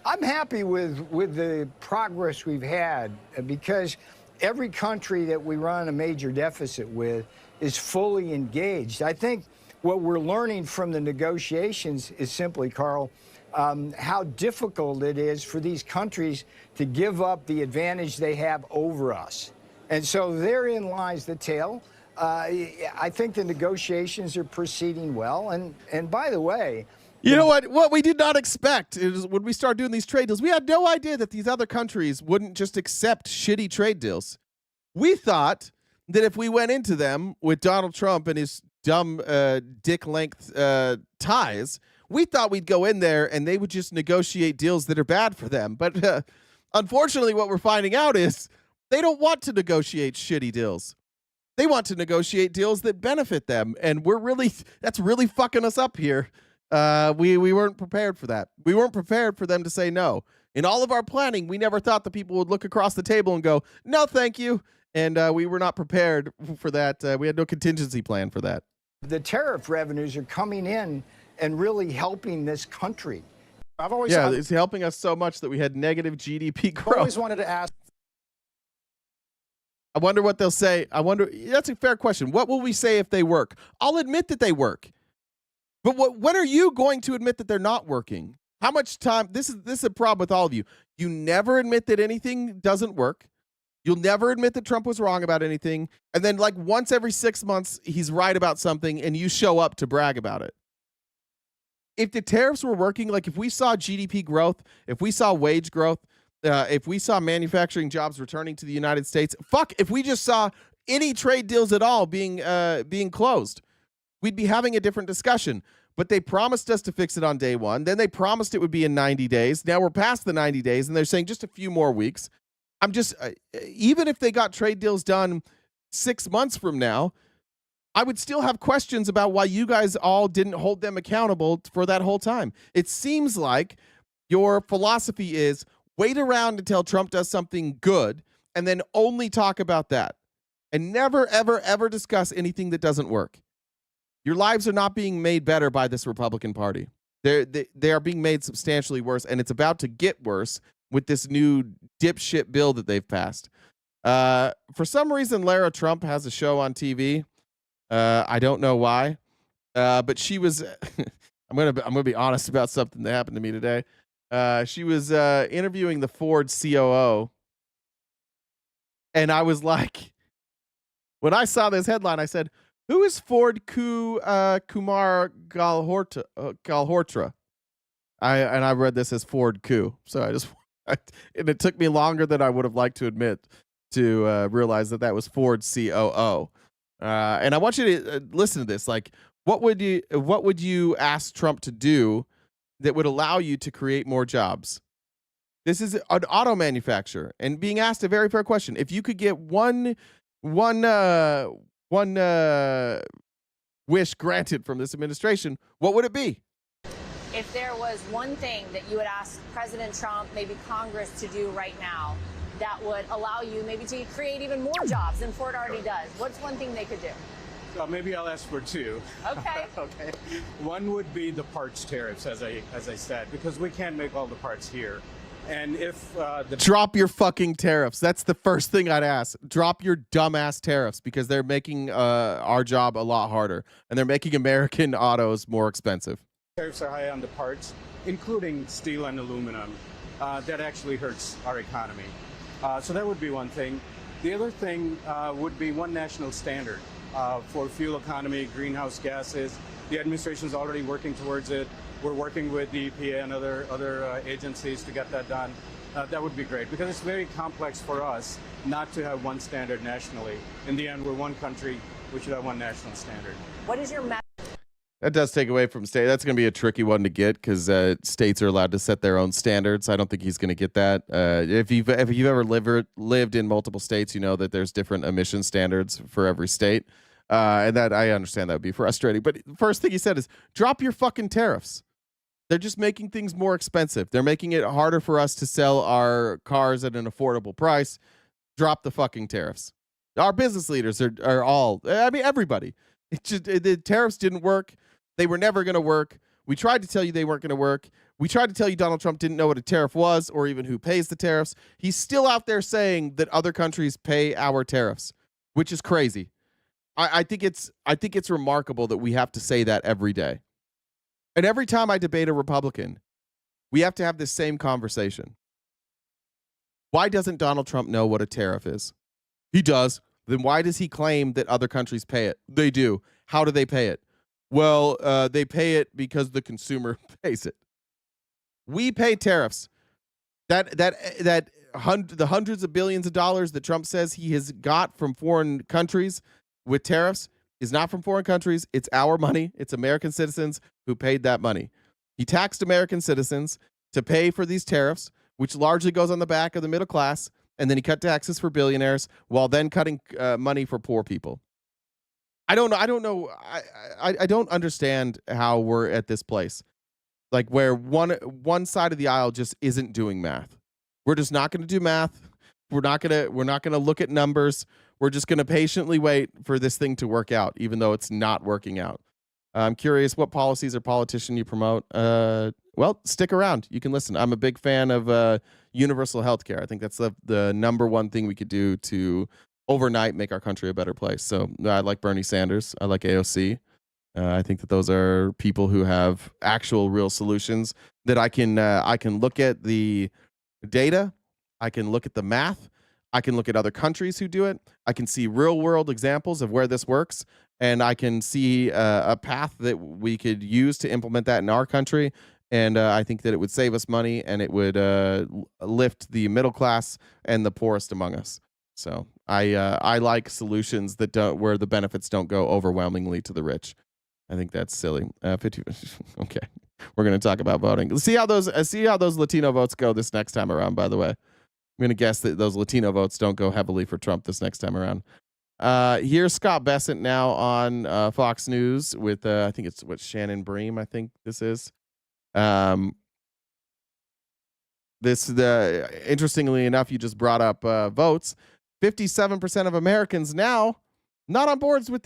I'm happy with the progress we've had, because every country that we run a major deficit with is fully engaged. I think what we're learning from the negotiations is simply, Carl, how difficult it is for these countries to give up the advantage they have over us. And so therein lies the tale. I think the negotiations are proceeding well. And by the way, you know what we did not expect is when we started doing these trade deals, we had no idea that these other countries wouldn't just accept shitty trade deals. We thought that if we went into them with Donald Trump and his dumb dick length ties, we thought we'd go in there and they would just negotiate deals that are bad for them. But unfortunately, what we're finding out is they don't want to negotiate shitty deals. They want to negotiate deals that benefit them. And that's really fucking us up here. We weren't prepared for that. We weren't prepared for them to say no. In all of our planning, we never thought the people would look across the table and go, no, thank you. And we were not prepared for that. We had no contingency plan for that. The tariff revenues are coming in and really helping this country. It's helping us so much that we had negative GDP growth. I've always wanted to ask. I wonder what they'll say. That's a fair question. What will we say if they work? I'll admit that they work. But when are you going to admit that they're not working? How much time? This is a problem with all of you. You never admit that anything doesn't work. You'll never admit that Trump was wrong about anything. And then, like, once every 6 months, he's right about something and you show up to brag about it. If the tariffs were working, like if we saw GDP growth, if we saw wage growth, if we saw manufacturing jobs returning to the United States, if we just saw any trade deals at all being closed, we'd be having a different discussion. But they promised us to fix it on day one. Then they promised it would be in 90 days. Now we're past the 90 days, and they're saying just a few more weeks. I'm just, even if they got trade deals done 6 months from now, I would still have questions about why you guys all didn't hold them accountable for that whole time. It seems like your philosophy is wait around until Trump does something good and then only talk about that and never, ever, ever discuss anything that doesn't work. Your lives are not being made better by this Republican Party. They are being made substantially worse, and it's about to get worse with this new dipshit bill that they've passed. For some reason, Lara Trump has a show on TV. I don't know why, but she was. I'm gonna be honest about something that happened to me today. She was interviewing the Ford COO, and I was like, when I saw this headline, I said, "Who is Ford Kumar Galhotra?" I read this as Ford Coup, so and it took me longer than I would have liked to admit to realize that was Ford COO. And I want you to listen to this. Like, what would you ask Trump to do that would allow you to create more jobs? This is an auto manufacturer, and being asked a very fair question. If you could get one wish granted from this administration, what would it be? If there was one thing that you would ask President Trump, maybe Congress, to do right now that would allow you maybe to create even more jobs than Ford already does, what's one thing they could do? Maybe I'll ask for two. Okay. Okay. One would be the parts tariffs, as I said, because we can't make all the parts here. And if drop your fucking tariffs. That's the first thing I'd ask. Drop your dumbass tariffs, because they're making our job a lot harder, and they're making American autos more expensive. Tariffs are high on the parts, including steel and aluminum. That actually hurts our economy. So that would be one thing. The other thing would be one national standard for fuel economy, greenhouse gases. The administration is already working towards it. We're working with the EPA and other agencies to get that done. That would be great, because it's very complex for us not to have one standard nationally. In the end, we're one country. We should have one national standard. What is your message? That does take away from state. That's going to be a tricky one to get, because states are allowed to set their own standards. I don't think he's going to get that. If you've ever lived in multiple states, you know that there's different emission standards for every state, and that I understand that would be frustrating. But the first thing he said is drop your fucking tariffs. They're just making things more expensive. They're making it harder for us to sell our cars at an affordable price. Drop the fucking tariffs. Our business leaders are all. I mean, everybody. The tariffs didn't work. They were never going to work. We tried to tell you they weren't going to work. We tried to tell you Donald Trump didn't know what a tariff was, or even who pays the tariffs. He's still out there saying that other countries pay our tariffs, which is crazy. I think it's remarkable that we have to say that every day. And every time I debate a Republican, we have to have this same conversation. Why doesn't Donald Trump know what a tariff is? He does. Then why does he claim that other countries pay it? They do. How do they pay it? Well, they pay it because the consumer pays it. We pay tariffs. The hundreds of billions of dollars that Trump says he has got from foreign countries with tariffs is not from foreign countries. It's our money. It's American citizens who paid that money. He taxed American citizens to pay for these tariffs, which largely goes on the back of the middle class, and then he cut taxes for billionaires while then cutting money for poor people. I don't know. I don't understand how we're at this place, like where one side of the aisle just isn't doing math. We're just not going to do math. We're not gonna look at numbers. We're just going to patiently wait for this thing to work out, even though it's not working out. I'm curious what policies or politician you promote. Well, stick around. You can listen. I'm a big fan of universal health care. I think that's the number one thing we could do to overnight make our country a better place. So I like Bernie Sanders. I like AOC. I think that those are people who have actual real solutions that I can look at the data. I can look at the math. I can look at other countries who do it. I can see real world examples of where this works. And I can see a path that we could use to implement that in our country. And I think that it would save us money, and it would lift the middle class and the poorest among us. So I like solutions that where the benefits don't go overwhelmingly to the rich. I think that's silly. 50. Okay, we're going to talk about voting. Let's see how those Latino votes go this next time around. By the way, I'm going to guess that those Latino votes don't go heavily for Trump this next time around. Here's Scott Bessent now on Fox News with I think it's Shannon Bream. I think this is. Interestingly enough, you just brought up votes. 57% of Americans now not on board with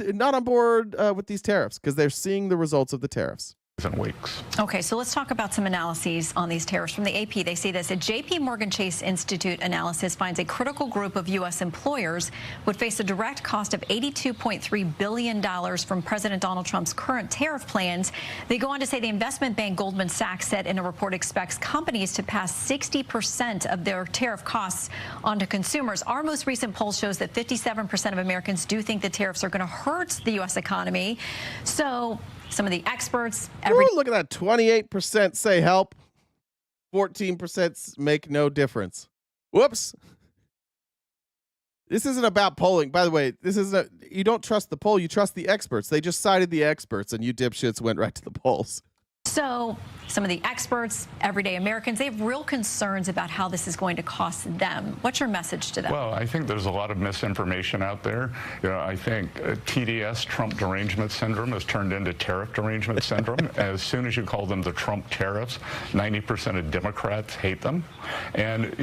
these tariffs because they're seeing the results of the tariffs. Weeks. Okay, so let's talk about some analyses on these tariffs. From the AP, they say this: a JP Morgan Chase Institute analysis finds a critical group of U.S. employers would face a direct cost of $82.3 billion from President Donald Trump's current tariff plans. They go on to say the investment bank Goldman Sachs said in a report expects companies to pass 60% of their tariff costs onto consumers. Our most recent poll shows that 57% of Americans do think the tariffs are going to hurt the U.S. economy. So some of the experts... Look at that. 28% say help. 14% make no difference. Whoops. This isn't about polling. By the way, you don't trust the poll. You trust the experts. They just cited the experts, and you dipshits went right to the polls. So some of the experts, everyday Americans, they have real concerns about how this is going to cost them. What's your message to them? Well, I think there's a lot of misinformation out there. I think TDS, Trump derangement syndrome, has turned into tariff derangement syndrome. As soon as you call them the Trump tariffs, 90% of Democrats hate them. And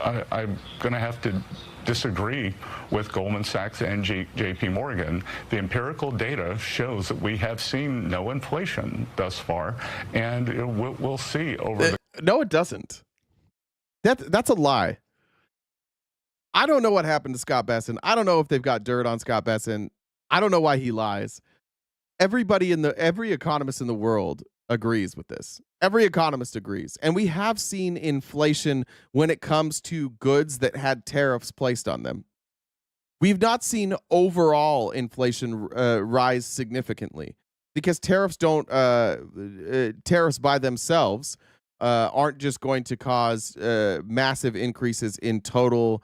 I'm going to have to disagree with Goldman Sachs and JP Morgan. The empirical data shows that we have seen no inflation thus far, and we'll see over the... No, it doesn't. That's a lie. I don't know what happened to Scott Bessent. I don't know if they've got dirt on Scott Bessent. I don't know why he lies. Every economist in the world agrees with this. Every economist agrees. And we have seen inflation when it comes to goods that had tariffs placed on them. We've not seen overall inflation rise significantly because tariffs by themselves aren't just going to cause massive increases in total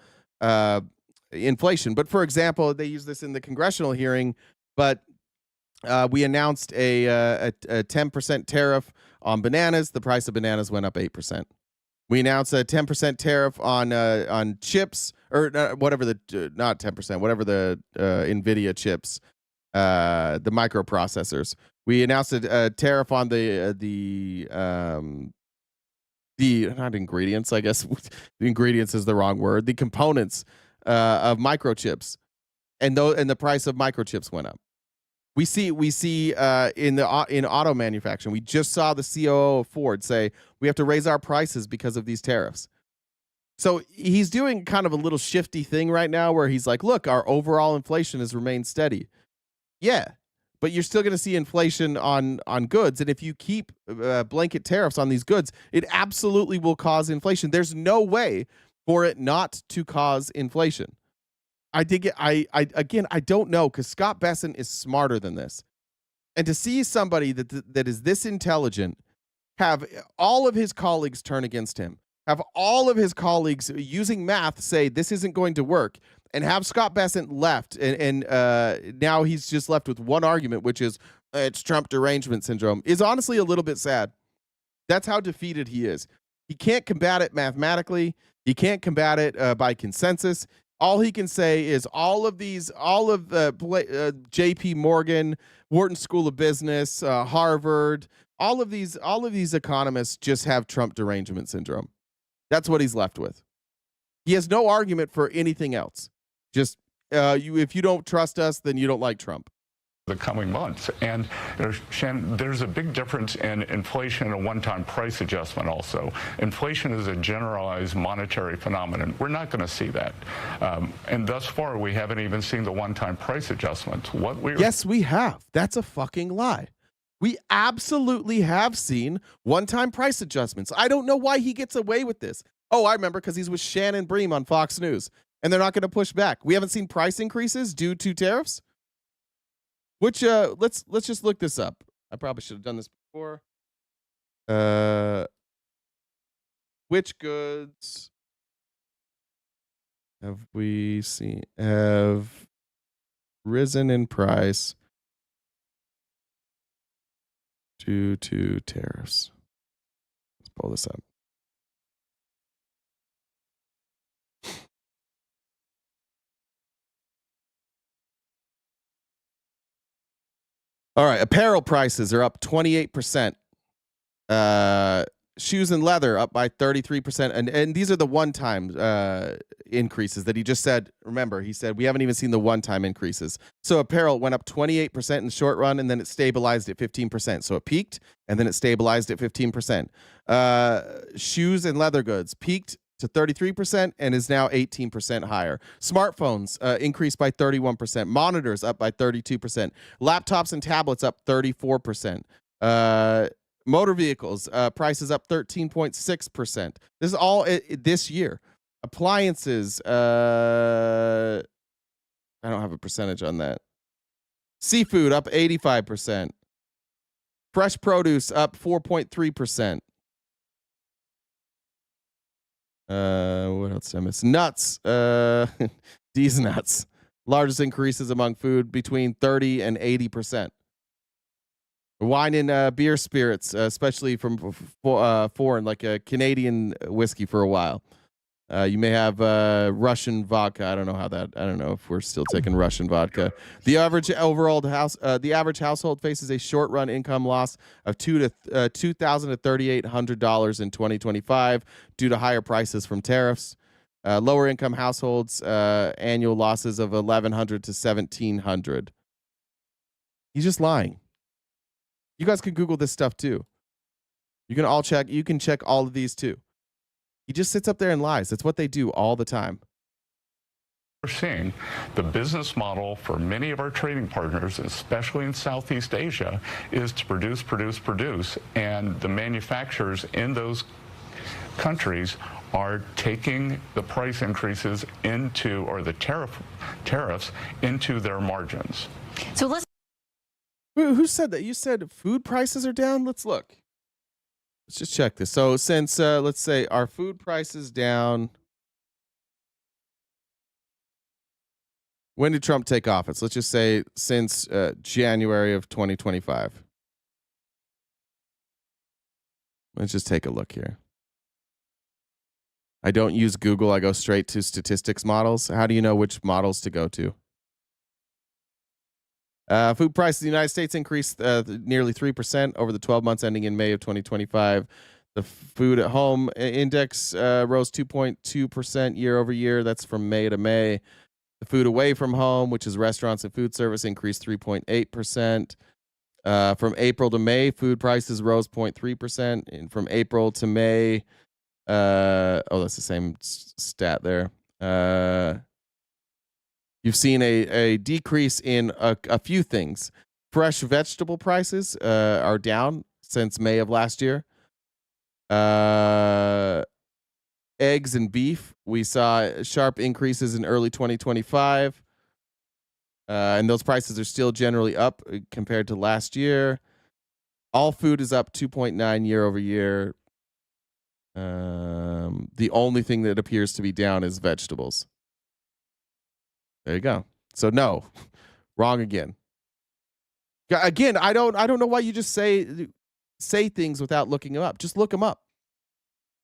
inflation. But for example, they use this in the congressional hearing, but we announced a 10% tariff on bananas. The price of bananas went up 8%. We announced a 10% tariff on chips, or whatever not 10%, whatever the NVIDIA chips, the microprocessors. We announced a tariff on the not ingredients, I guess. The ingredients is the wrong word. The components of microchips, and the price of microchips went up. We see in auto manufacturing. We just saw the COO of Ford say we have to raise our prices because of these tariffs. So he's doing kind of a little shifty thing right now where he's like, look, our overall inflation has remained steady. Yeah, but you're still going to see inflation on goods. And if you keep blanket tariffs on these goods, it absolutely will cause inflation. There's no way for it not to cause inflation. I don't know, because Scott Bessent is smarter than this. And to see somebody that is this intelligent have all of his colleagues turn against him, have all of his colleagues using math say this isn't going to work, and have Scott Bessent left, and now he's just left with one argument, which is it's Trump derangement syndrome, is honestly a little bit sad. That's how defeated he is. He can't combat it mathematically. He can't combat it by consensus. All he can say is all of J.P. Morgan, Wharton School of Business, Harvard, all of these economists just have Trump derangement syndrome. That's what he's left with. He has no argument for anything else. Just if you don't trust us, then you don't like Trump. The coming months. And Shannon, there's a big difference in inflation and a one-time price adjustment also. Inflation is a generalized monetary phenomenon. We're not going to see that. And thus far, we haven't even seen the one-time price adjustments. Yes, we have. That's a fucking lie. We absolutely have seen one-time price adjustments. I don't know why he gets away with this. Oh, I remember, because he's with Shannon Bream on Fox News, and they're not going to push back. We haven't seen price increases due to tariffs. Which let's just look this up. I probably should have done this before. Which goods have we seen have risen in price due to tariffs? Let's pull this up. All right, apparel prices are up 28%. Shoes and leather up by 33%. And these are the one-time increases that he just said. Remember, he said we haven't even seen the one-time increases. So apparel went up 28% in the short run, and then it stabilized at 15%. So it peaked, and then it stabilized at 15%. Shoes and leather goods peaked to 33% and is now 18% higher. Smartphones increased by 31%. Monitors up by 32%. Laptops and tablets up 34%. Motor vehicles prices up 13.6%. This is all this year. Appliances, I don't have a percentage on that. Seafood up 85%. Fresh produce up 4.3%. What else did I miss? Nuts. These nuts. Largest increases among food between 30 and 80%. Wine and beer spirits, especially from foreign, like a Canadian whiskey for a while. You may have Russian vodka. I don't know if we're still taking Russian vodka. The average household faces a short-run income loss of $2,000 to $3,800 in 2025 due to higher prices from tariffs. Lower-income households annual losses of $1,100 to $1,700. He's just lying. You guys can Google this stuff too. You can check all of these too. He just sits up there and lies. That's what they do all the time. We're seeing the business model for many of our trading partners, especially in Southeast Asia, is to produce, and the manufacturers in those countries are taking the price increases into, or the tariffs into their margins. So let's. Who said that? You said food prices are down? Let's look. Let's just check this. So since, let's say, our food prices down. When did Trump take office? Let's just say since January of 2025. Let's just take a look here. I don't use Google. I go straight to statistics models. How do you know which models to go to? Food prices in the United States increased nearly 3% over the 12 months ending in May of 2025. The food at home index rose 2.2% year over year. That's from May to May. The food away from home, which is restaurants and food service, increased 3.8%. From April to May, food prices rose 0.3%. And from April to May, that's the same stat there. You've seen a decrease in a few things. Fresh vegetable prices are down since May of last year. Eggs and beef, we saw sharp increases in early 2025. And those prices are still generally up compared to last year. All food is up 2.9 year over year. The only thing that appears to be down is vegetables. There you go. So no, wrong again. Again, I don't know why you just say things without looking them up. Just look them up.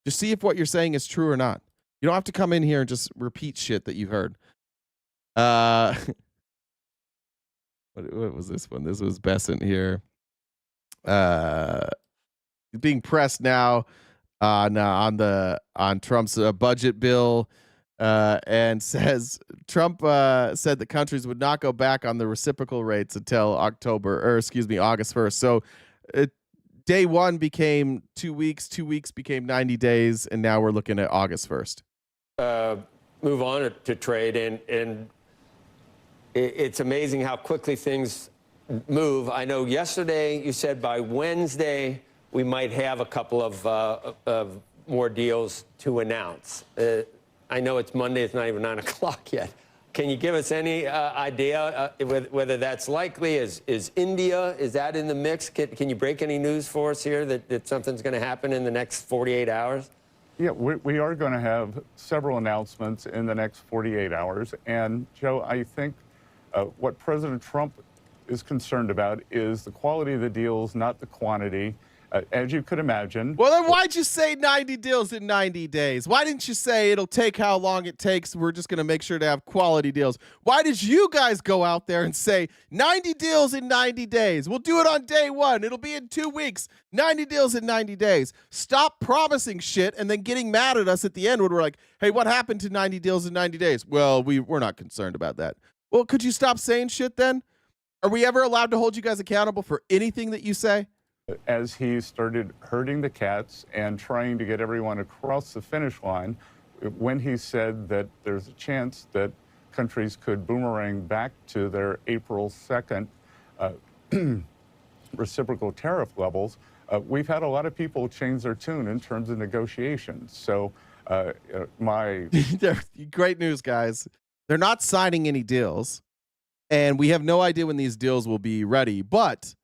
Just see if what you're saying is true or not. You don't have to come in here and just repeat shit that you heard. What was this one? This was Besant here. Being pressed now on Trump's budget bill. And says Trump said that countries would not go back on the reciprocal rates until August 1st. So day one became 2 weeks, 2 weeks became 90 days, and now we're looking at August 1st. Move on to trade, and it's amazing how quickly things move. I know yesterday you said by Wednesday we might have a couple of more deals to announce. I know it's Monday, it's not even 9 o'clock yet. Can you give us any idea whether that's likely? Is India, is that in the mix? Can you break any news for us here that something's going to happen in the next 48 hours? Yeah, we are going to have several announcements in the next 48 hours. And, Joe, I think what President Trump is concerned about is the quality of the deals, not the quantity. as you could imagine. Well, then why'd you say 90 deals in 90 days? Why didn't you say it'll take how long it takes? We're just going to make sure to have quality deals. Why did you guys go out there and say 90 deals in 90 days? We'll do it on day one. It'll be in 2 weeks. 90 deals in 90 days. Stop promising shit and then getting mad at us at the end when we're like, hey, what happened to 90 deals in 90 days? Well, we're not concerned about that. Well, could you stop saying shit then? Are we ever allowed to hold you guys accountable for anything that you say? As he started herding the cats and trying to get everyone across the finish line, when he said that there's a chance that countries could boomerang back to their April 2nd reciprocal tariff levels, we've had a lot of people change their tune in terms of negotiations. So Great news, guys. They're not signing any deals, and we have no idea when these deals will be ready, but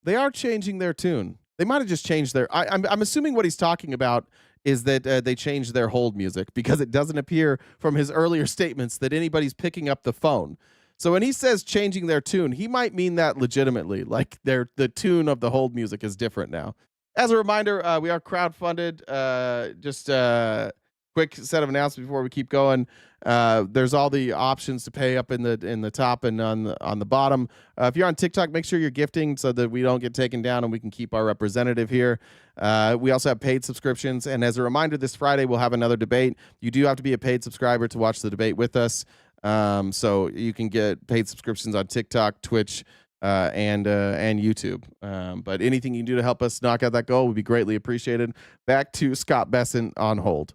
they are changing their tune. They might have just changed their... I'm assuming what he's talking about is that they changed their hold music, because it doesn't appear from his earlier statements that anybody's picking up the phone. So when he says changing their tune, he might mean that legitimately, like the tune of the hold music is different now. As a reminder, we are crowdfunded. Just a quick set of announcements before we keep going. There's all the options to pay up in the top and on the bottom. If you're on TikTok, make sure you're gifting so that we don't get taken down and we can keep our representative here. We also have paid subscriptions. And as a reminder, this Friday we'll have another debate. You do have to be a paid subscriber to watch the debate with us. So you can get paid subscriptions on TikTok, Twitch, and YouTube. But anything you can do to help us knock out that goal would be greatly appreciated. Back to Scott Besson on hold.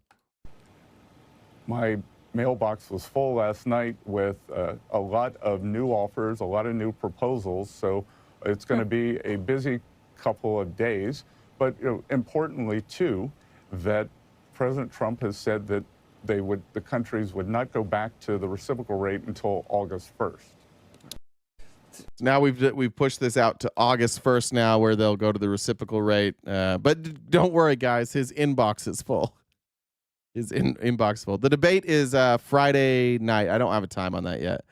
My mailbox was full last night with a lot of new offers, a lot of new proposals. So it's going to be a busy couple of days. But importantly, too, that President Trump has said that the countries would not go back to the reciprocal rate until August 1st. Now we've pushed this out to August 1st now, where they'll go to the reciprocal rate. But don't worry, guys, his inbox is full. Inbox full. The debate is Friday night. I don't have a time on that yet.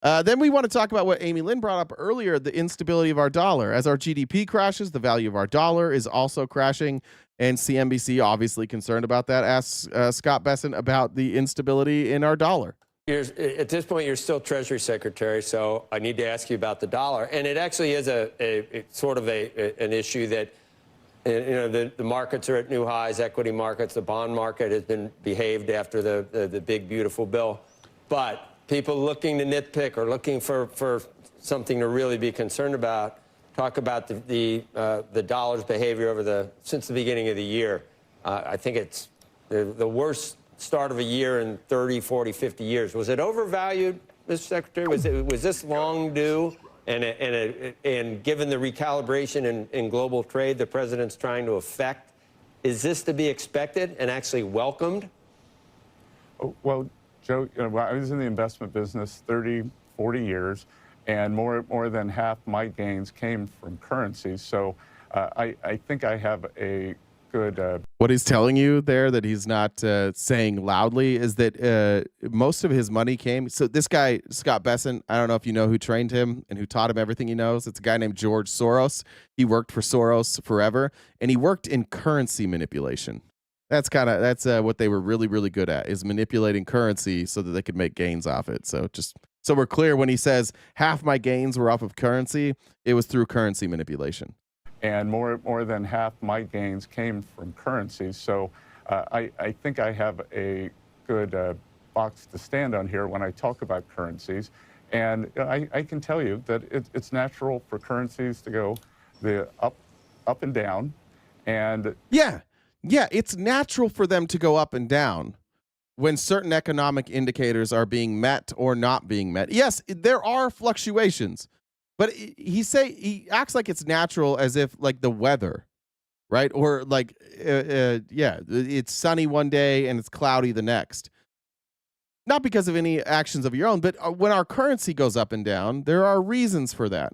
Then we want to talk about what Amy Lynn brought up earlier, the instability of our dollar. As our GDP crashes, the value of our dollar is also crashing. And CNBC obviously concerned about that. Ask Scott Besson about the instability in our dollar. At this point, you're still Treasury Secretary, so I need to ask you about the dollar. And it actually is a sort of an issue that, the markets are at new highs, equity markets, the bond market has been behaved after the big, beautiful bill. But people looking to nitpick or looking for something to really be concerned about, talk about the dollar's behavior since the beginning of the year. I think it's the worst start of a year in 30, 40, 50 years. Was it overvalued, Mr. Secretary? Was this long due? And given the recalibration in global trade the president's trying to effect, is this to be expected and actually welcomed? Well, Joe, I was in the investment business 30, 40 years, and more than half my gains came from currencies. So I think I have a good... What he's telling you there that he's not saying loudly is that most of his money came... So this guy, Scott Besson, I don't know if you know who trained him and who taught him everything he knows. It's a guy named George Soros. He worked for Soros forever, and he worked in currency manipulation. That's what they were really, really good at, is manipulating currency so that they could make gains off it. So just so we're clear, when he says half my gains were off of currency, it was through currency manipulation. And more than half my gains came from currencies. So I think I have a good box to stand on here when I talk about currencies. And I can tell you that it's natural for currencies to go up and down. And yeah, it's natural for them to go up and down when certain economic indicators are being met or not being met. Yes, there are fluctuations. But he acts like it's natural, as if like the weather, right? Or like, it's sunny one day and it's cloudy the next. Not because of any actions of your own, but when our currency goes up and down, there are reasons for that.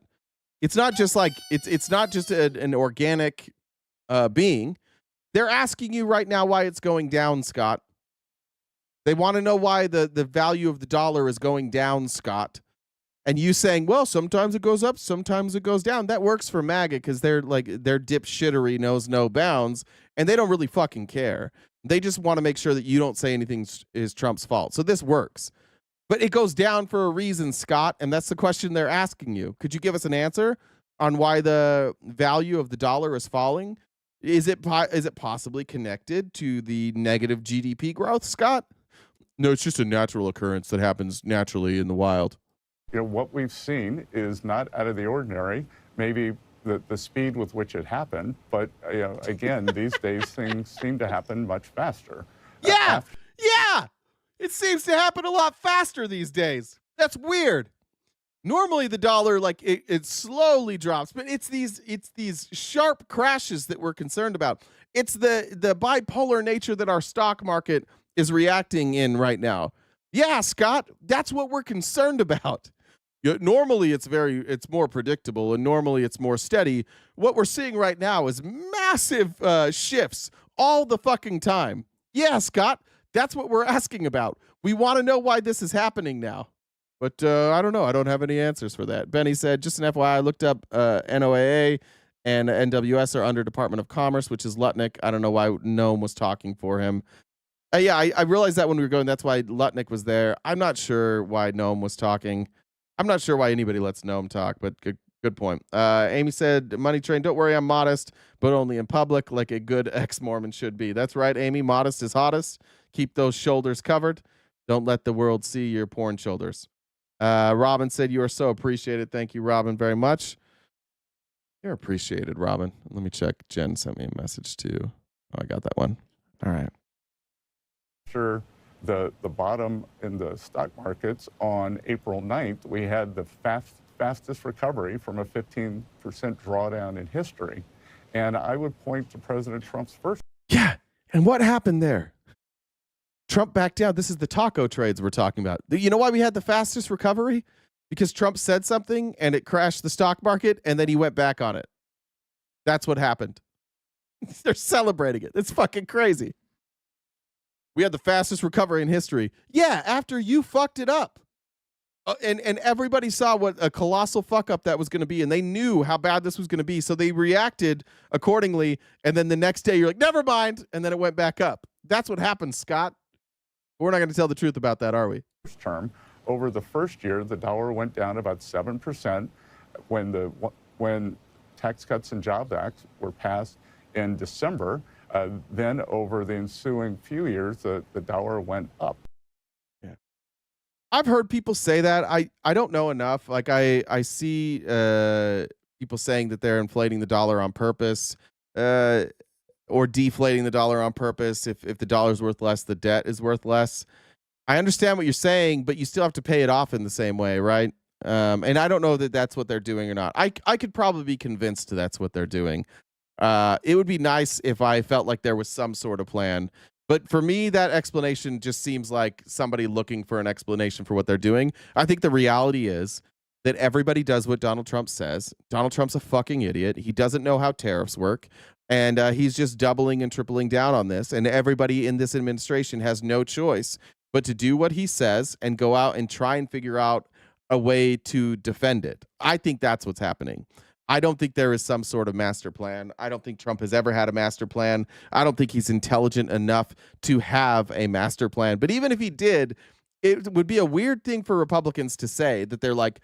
It's not just like it's not just an organic being. They're asking you right now why it's going down, Scott. They want to know why the value of the dollar is going down, Scott. And you saying, well, sometimes it goes up, sometimes it goes down. That works for MAGA because they're like their dipshittery knows no bounds, and they don't really fucking care. They just want to make sure that you don't say anything is Trump's fault. So this works. But it goes down for a reason, Scott, and that's the question they're asking you. Could you give us an answer on why the value of the dollar is falling? Is it possibly connected to the negative GDP growth, Scott? No, it's just a natural occurrence that happens naturally in the wild. You know, what we've seen is not out of the ordinary, maybe the speed with which it happened, but you know, again, these days things seem to happen much faster. Yeah, it seems to happen a lot faster these days. That's weird. Normally the dollar, like it slowly drops, but it's these sharp crashes that we're concerned about. It's the bipolar nature that our stock market is reacting in right now. Yeah, Scott, that's what we're concerned about. Normally it's more predictable, and normally it's more steady. What we're seeing right now is massive shifts all the fucking time. Yeah, Scott, that's what we're asking about. We want to know why this is happening now. But I don't know. I don't have any answers for that. Benny said, just an FYI, I looked up NOAA and NWS are under Department of Commerce, which is Lutnick. I don't know why Noam was talking for him. I realized that when we were going, that's why Lutnick was there. I'm not sure why Noam was talking. I'm not sure why anybody lets Noam talk, but good point. Amy said, Money Train, don't worry, I'm modest, but only in public, like a good ex-Mormon should be. That's right, Amy. Modest is hottest. Keep those shoulders covered. Don't let the world see your porn shoulders. Robin said, you are so appreciated. Thank you, Robin, very much. You're appreciated, Robin. Let me check. Jen sent me a message too. Oh, I got that one. All right. Sure. The bottom in the stock markets on April 9th, we had the fastest recovery from a 15% drawdown in history. And I would point to President Trump's first. Yeah. And what happened there? Trump backed down. This is the taco trades we're talking about. You know why we had the fastest recovery? Because Trump said something and it crashed the stock market and then he went back on it. That's what happened. They're celebrating it. It's fucking crazy. We had the fastest recovery in history. Yeah, after you fucked it up. And everybody saw what a colossal fuck up that was going to be, and they knew how bad this was going to be, so they reacted accordingly, and then the next day you're like, never mind, and then it went back up. That's what happened, Scott. We're not going to tell the truth about that, are we? First term, over the first year, the dollar went down about 7% when Tax Cuts and Jobs Act were passed in December. Then over the ensuing few years, the dollar went up. Yeah, I've heard people say that. I don't know enough. Like I see people saying that they're inflating the dollar on purpose, or deflating the dollar on purpose. If the dollar's worth less, the debt is worth less. I understand what you're saying, but you still have to pay it off in the same way, right? And I don't know that that's what they're doing or not. I could probably be convinced that's what they're doing. It would be nice if I felt like there was some sort of plan. But for me, that explanation just seems like somebody looking for an explanation for what they're doing. I think the reality is that everybody does what Donald Trump says. Donald Trump's a fucking idiot. He doesn't know how tariffs work. And he's just doubling and tripling down on this. And everybody in this administration has no choice but to do what he says and go out and try and figure out a way to defend it. I think that's what's happening. I don't think there is some sort of master plan. I don't think Trump has ever had a master plan. I don't think he's intelligent enough to have a master plan. But even if he did, it would be a weird thing for Republicans to say that they're like,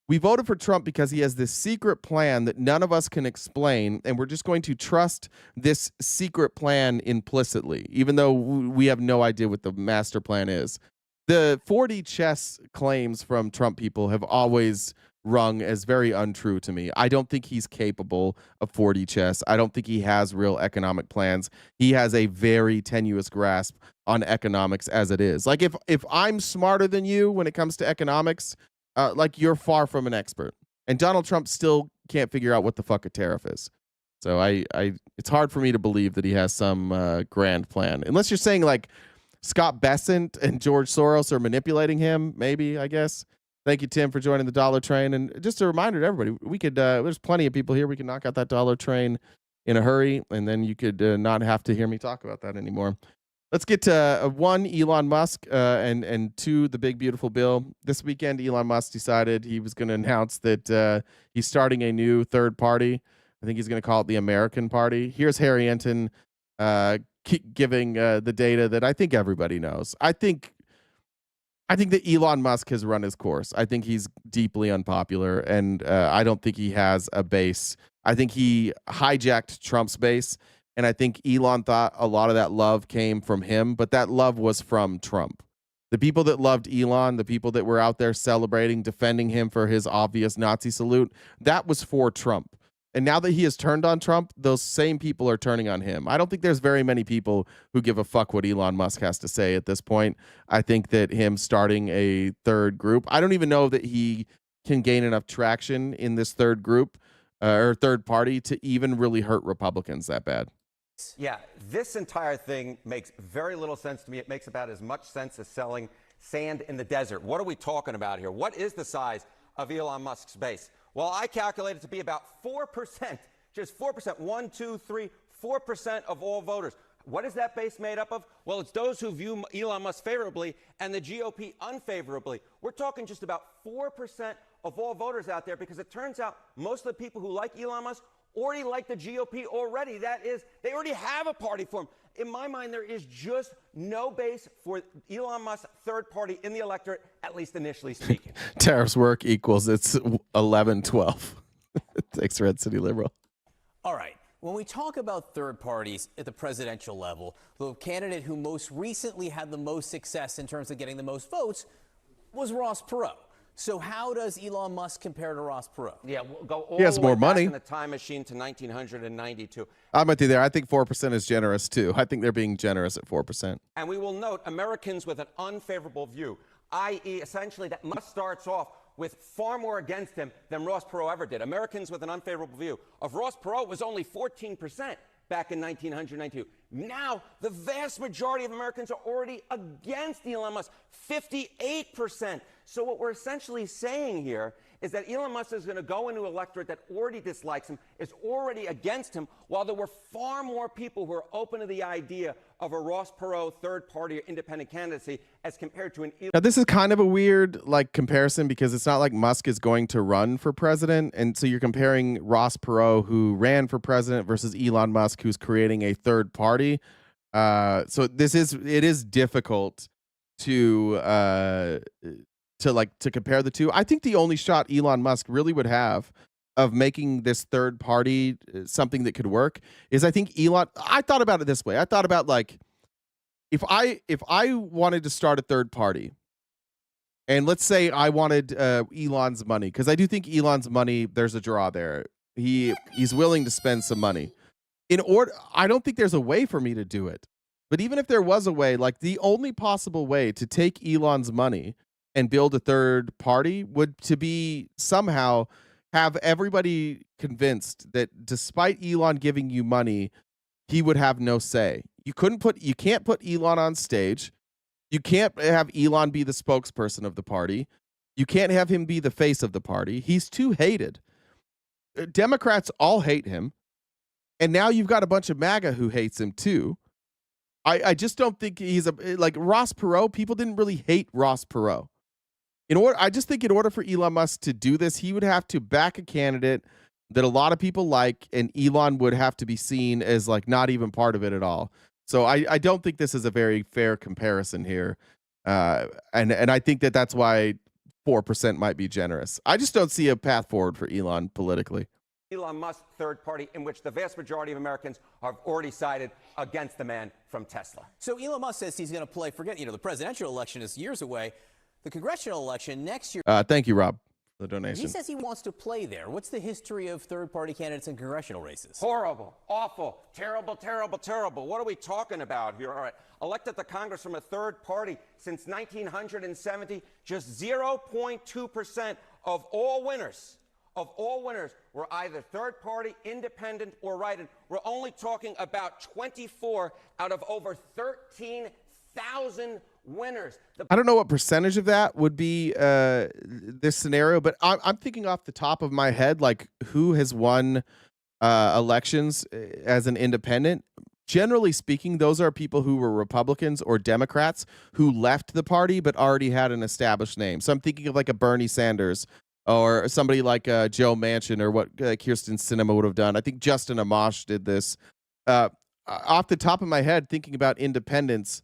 we voted for Trump because he has this secret plan that none of us can explain, and we're just going to trust this secret plan implicitly, even though we have no idea what the master plan is. The 4D chess claims from Trump people have always rung as very untrue to me. I don't think he's capable of 4D chess. I don't think he has real economic plans. He has a very tenuous grasp on economics as it is. Like if I'm smarter than you when it comes to economics, like you're far from an expert. And Donald Trump still can't figure out what the fuck a tariff is. So it's hard for me to believe that he has some grand plan. Unless you're saying like Scott Bessent and George Soros are manipulating him, maybe, I guess. Thank you, Tim, for joining the Dollar Train. And just a reminder to everybody, we could there's plenty of people here. We can knock out that Dollar Train in a hurry, and then you could not have to hear me talk about that anymore. Let's get to one, Elon Musk, and two, the big beautiful bill. This weekend, Elon Musk decided he was going to announce that he's starting a new third party. I think he's going to call it the American Party. Here's Harry Enton giving the data that I think everybody knows. I think that Elon Musk has run his course. I think he's deeply unpopular, and I don't think he has a base. I think he hijacked Trump's base. And I think Elon thought a lot of that love came from him, but that love was from Trump. The people that loved Elon, the people that were out there celebrating, defending him for his obvious Nazi salute, that was for Trump. And now that he has turned on Trump, those same people are turning on him. I don't think there's very many people who give a fuck what Elon Musk has to say at this point. I think that him starting a third group, I don't even know that he can gain enough traction in this third group or third party to even really hurt Republicans that bad. Yeah, this entire thing makes very little sense to me. It makes about as much sense as selling sand in the desert. What are we talking about here? What is the size of Elon Musk's base? Well, I calculate it to be about 4%, just 4%, 1, 2, 3, 4% of all voters. What is that base made up of? Well, it's those who view Elon Musk favorably and the GOP unfavorably. We're talking just about 4% of all voters out there, because it turns out most of the people who like Elon Musk already like the GOP already. That is, they already have a party for him. In my mind, there is just no base for Elon Musk's third party in the electorate, at least initially speaking. Tariffs work equals it's 11-12. Thanks, Red City Liberal. All right. When we talk about third parties at the presidential level, the candidate who most recently had the most success in terms of getting the most votes was Ross Perot. So how does Elon Musk compare to Ross Perot? Yeah, we'll go all He has the more way back money. in the time machine to 1992. I'm with you there. I think 4% is generous, too. I think they're being generous at 4%. And we will note Americans with an unfavorable view, i.e. essentially that Musk starts off with far more against him than Ross Perot ever did. Americans with an unfavorable view of Ross Perot was only 14% back in 1992. Now, the vast majority of Americans are already against Elon Musk, 58%. So what we're essentially saying here is that Elon Musk is going to go into an electorate that already dislikes him, is already against him, while there were far more people who are open to the idea of a Ross Perot third party or independent candidacy as compared to an Elon. Now, this is kind of a weird comparison, because it's not like Musk is going to run for president. And so you're comparing Ross Perot, who ran for president, versus Elon Musk, who's creating a third party. So it is difficult to compare the two. I think the only shot Elon Musk really would have of making this third party something that could work is, I think I thought about it this way. I thought about if I wanted to start a third party, and let's say I wanted Elon's money, because I do think Elon's money, there's a draw there. He's willing to spend some money. I don't think there's a way for me to do it. But even if there was a way, the only possible way to take Elon's money and build a third party would to be somehow have everybody convinced that despite Elon giving you money, he would have no say. You can't put Elon on stage. You can't have Elon be the spokesperson of the party. You can't have him be the face of the party. He's too hated. Democrats all hate him. And now you've got a bunch of MAGA who hates him too. I just don't think he's Ross Perot. People didn't really hate Ross Perot. I just think in order for Elon Musk to do this, he would have to back a candidate that a lot of people like, and Elon would have to be seen as not even part of it at all. So I don't think this is a very fair comparison here. And I think that's why 4% might be generous. I just don't see a path forward for Elon politically. Elon Musk third party in which the vast majority of Americans have already sided against the man from Tesla. So Elon Musk says he's going to play, the presidential election is years away. The congressional election next year. Thank you, Rob, for the donation. He says he wants to play there. What's the history of third-party candidates in congressional races? Horrible, awful, terrible, terrible, terrible. What are we talking about here? All right, elected to Congress from a third party since 1970, just 0.2% of all winners were either third party, independent, or write-in. We're only talking about 24 out of over 13,000 winners. I don't know what percentage of that would be this scenario, but I'm thinking off the top of my head, who has won elections as an independent. generally speaking, those are people who were Republicans or Democrats who left the party but already had an established name. So I'm thinking of like a Bernie Sanders or somebody like Joe Manchin or what Kirsten Sinema would have done. I think Justin Amash did this. Off the top of my head, thinking about independents,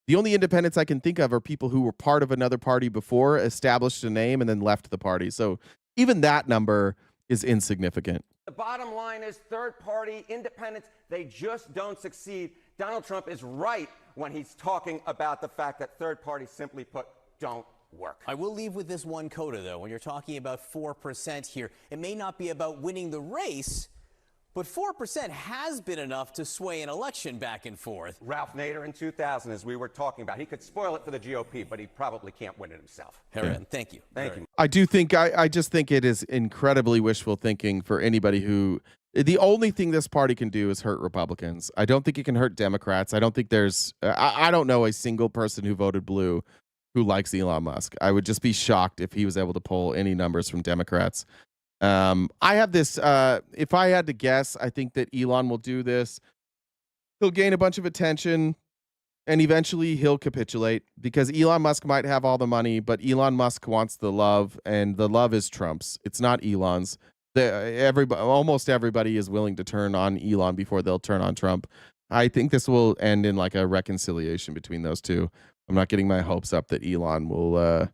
the only independents I can think of are people who were part of another party before, established a name, and then left the party. So even that number is insignificant. The bottom line is third-party independents, they just don't succeed. Donald Trump is right when he's talking about the fact that third parties, simply put, don't work. I will leave with this one coda, though. When you're talking about 4% here, it may not be about winning the race, but 4% has been enough to sway an election back and forth. Ralph Nader in 2000, as we were talking about, he could spoil it for the GOP, but he probably can't win it himself. Herron, thank you. Thank you. I do think, I just think it is incredibly wishful thinking for anybody who, the only thing this party can do is hurt Republicans. I don't think it can hurt Democrats. I don't think there's, I don't know a single person who voted blue who likes Elon Musk. I would just be shocked if he was able to pull any numbers from Democrats. I have this, if I had to guess, I think that Elon will do this. He'll gain a bunch of attention and eventually he'll capitulate because Elon Musk might have all the money, but Elon Musk wants the love and the love is Trump's. It's not Elon's. Almost everybody is willing to turn on Elon before they'll turn on Trump. I think this will end in like a reconciliation between those two. I'm not getting my hopes up that Elon will,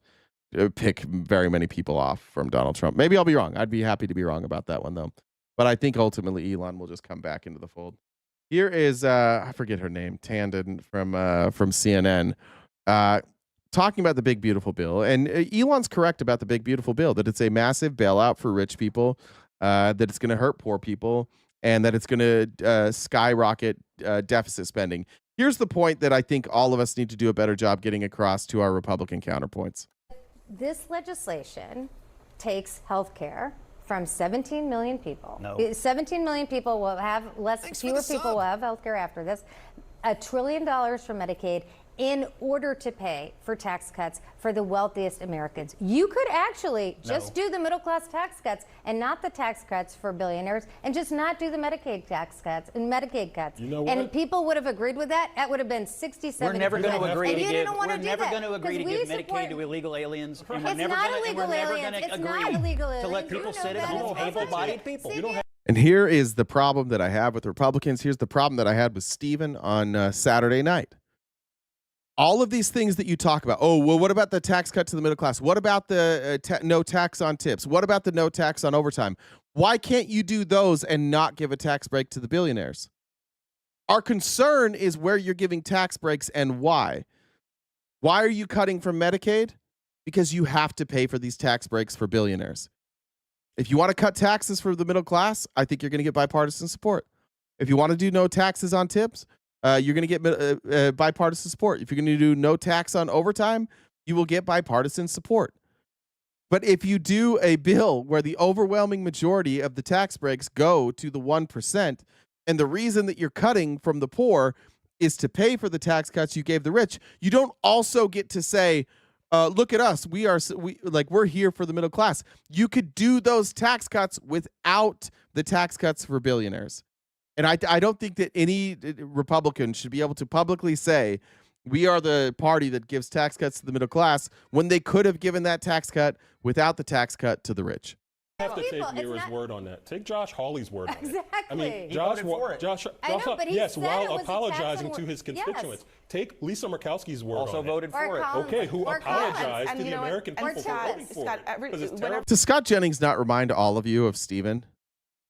pick very many people off from Donald Trump. Maybe I'll be wrong. I'd be happy to be wrong about that one, though. But I think ultimately Elon will just come back into the fold. Here is, I forget her name, Tandon from CNN, talking about the big, beautiful bill. And Elon's correct about the big, beautiful bill, that it's a massive bailout for rich people, that it's going to hurt poor people, and that it's going to skyrocket deficit spending. Here's the point that I think all of us need to do a better job getting across to our Republican counterpoints. This legislation takes health care from 17 million people. No. 17 million people will have fewer people will have health care after this. $1 trillion from Medicaid in order to pay for tax cuts for the wealthiest Americans. You could actually just do the middle class tax cuts and not the tax cuts for billionaires and just not do the Medicaid tax cuts and Medicaid cuts. You know what? And people would have agreed with that. That would have been 67%. We're never going to agree and to you give. didn't want We're to do never that, going to agree to 'cause give we Medicaid support- to illegal aliens. And It's we're never not going to illegal aliens. It's not illegal agree to let aliens. people You know sit at that. home, able-bodied people. And here is the problem that I have with Republicans. Here's the problem that I had with Stephen on Saturday night. All of these things that you talk about. Oh, well, what about the tax cut to the middle class? What about the no tax on tips? What about the no tax on overtime? Why can't you do those and not give a tax break to the billionaires? Our concern is where you're giving tax breaks and why. Why are you cutting from Medicaid? Because you have to pay for these tax breaks for billionaires. If you want to cut taxes for the middle class, I think you're going to get bipartisan support. If you want to do no taxes on tips, you're going to get bipartisan support. If you're going to do no tax on overtime, you will get bipartisan support. But if you do a bill where the overwhelming majority of the tax breaks go to the 1%, and the reason that you're cutting from the poor is to pay for the tax cuts you gave the rich, you don't also get to say, look at us. We're here for the middle class. You could do those tax cuts without the tax cuts for billionaires. And I don't think that any Republican should be able to publicly say we are the party that gives tax cuts to the middle class when they could have given that tax cut without the tax cut to the rich. You have to take Mira's word on that. Take Josh Hawley's word on it. I mean, Josh but yes, while apologizing to his constituents. Yes. Take Lisa Murkowski's word also on voted it. for it. Okay, who apologized to the American people for voting for it. Does Scott Jennings not remind all of you of Stephen?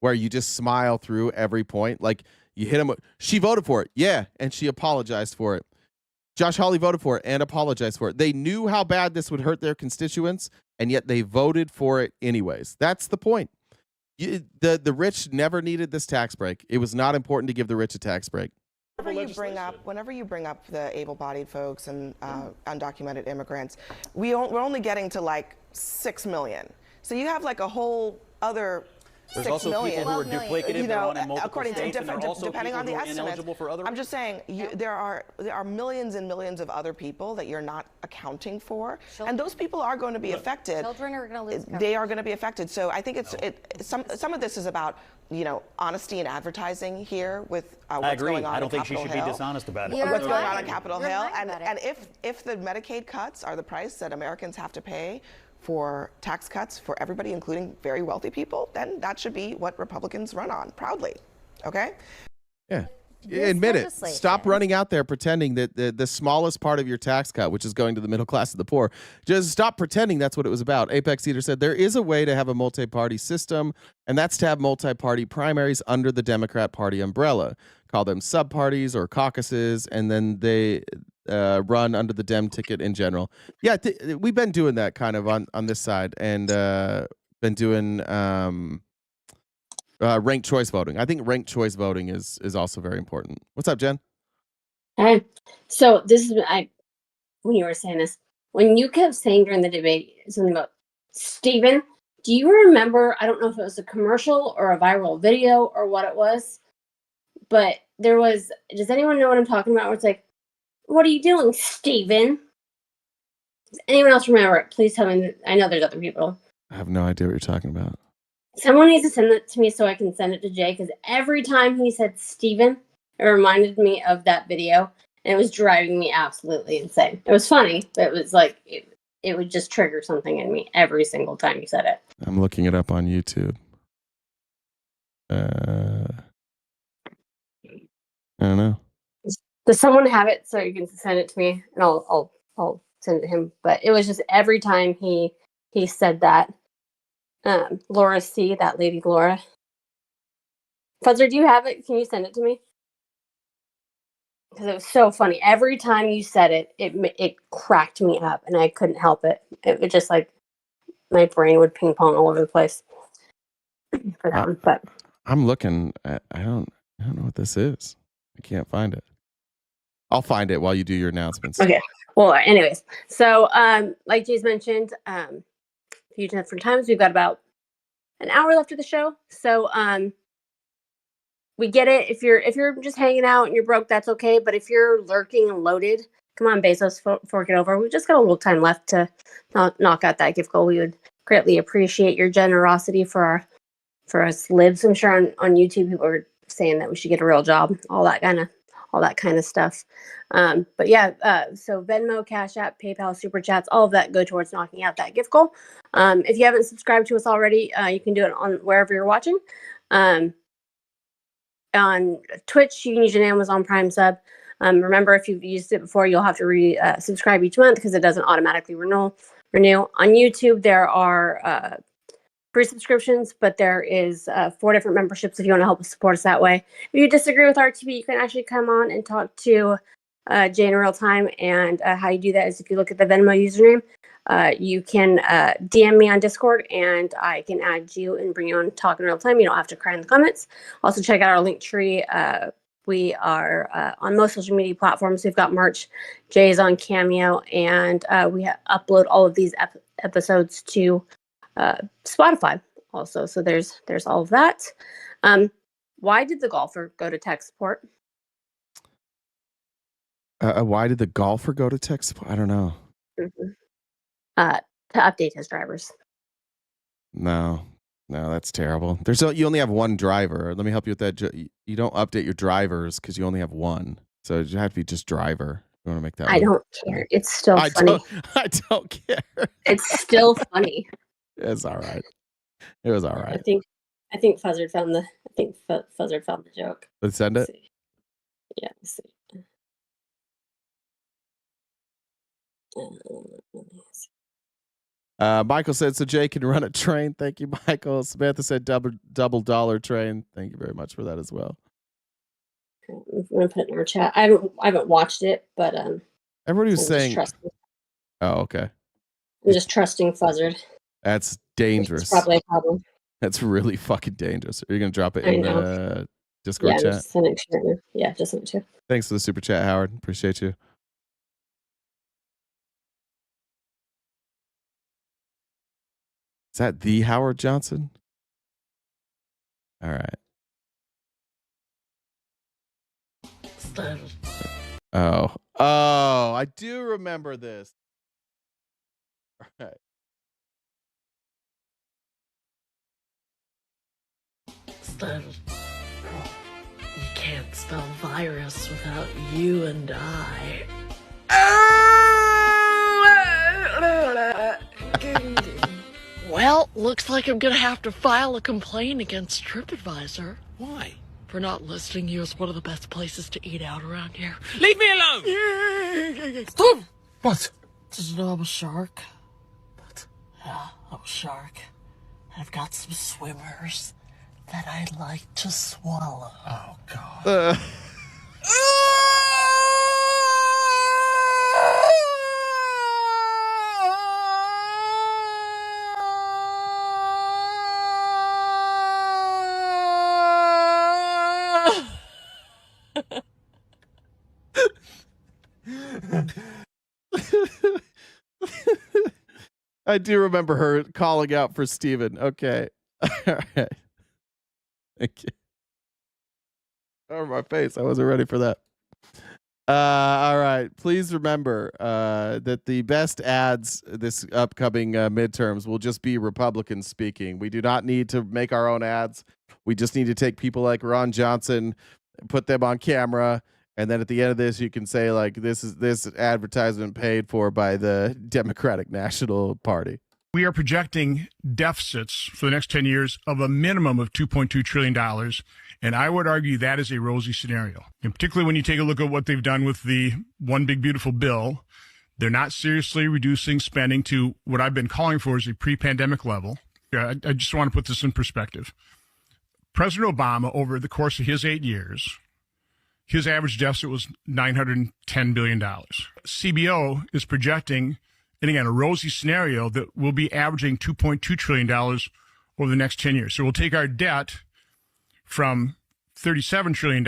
Where you just smile through every point. Like you hit him. She voted for it. Yeah. And she apologized for it. Josh Hawley voted for it and apologized for it. They knew how bad this would hurt their constituents, and yet they voted for it anyways. That's the point. The rich never needed this tax break. It was not important to give the rich a tax break. Whenever you bring up the able-bodied folks and undocumented immigrants, we're only getting to like 6 million. So you have like a whole other There's 6 also million. people who are duplicative, they're on in multiple according to states, and there are also depending people on the who are estimates. ineligible for other. I'm just saying there are millions and millions of other people that you're not accounting for, and those people are going to be affected. Children are going to lose coverage. They are going to be affected. So I think some of this is about honesty in advertising here with what's going on. I don't think Capitol she should Hill. be dishonest about it. What's going on Capitol You're Hill, lying and about it. if the Medicaid cuts are the price that Americans have to pay for tax cuts for everybody, including very wealthy people, then that should be what Republicans run on proudly. Okay? Yeah. Admit it. Stop running out there pretending that the smallest part of your tax cut, which is going to the middle class and the poor, just stop pretending that's what it was about. Apex Eater said there is a way to have a multi-party system, and that's to have multi-party primaries under the Democrat Party umbrella. Call them sub-parties or caucuses, and then they run under the Dem ticket in general. Yeah, we've been doing that kind of on this side, and been doing ranked choice voting. I think ranked choice voting is also very important. What's up, Jen? Hi. So this is when you were saying this, when you kept saying during the debate something about Stephen, do you remember? I don't know if it was a commercial or a viral video or what it was, but there was. Does anyone know what I'm talking about? Where it's like, "What are you doing, Stephen?" Does anyone else remember it? Please tell me. I know there's other people. I have no idea what you're talking about. Someone needs to send it to me so I can send it to Jay, because every time he said Steven, it reminded me of that video, and it was driving me absolutely insane. It was funny, but it was like, it would just trigger something in me every single time he said it. I'm looking it up on YouTube. I don't know. Does someone have it so you can send it to me, and I'll send it to him? But it was just every time he said that. Laura C., that lady Laura. Fuzzer, do you have it? Can you send it to me? Because it was so funny. Every time you said it, it cracked me up, and I couldn't help it. It was just like my brain would ping pong all over the place for that one. But I'm looking. I don't know what this is. I can't find it. I'll find it while you do your announcements. okay. Well, anyways, so like Jay's mentioned, a few different times, we've got about an hour left of the show. So we get it. If you're just hanging out and you're broke, that's okay. But if you're lurking and loaded, come on, Bezos, fork it over. We've just got a little time left to knock out that gift goal. We would greatly appreciate your generosity for us libs. I'm sure on YouTube people are saying that we should get a real job, all that kind of stuff. But yeah, so Venmo, Cash App, PayPal, Super Chats, all of that go towards knocking out that gift goal. If you haven't subscribed to us already, you can do it on wherever you're watching. On Twitch, you can use an Amazon Prime sub. Remember, if you've used it before, you'll have to subscribe each month because it doesn't automatically renew. On YouTube, there are free subscriptions, but there is 4 different memberships if you want to help us support us that way. If you disagree with RTB, you can actually come on and talk to Jay in real time. And how you do that is if you look at the Venmo username, you can DM me on Discord, and I can add you and bring you on talk in real time. You don't have to cry in the comments. Also, check out our link tree. We are on most social media platforms. We've got merch. Jay's on Cameo, and we upload all of these episodes to Spotify also. So there's all of that. Why did the golfer go to tech support? Why did the golfer go to tech support? I don't know. Mm-hmm. To update his drivers. No, that's terrible. You only have one driver. Let me help you with that. You don't update your drivers because you only have one. So you have to be just driver. You want to make that? I don't care. It's still funny. I don't care. It's still funny. It's all right. It was all right. I think Fuzzard found the joke. Let's send it. Yeah. Let's see. Michael said, so Jay can run a train. Thank you, Michael. Samantha said double dollar train. Thank you very much for that as well. I'm gonna put it in our chat. I haven't watched it, but everybody was saying, oh, okay. I'm just trusting Fuzzard. That's dangerous. It's probably a problem. That's really fucking dangerous. Are you gonna drop it in the Discord chat? Just send it to you. Yeah, just send it to you. Thanks for the super chat, Howard. Appreciate you. Is that the Howard Johnson? All right. Oh, I do remember this. All right. You can't spell virus without you and I. Well, looks like I'm gonna have to file a complaint against TripAdvisor. Why? For not listing you as one of the best places to eat out around here. Leave me alone! Stop! What? Did you know I'm a shark? What? Yeah, I'm a shark. I've got some swimmers that I'd like to swallow. Oh, God. I do remember her calling out for Steven. Okay. All right. Thank you. Over my face. I wasn't ready for that. All right. Please remember that the best ads this upcoming midterms will just be Republicans speaking. We do not need to make our own ads. We just need to take people like Ron Johnson, put them on camera, and then at the end of this, you can say, like, this advertisement paid for by the Democratic National Party. We are projecting deficits for the next 10 years of a minimum of $2.2 trillion. And I would argue that is a rosy scenario. And particularly when you take a look at what they've done with the One Big Beautiful Bill, they're not seriously reducing spending to what I've been calling for as a pre-pandemic level. I just want to put this in perspective. President Obama, over the course of his 8 years, his average deficit was $910 billion. CBO is projecting, and again, a rosy scenario, that we'll be averaging $2.2 trillion over the next 10 years. So we'll take our debt from $37 trillion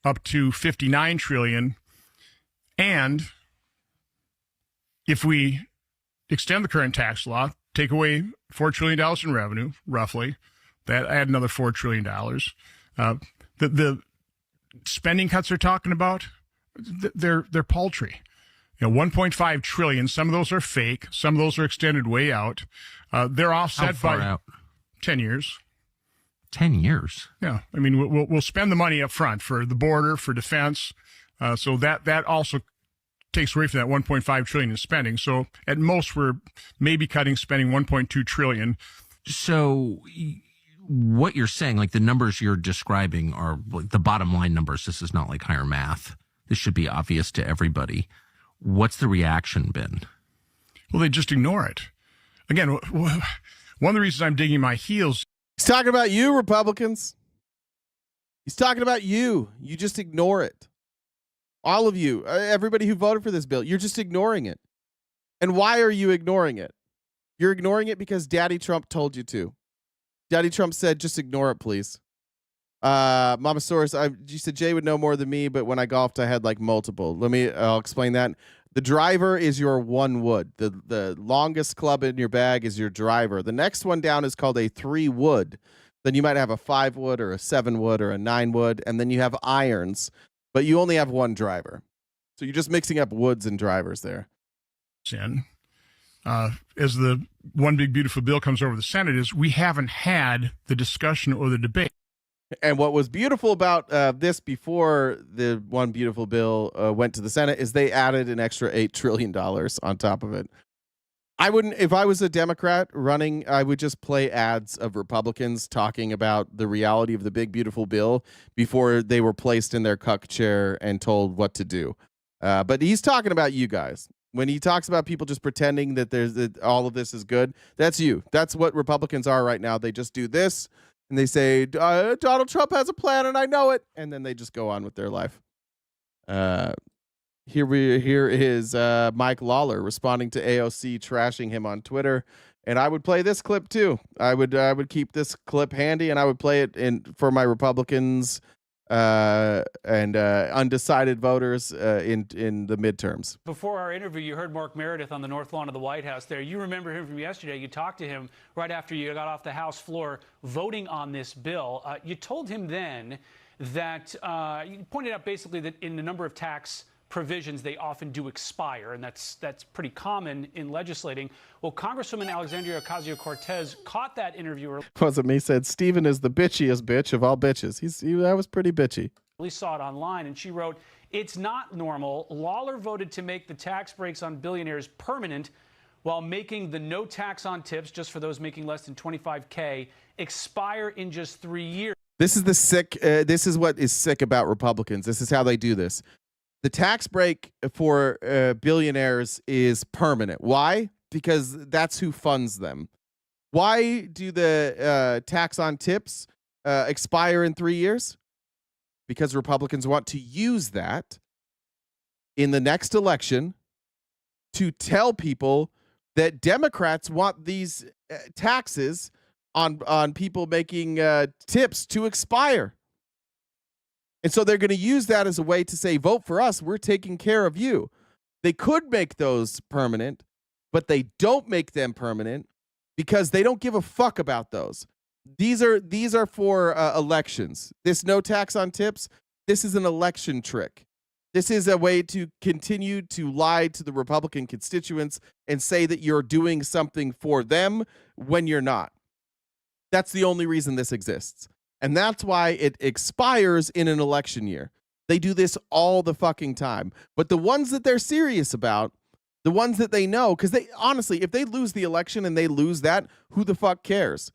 up to $59 trillion. And if we extend the current tax law, take away $4 trillion in revenue, roughly, that add another $4 trillion. The spending cuts they're talking about, they're paltry. 1.5 trillion. Some of those are fake. Some of those are extended way out. They're offset by out? 10 years. 10 years. Yeah. I mean, we'll spend the money up front for the border, for defense. So that also takes away from that 1.5 trillion in spending. So at most, we're maybe cutting spending 1.2 trillion. So what you're saying, like the numbers you're describing are like the bottom line numbers. This is not like higher math. This should be obvious to everybody. What's the reaction been? Well, they just ignore it. Again, one of the reasons I'm digging my heels. He's talking about you, Republicans. He's talking about you. You just ignore it. All of you, everybody who voted for this bill, you're just ignoring it. And why are you ignoring it? You're ignoring it because Daddy Trump told you to. Daddy Trump said, just ignore it, please. Mama Source, you said Jay would know more than me, but when I golfed, I had like multiple. I'll explain that. The driver is your 1 wood. The longest club in your bag is your driver. The next one down is called a 3 wood. Then you might have a 5 wood or a 7 wood or a 9 wood. And then you have irons, but you only have 1 driver. So you're just mixing up woods and drivers there. As the One Big Beautiful Bill comes over the Senate, is we haven't had the discussion or the debate. And what was beautiful about this before the One Beautiful Bill went to the Senate is they added an extra $8 trillion on top of it. I wouldn't, if I was a Democrat running, I would just play ads of Republicans talking about the reality of the Big Beautiful Bill before they were placed in their cuck chair and told what to do. But he's talking about you guys. When he talks about people just pretending that all of this is good, that's you. That's what Republicans are right now. They just do this. And they say, Donald Trump has a plan and I know it. And then they just go on with their life. Here is Mike Lawler responding to AOC trashing him on Twitter. And I would play this clip too. I would keep this clip handy and I would play it for my Republicans and undecided voters in the midterms. Before our interview, you heard Mark Meredith on the North Lawn of the White House there. You remember him from yesterday. You talked to him right after you got off the House floor voting on this bill. You told him then that you pointed out basically that in the number of tax provisions, they often do expire, and that's pretty common in legislating. Well, Congresswoman Alexandria Ocasio-Cortez caught that interviewer. Wasn't me, said Stephen is the bitchiest bitch of all bitches. That was pretty bitchy. We saw it online, and she wrote, "It's not normal. Lawler voted to make the tax breaks on billionaires permanent while making the no tax on tips, just for those making less than $25K, expire in just 3 years." This is this is what is sick about Republicans. This is how they do this. The tax break for billionaires is permanent. Why? Because that's who funds them. Why do the tax on tips expire in 3 years? Because Republicans want to use that in the next election to tell people that Democrats want these taxes on people making tips to expire. And so they're going to use that as a way to say, vote for us. We're taking care of you. They could make those permanent, but they don't make them permanent because they don't give a fuck about those. These are for elections. This no tax on tips, this is an election trick. This is a way to continue to lie to the Republican constituents and say that you're doing something for them when you're not. That's the only reason this exists. And that's why it expires in an election year. They do this all the fucking time. But the ones that they're serious about, the ones that they know, because they honestly, if they lose the election and they lose that, who the fuck cares?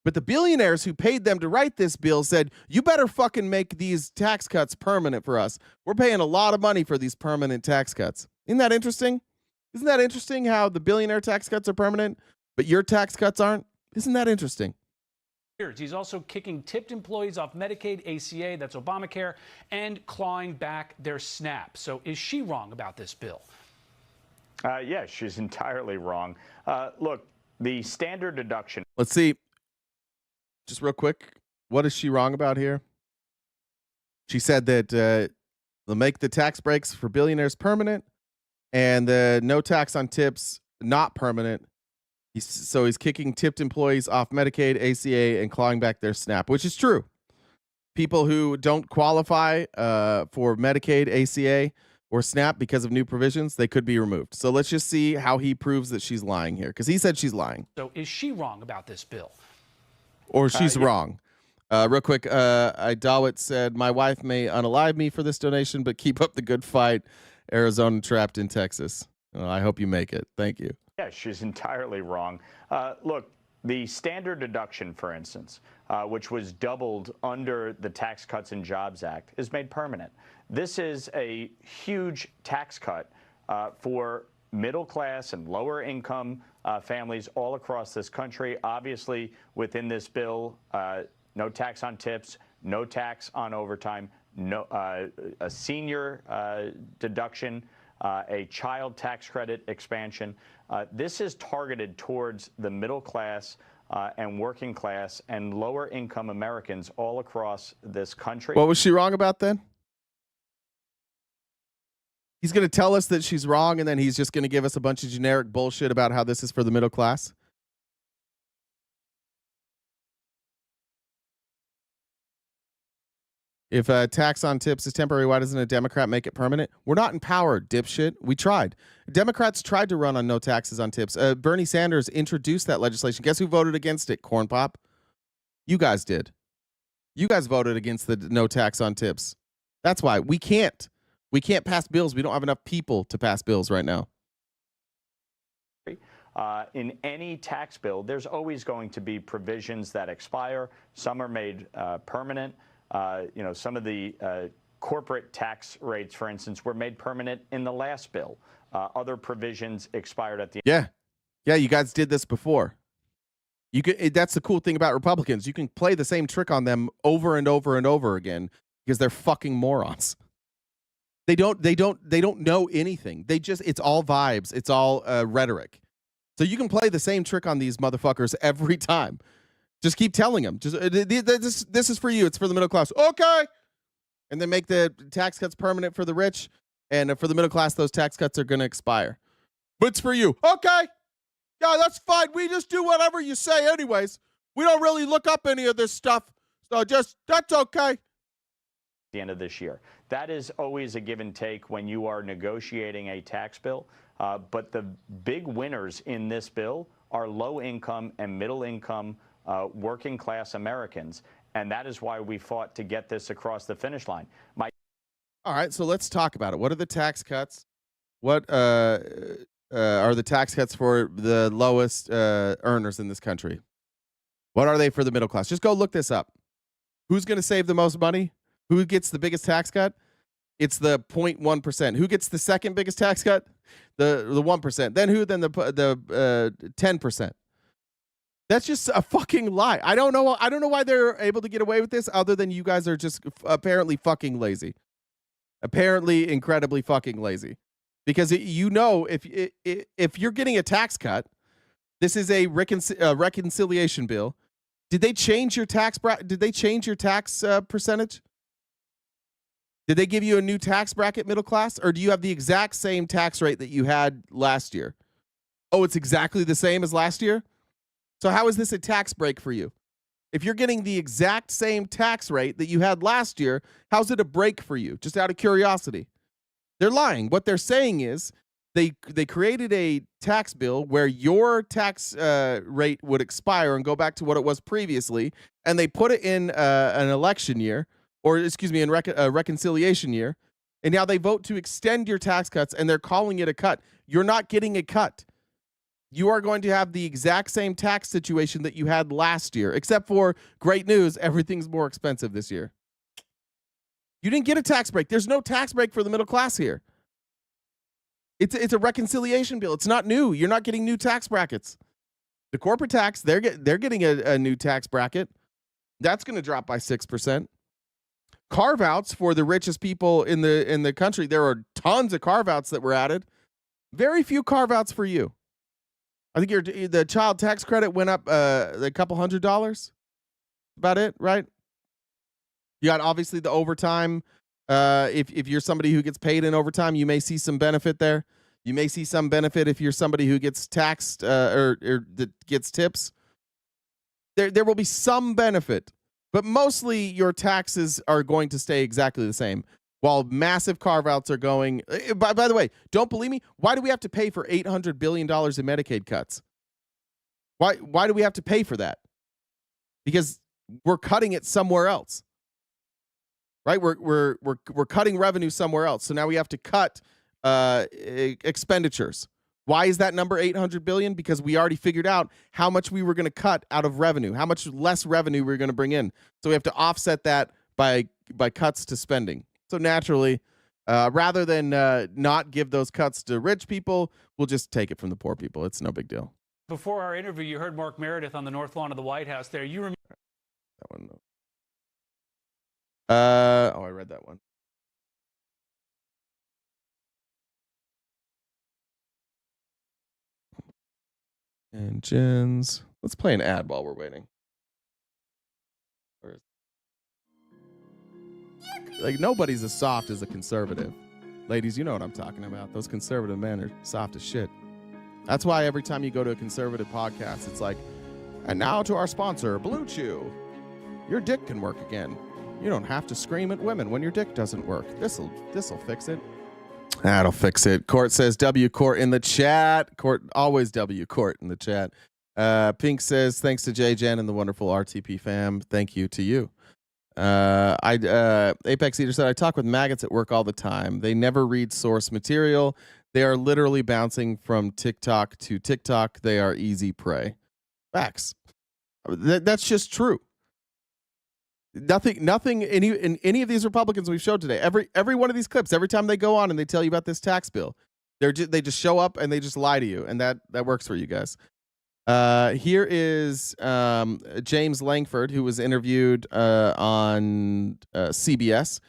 But the billionaires who paid them to write this bill said, you better fucking make these tax cuts permanent for us. We're paying a lot of money for these permanent tax cuts. Isn't that interesting? Isn't that interesting how the billionaire tax cuts are permanent, but your tax cuts aren't? Isn't that interesting? He's also kicking tipped employees off Medicaid, ACA, that's Obamacare, and clawing back their SNAP. So is she wrong about this bill? Yeah, she's entirely wrong. Look, the standard deduction. Let's see. Just real quick, what is she wrong about here? She said that they'll make the tax breaks for billionaires permanent and the no tax on tips not permanent. So he's kicking tipped employees off Medicaid, ACA, and clawing back their SNAP, which is true. People who don't qualify for Medicaid, ACA, or SNAP because of new provisions, they could be removed. So let's just see how he proves that she's lying here, because he said she's lying. So is she wrong about this bill? Or she's wrong. Real quick, Dawit said, my wife may unalive me for this donation, but keep up the good fight. Arizona trapped in Texas. I hope you make it. Thank you. Yeah, she's entirely wrong. Look, the standard deduction, for instance, which was doubled under the Tax Cuts and Jobs Act, is made permanent. This is a huge tax cut for middle class and lower income families all across this country. Obviously, within this bill, no tax on tips, no tax on overtime, no a senior deduction, a child tax credit expansion. This is targeted towards the middle class and working class and lower income Americans all across this country. What was she wrong about then? He's going to tell us that she's wrong, and then he's just going to give us a bunch of generic bullshit about how this is for the middle class. If a tax on tips is temporary, why doesn't a Democrat make it permanent? We're not empowered, dipshit. We tried. Democrats tried to run on no taxes on tips. Bernie Sanders introduced that legislation. Guess who voted against it, Corn Pop? You guys did. You guys voted against the no tax on tips. That's why we can't. We can't pass bills. We don't have enough people to pass bills right now. In any tax bill, there's always going to be provisions that expire. Some are made permanent. Some of the corporate tax rates, for instance, were made permanent in the last bill. Other provisions expired at the end. Yeah, you guys did this before. You could. That's the cool thing about Republicans. You can play the same trick on them over and over and over again because they're fucking morons. They don't know anything. It's all vibes. It's all rhetoric. So you can play the same trick on these motherfuckers every time. Just keep telling them. Just this is for you. It's for the middle class. Okay. and then make the tax cuts permanent for the rich, and for the middle class, those tax cuts are going to expire. But it's for you. Okay. Yeah, that's fine. We just do whatever you say anyways. We don't really look up any of this stuff. So that's okay. The end of this year. That is always a give and take when you are negotiating a tax bill. But the big winners in this bill are low income and middle income working class Americans. And that is why we fought to get this across the finish line. All right, so let's talk about it. What are the tax cuts? What are the tax cuts for the lowest earners in this country? What are they for the middle class? Just go look this up. Who's going to save the most money? Who gets the biggest tax cut? It's the 0.1%. Who gets the second biggest tax cut? The 1%. Then who? Then the 10%. That's just a fucking lie. I don't know why they're able to get away with this, other than you guys are just apparently fucking lazy. Apparently incredibly fucking lazy. Because if you're getting a tax cut, this is a reconciliation bill. Did they change your tax percentage? Did they give you a new tax bracket, middle class, or do you have the exact same tax rate that you had last year? Oh, it's exactly the same as last year? So how is this a tax break for you? If you're getting the exact same tax rate that you had last year, how's it a break for you? Just out of curiosity. They're lying. What they're saying is they created a tax bill where your tax rate would expire and go back to what it was previously, and they put it in an election year, or excuse me, in reconciliation year, and now they vote to extend your tax cuts, and they're calling it a cut. You're not getting a cut. You are going to have the exact same tax situation that you had last year, except for great news, everything's more expensive this year. You didn't get a tax break. There's no tax break for the middle class here. It's a reconciliation bill. It's not new. You're not getting new tax brackets. The corporate tax, they're getting a new tax bracket. That's going to drop by 6%. Carve-outs for the richest people in the country. There are tons of carve-outs that were added. Very few carve-outs for you. I think the child tax credit went up a couple $100. About it, right? You got obviously the overtime. If you're somebody who gets paid in overtime, you may see some benefit there. You may see some benefit if you're somebody who gets taxed or that gets tips. There will be some benefit, but mostly your taxes are going to stay exactly the same. While massive carve-outs are going. By the way, don't believe me? Why do we have to pay for $800 billion in Medicaid cuts? Why do we have to pay for that? Because we're cutting it somewhere else. Right? We're cutting revenue somewhere else. So now we have to cut expenditures. Why is that number 800 billion? Because we already figured out how much we were going to cut out of revenue, how much less revenue we were going to bring in. So we have to offset that by cuts to spending. So naturally, rather than not give those cuts to rich people, we'll just take it from the poor people. It's no big deal. Before our interview, you heard Mark Meredith on the North Lawn of the White House there. You remember that one? I read that one. Engines. Let's play an ad while we're waiting. Like, nobody's as soft as a conservative. Ladies, you know what I'm talking about. Those conservative men are soft as shit. That's why every time you go to a conservative podcast, it's like, and now to our sponsor, Blue Chew. Your dick can work again. You don't have to scream at women when your dick doesn't work. This'll fix it. That'll fix it. Court says W Court in the chat. Court, always W Court in the chat. Pink says, thanks to Jen and the wonderful RTP fam. Thank you to you. Apex Eater said, I talk with maggots at work all the time. They never read source material. They are literally bouncing from TikTok to TikTok. They are easy prey. Facts. That's just true. Nothing. Any of these Republicans we've showed today. Every one of these clips. Every time they go on and they tell you about this tax bill, they just show up and they just lie to you, and that works for you guys. Here is James Langford, who was interviewed on CBS,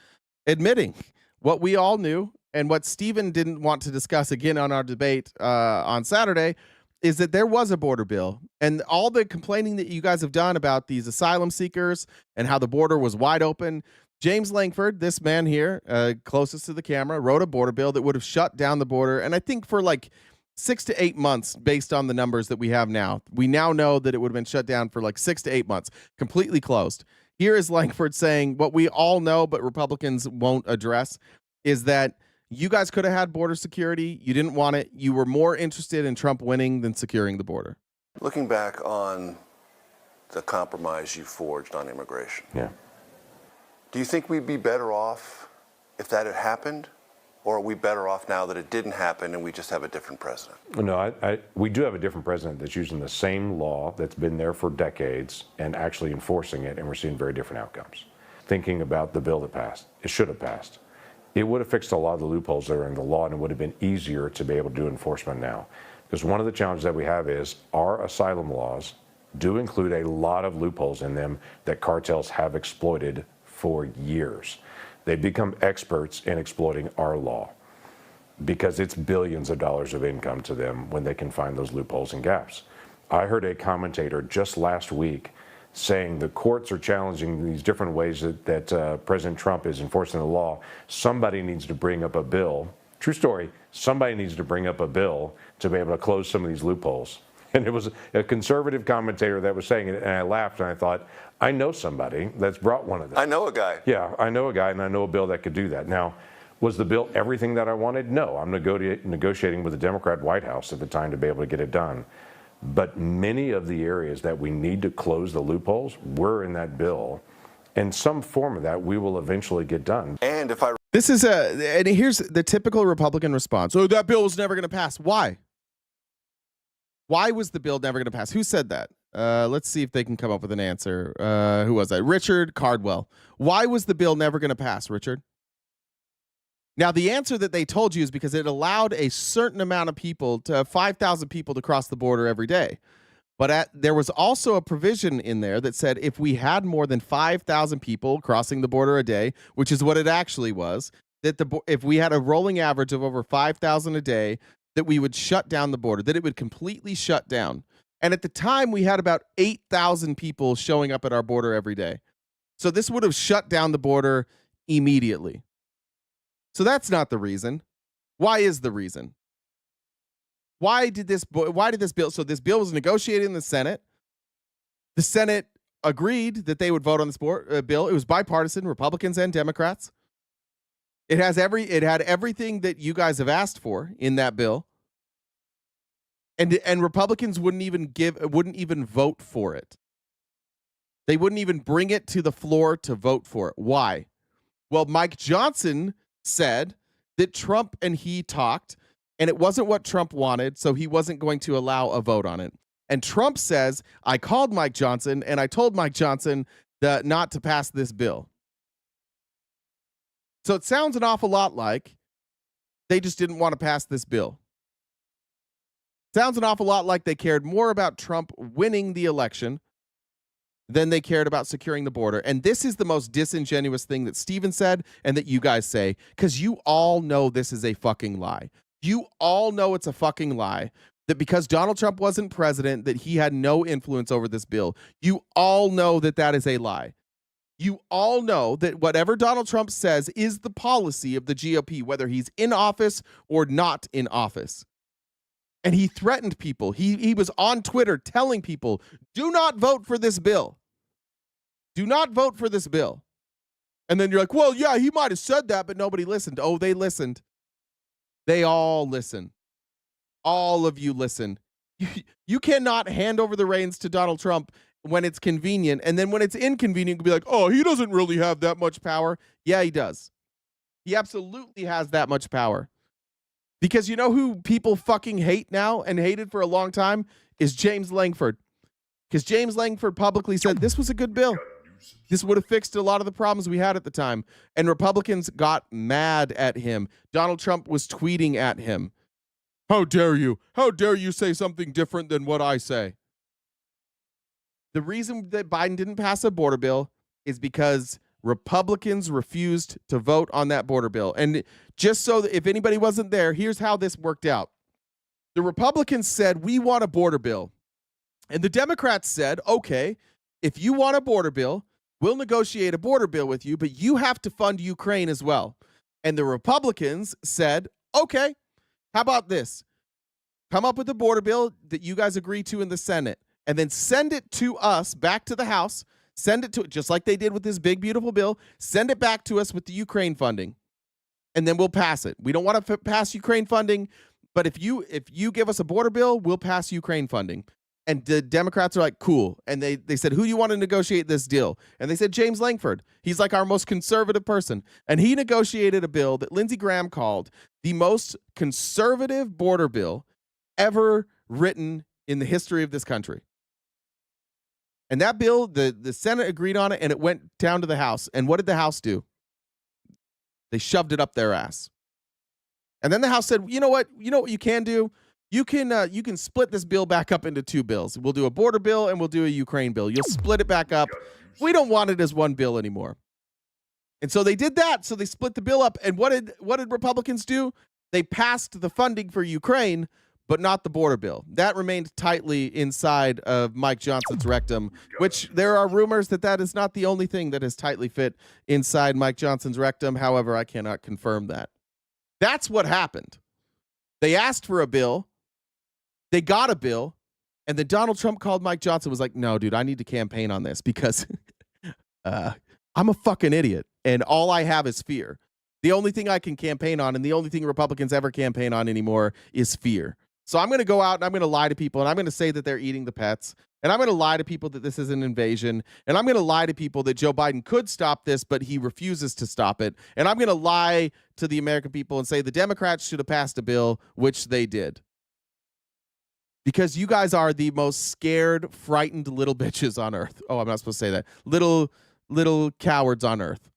admitting what we all knew and what Stephen didn't want to discuss again on our debate on Saturday, is that there was a border bill, and all the complaining that you guys have done about these asylum seekers and how the border was wide open. James Langford, this man here, closest to the camera, wrote a border bill that would have shut down the border. And I think for like 6 to 8 months, based on the numbers that we have now, we now know that it would have been shut down for like 6 to 8 months, completely closed. Here is Langford saying what we all know, but Republicans won't address, is that you guys could have had border security. You didn't want it. You were more interested in Trump winning than securing the border. Looking back on the compromise you forged on immigration, do you think we'd be better off if that had happened? Or are we better off now that it didn't happen and we just have a different president? No, we do have a different president that's using the same law that's been there for decades and actually enforcing it, and we're seeing very different outcomes. Thinking about the bill that passed, it should have passed. It would have fixed a lot of the loopholes that are in the law, and it would have been easier to be able to do enforcement now. Because one of the challenges that we have is our asylum laws do include a lot of loopholes in them that cartels have exploited for years. They've become experts in exploiting our law because it's billions of dollars of income to them when they can find those loopholes and gaps. I heard a commentator just last week saying the courts are challenging these different ways that President Trump is enforcing the law. Somebody needs to bring up a bill. True story. Somebody needs to bring up a bill to be able to close some of these loopholes. And it was a conservative commentator that was saying it, and I laughed and I thought, I know somebody that's brought one of them. I know a guy. Yeah, I know a guy, and I know a bill that could do that. Now, was the bill everything that I wanted? No, I'm negotiating with the Democrat White House at the time to be able to get it done. But many of the areas that we need to close the loopholes were in that bill. And some form of that we will eventually get done. And if I... This is and here's the typical Republican response. Oh, that bill was never going to pass. Why? Why was the bill never going to pass? Who said that? Let's see if they can come up with an answer. Who was that? Richard Cardwell. Why was the bill never going to pass, Richard? Now, the answer that they told you is because it allowed a certain amount of people, 5,000 people, to cross the border every day. But there was also a provision in there that said if we had more than 5,000 people crossing the border a day, which is what it actually was, that if we had a rolling average of over 5,000 a day, that we would shut down the border, that it would completely shut down. And at the time, we had about 8,000 people showing up at our border every day. So this would have shut down the border immediately. So that's not the reason. Why is the reason? Why did this bill? So this bill was negotiated in the Senate. The Senate agreed that they would vote on this bill. It was bipartisan, Republicans and Democrats. It had everything that you guys have asked for in that bill. And Republicans wouldn't even vote for it. They wouldn't even bring it to the floor to vote for it. Why? Well, Mike Johnson said that Trump and he talked, and it wasn't what Trump wanted, so he wasn't going to allow a vote on it. And Trump says, I called Mike Johnson, and I told Mike Johnson not to pass this bill. So it sounds an awful lot like they just didn't want to pass this bill. Sounds an awful lot like they cared more about Trump winning the election than they cared about securing the border. And this is the most disingenuous thing that Steven said and that you guys say, because you all know this is a fucking lie. You all know it's a fucking lie, that because Donald Trump wasn't president, that he had no influence over this bill. You all know that that is a lie. You all know that whatever Donald Trump says is the policy of the GOP, whether he's in office or not in office. And he threatened people. He was on Twitter telling people, do not vote for this bill. Do not vote for this bill. And then you're like, well, yeah, he might have said that, but nobody listened. Oh, they listened. They all listen. All of you listen. You cannot hand over the reins to Donald Trump when it's convenient, and then when it's inconvenient, you can be like, oh, he doesn't really have that much power. Yeah, he does. He absolutely has that much power. Because you know who people fucking hate now and hated for a long time is James Langford. Because James Langford publicly said this was a good bill. This would have fixed a lot of the problems we had at the time. And Republicans got mad at him. Donald Trump was tweeting at him. How dare you? How dare you say something different than what I say? The reason that Biden didn't pass a border bill is because Republicans refused to vote on that border bill. And just so that if anybody wasn't there, here's how this worked out. The Republicans said, we want a border bill. And the Democrats said, okay, if you want a border bill, we'll negotiate a border bill with you, but you have to fund Ukraine as well. And the Republicans said, okay, how about this? Come up with a border bill that you guys agree to in the Senate, and then send it to us back to the House. Send it to just like they did with this big, beautiful bill. Send it back to us with the Ukraine funding, and then we'll pass it. We don't want to pass Ukraine funding, but if you give us a border bill, we'll pass Ukraine funding. And the Democrats are like, cool. And they said, who do you want to negotiate this deal? And they said, James Langford. He's like our most conservative person. And he negotiated a bill that Lindsey Graham called the most conservative border bill ever written in the history of this country. And that bill, the Senate agreed on it, and it went down to the House. And what did the House do? They shoved it up their ass. And then the House said, you know what you can do? You can split this bill back up into two bills. We'll do a border bill and we'll do a Ukraine bill. You'll split it back up. We don't want it as one bill anymore. And so they did that. So they split the bill up. And what did Republicans do? They passed the funding for Ukraine, but not the border bill. That remained tightly inside of Mike Johnson's rectum, which there are rumors that is not the only thing that is tightly fit inside Mike Johnson's rectum. However, I cannot confirm that. That's what happened. They asked for a bill. They got a bill, and then Donald Trump called Mike Johnson, was like, no, dude, I need to campaign on this because I'm a fucking idiot, and all I have is fear. The only thing I can campaign on, and the only thing Republicans ever campaign on anymore, is fear. So I'm going to go out, and I'm going to lie to people, and I'm going to say that they're eating the pets, and I'm going to lie to people that this is an invasion, and I'm going to lie to people that Joe Biden could stop this, but he refuses to stop it, and I'm going to lie to the American people and say the Democrats should have passed a bill, which they did. Because you guys are the most scared, frightened little bitches on earth. Oh, I'm not supposed to say that. Little cowards on earth.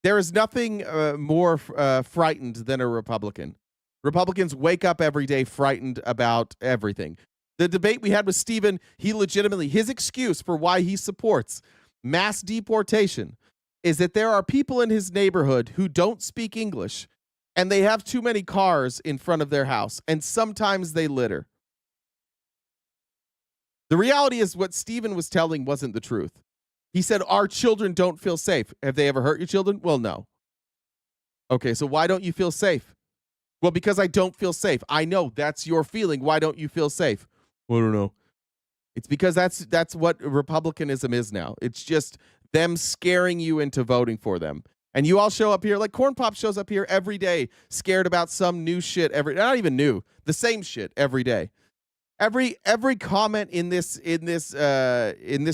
There is nothing more frightened than a Republican. Republicans wake up every day frightened about everything. The debate we had with Stephen, his excuse for why he supports mass deportation is that there are people in his neighborhood who don't speak English, and they have too many cars in front of their house, and sometimes they litter. The reality is what Stephen was telling wasn't the truth. He said, our children don't feel safe. Have they ever hurt your children? Well, no. Okay, so why don't you feel safe? Well, because I don't feel safe. I know that's your feeling. Why don't you feel safe? Well, I don't know. It's because that's what Republicanism is now. It's just them scaring you into voting for them. And you all show up here, like Corn Pop shows up here every day, scared about some new shit not even new, the same shit every day. Every comment in this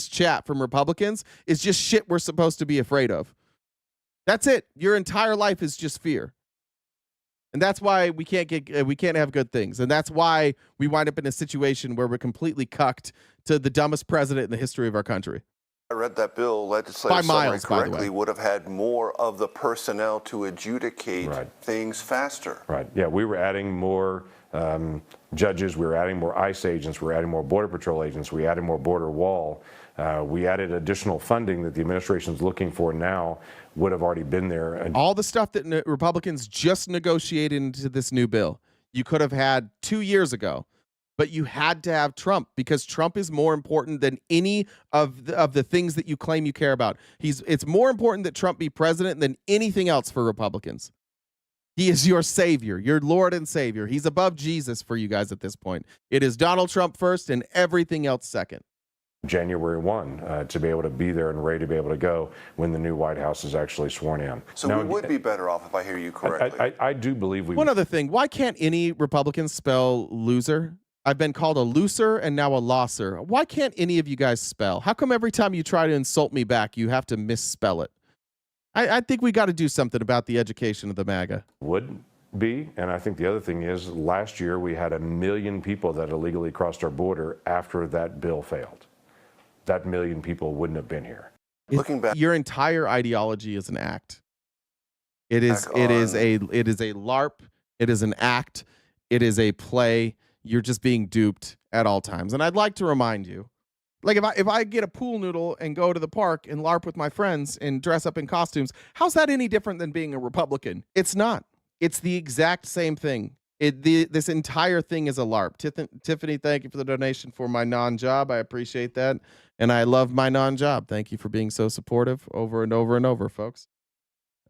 chat from Republicans is just shit we're supposed to be afraid of. That's it. Your entire life is just fear. And that's why we can't have good things. And that's why we wind up in a situation where we're completely cucked to the dumbest president in the history of our country. I read that bill, legislative summary correctly, would have had more of the personnel to adjudicate things faster. Right. Yeah, we were adding more judges, we were adding more ICE agents, we were adding more Border Patrol agents, we added more border wall. We added additional funding that the administration is looking for now would have already been there. And all the stuff that Republicans just negotiated into this new bill, you could have had 2 years ago, but you had to have Trump because Trump is more important than any of the things that you claim you care about. It's more important that Trump be president than anything else for Republicans. He is your savior, your Lord and Savior. He's above Jesus for you guys at this point. It is Donald Trump first and everything else second. January 1 to be able to be there and ready to be able to go when the new White House is actually sworn in. So now, we would be better off if I hear you correctly. I do believe we would. One other thing, why can't any Republican spell loser? I've been called a looser and now a losser. Why can't any of you guys spell? How come every time you try to insult me back, you have to misspell it? I think we got to do something about the education of the MAGA. Would be, and I think the other thing is last year we had 1 million people that illegally crossed our border after that bill failed. That 1 million people wouldn't have been here. Looking back, your entire ideology is an act. It is a LARP. It is an act. It is a play. You're just being duped at all times. And I'd like to remind you, like if I get a pool noodle and go to the park and LARP with my friends and dress up in costumes, how's that any different than being a Republican? It's not. It's the exact same thing. This entire thing is a LARP. Tiffany, thank you for the donation for my non-job. I appreciate that, and I love my non-job. Thank you for being so supportive over and over and over, folks.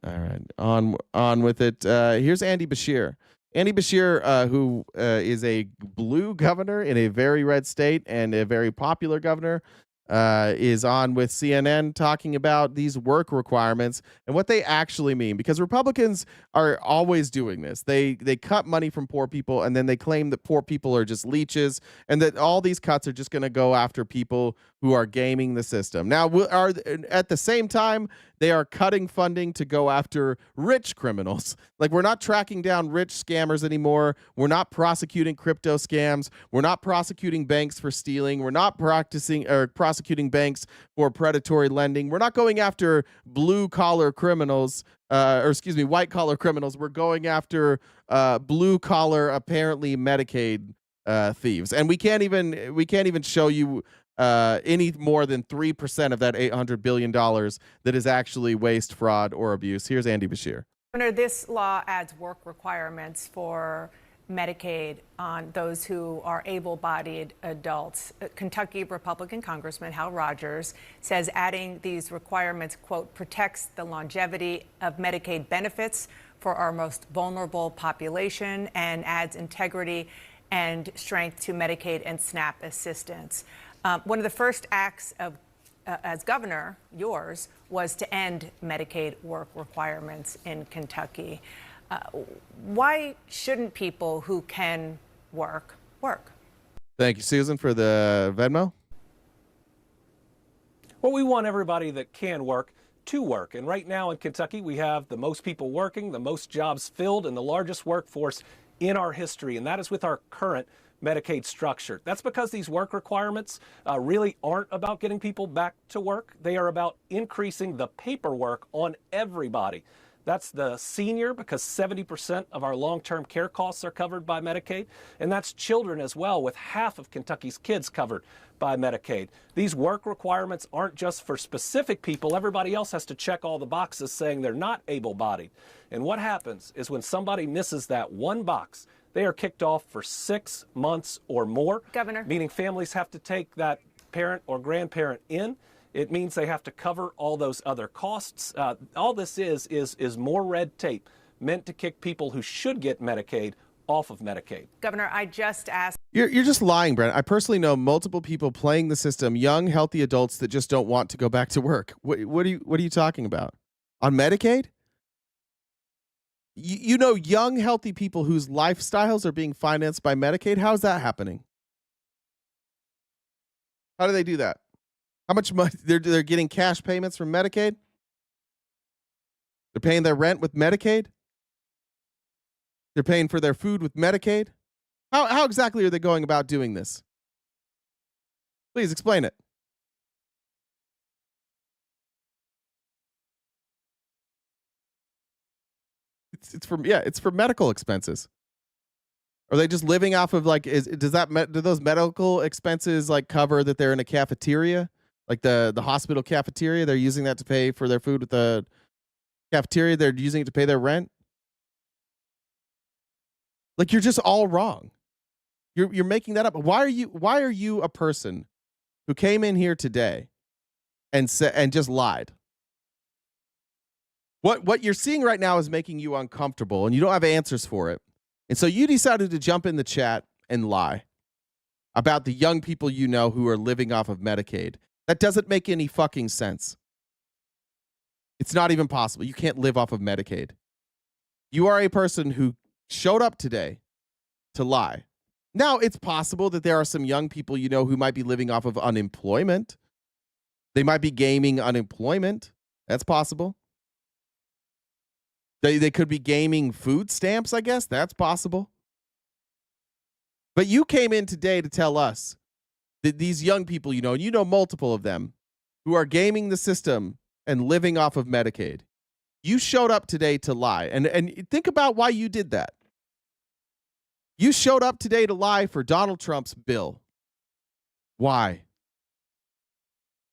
All right, on with it. Here's Andy Bashir. Andy Bashir, who is a blue governor in a very red state and a very popular governor, is on with CNN talking about these work requirements and what they actually mean. Because Republicans are always doing this. They cut money from poor people, and then they claim that poor people are just leeches, and that all these cuts are just going to go after people who are gaming the system. Now, at the same time, they are cutting funding to go after rich criminals. Like, we're not tracking down rich scammers anymore. We're not prosecuting crypto scams. We're not prosecuting banks for stealing. We're not prosecuting banks for predatory lending. We're not going after blue-collar criminals, white-collar criminals. We're going after blue-collar, apparently Medicaid thieves. And we can't even show you any more than 3% of that $800 billion that is actually waste, fraud, or abuse. Here's Andy Bashir. Governor, this law adds work requirements for Medicaid on those who are able-bodied adults. Kentucky Republican Congressman Hal Rogers says adding these requirements, quote, protects the longevity of Medicaid benefits for our most vulnerable population and adds integrity and strength to Medicaid and SNAP assistance. One of the first acts of, as governor, yours, was to end Medicaid work requirements in Kentucky. Why shouldn't people who can work? Thank you, Susan, for the Venmo. Well, we want everybody that can work to work. And right now in Kentucky, we have the most people working, the most jobs filled, and the largest workforce in our history. And that is with our current Medicaid structure. That's because these work requirements really aren't about getting people back to work. They are about increasing the paperwork on everybody. That's the senior, because 70% of our long-term care costs are covered by Medicaid. And that's children as well, with half of Kentucky's kids covered by Medicaid. These work requirements aren't just for specific people. Everybody else has to check all the boxes saying they're not able-bodied. And what happens is when somebody misses that one box, they are kicked off for 6 months or more. Governor. Meaning families have to take that parent or grandparent in. It means they have to cover all those other costs. All this is more red tape meant to kick people who should get Medicaid off of Medicaid. Governor, I just asked. You're just lying, Brent. I personally know multiple people playing the system, young, healthy adults that just don't want to go back to work. What are you talking about? On Medicaid? You know young, healthy people whose lifestyles are being financed by Medicaid? How's that happening? How do they do that? How much money? They're getting cash payments from Medicaid? They're paying their rent with Medicaid? They're paying for their food with Medicaid? How exactly are they going about doing this? Please explain it. It's for medical expenses. Are they just living off of do those medical expenses like cover that they're in a cafeteria, like the hospital cafeteria? They're using that to pay for their food with the cafeteria. They're using it to pay their rent. Like, you're just all wrong. You're making that up. Why are you a person who came in here today and just lied? What you're seeing right now is making you uncomfortable, and you don't have answers for it. And so you decided to jump in the chat and lie about the young people you know who are living off of Medicaid. That doesn't make any fucking sense. It's not even possible. You can't live off of Medicaid. You are a person who showed up today to lie. Now, it's possible that there are some young people you know who might be living off of unemployment. They might be gaming unemployment. That's possible. They could be gaming food stamps, I guess. That's possible. But you came in today to tell us that these young people you know, and you know multiple of them, who are gaming the system and living off of Medicaid. You showed up today to lie. And think about why you did that. You showed up today to lie for Donald Trump's bill. Why?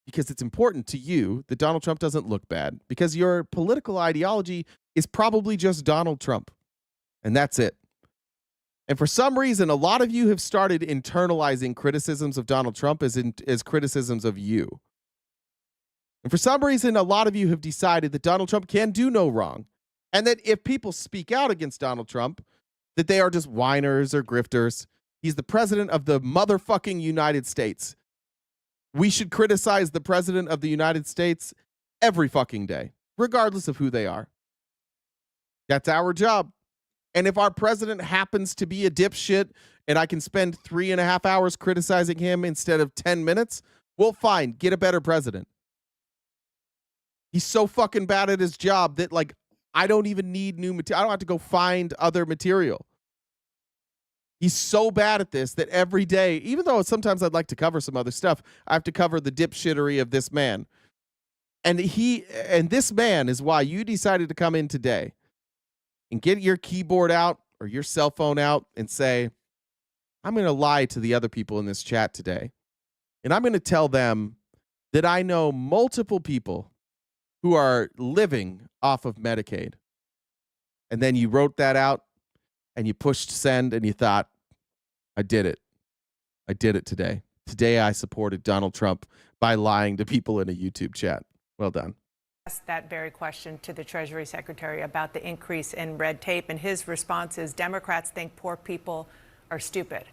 Because it's important to you that Donald Trump doesn't look bad. Because your political ideology is probably just Donald Trump. And that's it. And for some reason, a lot of you have started internalizing criticisms of Donald Trump as criticisms of you. And for some reason, a lot of you have decided that Donald Trump can do no wrong. And that if people speak out against Donald Trump, that they are just whiners or grifters. He's the president of the motherfucking United States. We should criticize the president of the United States every fucking day, regardless of who they are. That's our job. And if our president happens to be a dipshit and I can spend 3.5 hours criticizing him instead of 10 minutes, well, fine, get a better president. He's so fucking bad at his job that, like, I don't even need new material. I don't have to go find other material. He's so bad at this that every day, even though sometimes I'd like to cover some other stuff, I have to cover the dipshittery of this man. And this man is why you decided to come in today and get your keyboard out or your cell phone out and say, I'm going to lie to the other people in this chat today. And I'm going to tell them that I know multiple people who are living off of Medicaid. And then you wrote that out and you pushed send and you thought, I did it. I did it today. Today I supported Donald Trump by lying to people in a YouTube chat. Well done. Asked that very question to the Treasury Secretary about the increase in red tape, and his response is Democrats think poor people are stupid.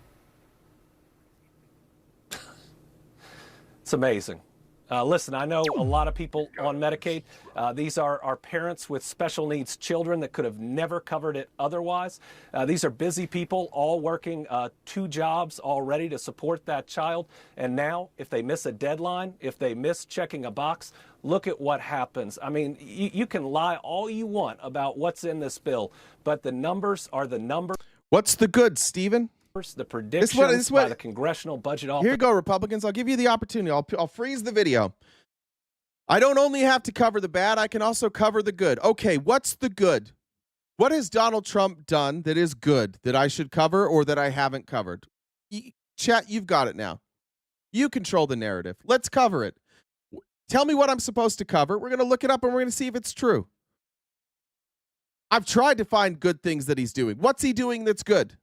It's amazing. Listen, I know a lot of people on Medicaid. These are our parents with special needs children that could have never covered it otherwise. These are busy people all working 2 jobs already to support that child. And now, if they miss a deadline, if they miss checking a box, look at what happens. I mean, you can lie all you want about what's in this bill, but the numbers are the numbers. What's the good, Stephen? The predictions by the Congressional Budget Office. Here you go, Republicans. I'll give you the opportunity. I'll freeze the video. I don't only have to cover the bad, I can also cover the good. Okay, what's the good? What has Donald Trump done that is good that I should cover or that I haven't covered? Chat, you've got it now. You control the narrative. Let's cover it. Tell me what I'm supposed to cover. We're going to look it up and we're going to see if it's true. I've tried to find good things that he's doing. What's he doing that's good?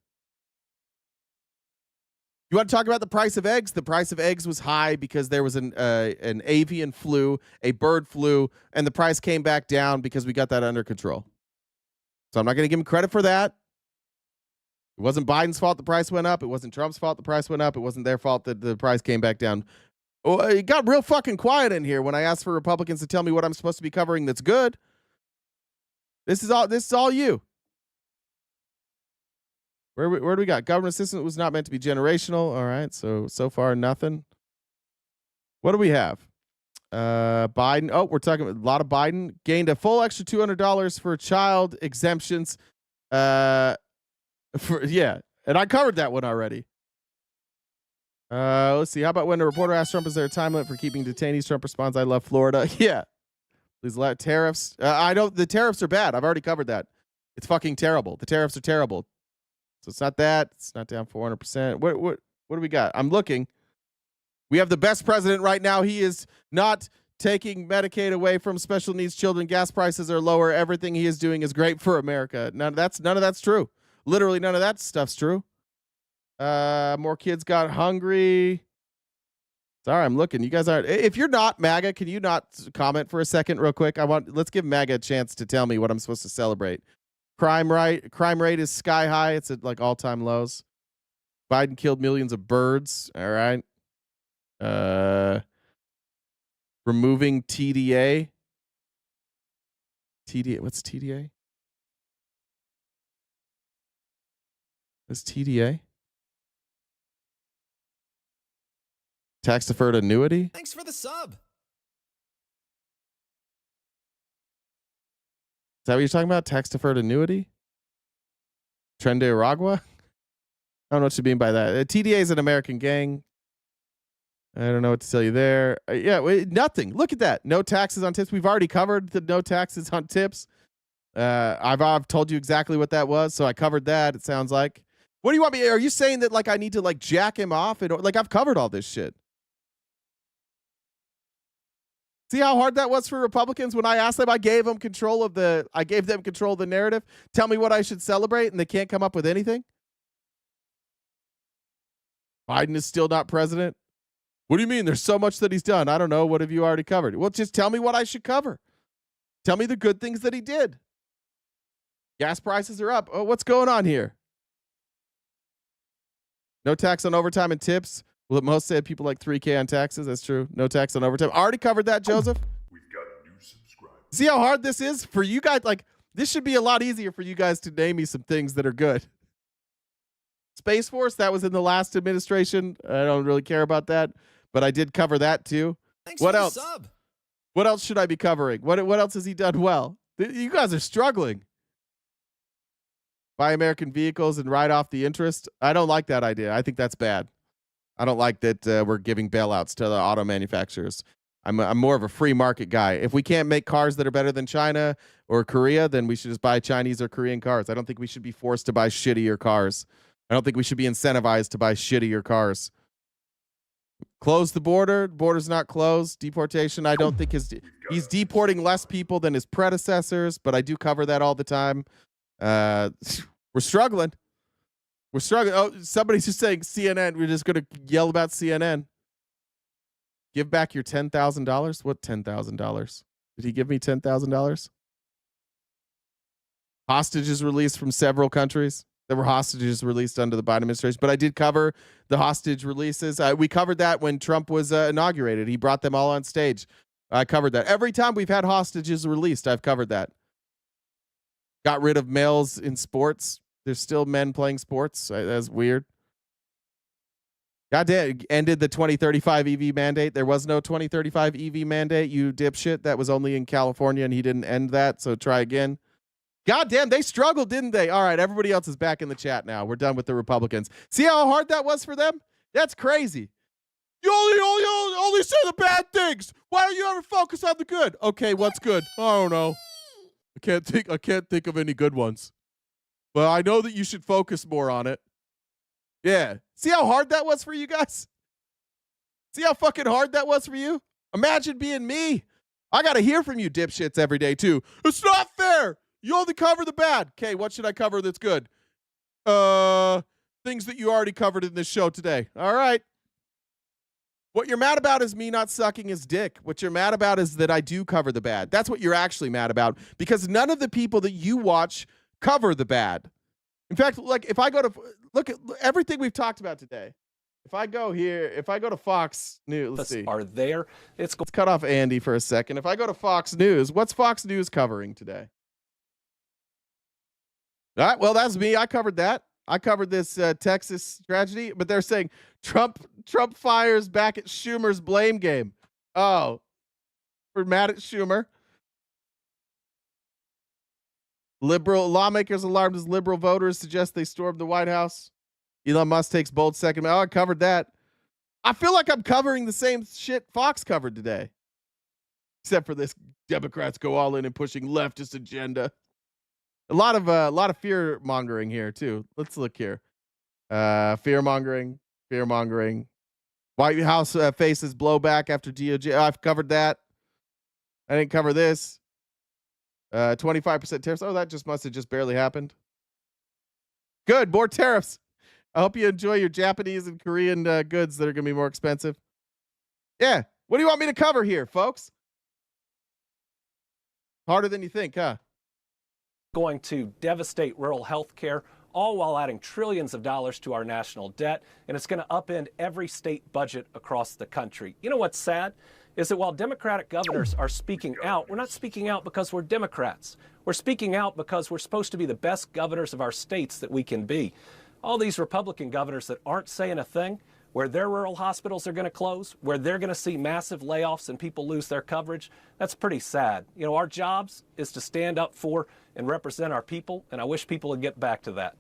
You want to talk about the price of eggs? The price of eggs was high because there was an avian flu, a bird flu, and the price came back down because we got that under control. So I'm not going to give him credit for that. It wasn't Biden's fault the price went up. It wasn't Trump's fault the price went up. It wasn't their fault that the price came back down. Oh, it got real fucking quiet in here when I asked for Republicans to tell me what I'm supposed to be covering that's good. This is all you. Where do we got? Government assistance was not meant to be generational. All right, so far nothing. What do we have? Biden. Oh, we're talking about a lot of Biden. Gained a full extra $200 for child exemptions. And I covered that one already. Let's see. How about when a reporter asked Trump, is there a time limit for keeping detainees? Trump responds, I love Florida. Yeah. Please let tariffs. The tariffs are bad. I've already covered that. It's fucking terrible. The tariffs are terrible. So it's not that. It's not down 400%. What do we got? I'm looking. We have the best president right now. He is not taking Medicaid away from special needs children. Gas prices are lower. Everything he is doing is great for America. None of that's true. Literally none of that stuff's true. More kids got hungry. Sorry, I'm looking. You guys aren't. If you're not MAGA, can you not comment for a second real quick? Let's give MAGA a chance to tell me what I'm supposed to celebrate. Crime rate is sky high. It's at like all-time lows. Biden killed millions of birds. All right. Removing TDA. What's TDA? What's TDA? Tax deferred annuity? Thanks for the sub. Is that what you're talking about? Tax deferred annuity? Tren de Aragua? I don't know what you mean by that. TDA is an American gang. I don't know what to tell you there. Nothing. Look at that. No taxes on tips. We've already covered the no taxes on tips. I've told you exactly what that was, so I covered that, it sounds like. What do you want me? Are you saying that like I need to like jack him off? Like I've covered all this shit. See how hard that was for Republicans when I asked them? I gave them control of the narrative. Tell me what I should celebrate, and they can't come up with anything. Biden is still not president. What do you mean? There's so much that he's done. I don't know. What have you already covered? Well, just tell me what I should cover. Tell me the good things that he did. Gas prices are up. Oh, what's going on here? No tax on overtime and tips. Well, most said people like $3K on taxes. That's true. No tax on overtime. Already covered that, Joseph. We've got new subscribers. See how hard this is for you guys? Like, this should be a lot easier for you guys to name me some things that are good. Space Force, that was in the last administration. I don't really care about that, but I did cover that too. Thanks What for the else? sub. What else should I be covering? What else has he done well? You guys are struggling. Buy American vehicles and write off the interest. I don't like that idea. I think that's bad. I don't like that we're giving bailouts to the auto manufacturers. I'm more of a free market guy. If we can't make cars that are better than China or Korea, then we should just buy Chinese or Korean cars. I don't think we should be forced to buy shittier cars. I don't think we should be incentivized to buy shittier cars. Close the border. Border's not closed. Deportation, I don't think he's deporting less people than his predecessors, but I do cover that all the time. We're struggling. We're struggling. Oh, somebody's just saying CNN. We're just going to yell about CNN. Give back your $10,000. What $10,000? Did he give me $10,000? Hostages released from several countries. There were hostages released under the Biden administration, but I did cover the hostage releases. We covered that when Trump was inaugurated. He brought them all on stage. I covered that. Every time we've had hostages released, I've covered that. Got rid of males in sports. There's still men playing sports. That's weird. Goddamn, ended the 2035 EV mandate. There was no 2035 EV mandate, you dipshit. That was only in California, and he didn't end that, so try again. Goddamn, they struggled, didn't they? All right, everybody else is back in the chat now. We're done with the Republicans. See how hard that was for them? That's crazy. You only say the bad things. Why don't you ever focus on the good? Okay, what's good? I don't know. I can't think of any good ones. Well, I know that you should focus more on it. Yeah. See how hard that was for you guys? See how fucking hard that was for you? Imagine being me. I got to hear from you dipshits every day, too. It's not fair. You only cover the bad. Okay, what should I cover that's good? Things that you already covered in this show today. All right. What you're mad about is me not sucking his dick. What you're mad about is that I do cover the bad. That's what you're actually mad about, because none of the people that you watch cover the bad. In fact, like if I go to look at everything we've talked about today, if I go to Fox News, let's see. Let's cut off Andy for a second. If I go to Fox News, what's Fox News covering today? All right, well, that's me. I covered that. I covered this Texas tragedy, but they're saying Trump fires back at Schumer's blame game. Oh, we're mad at Schumer. Liberal lawmakers alarmed as liberal voters suggest they stormed the White House. Elon Musk takes bold second. Oh, I covered that. I feel like I'm covering the same shit Fox covered today. Except for this, Democrats go all in and pushing leftist agenda. A lot of fear mongering here too. Let's look here. Fear mongering. White House faces blowback after DOJ. Oh, I've covered that. I didn't cover this. 25% tariffs. Oh, that just must have just barely happened. Good, more tariffs. I hope you enjoy your Japanese and Korean goods that are going to be more expensive. Yeah. What do you want me to cover here, folks? Harder than you think, huh? Going to devastate rural health care, all while adding trillions of dollars to our national debt, and it's going to upend every state budget across the country. You know what's sad? Is that while Democratic governors are speaking out, we're not speaking out because we're Democrats. We're speaking out because we're supposed to be the best governors of our states that we can be. All these Republican governors that aren't saying a thing, where their rural hospitals are going to close, where they're going to see massive layoffs and people lose their coverage, that's pretty sad. You know, our jobs is to stand up for and represent our people, and I wish people would get back to that.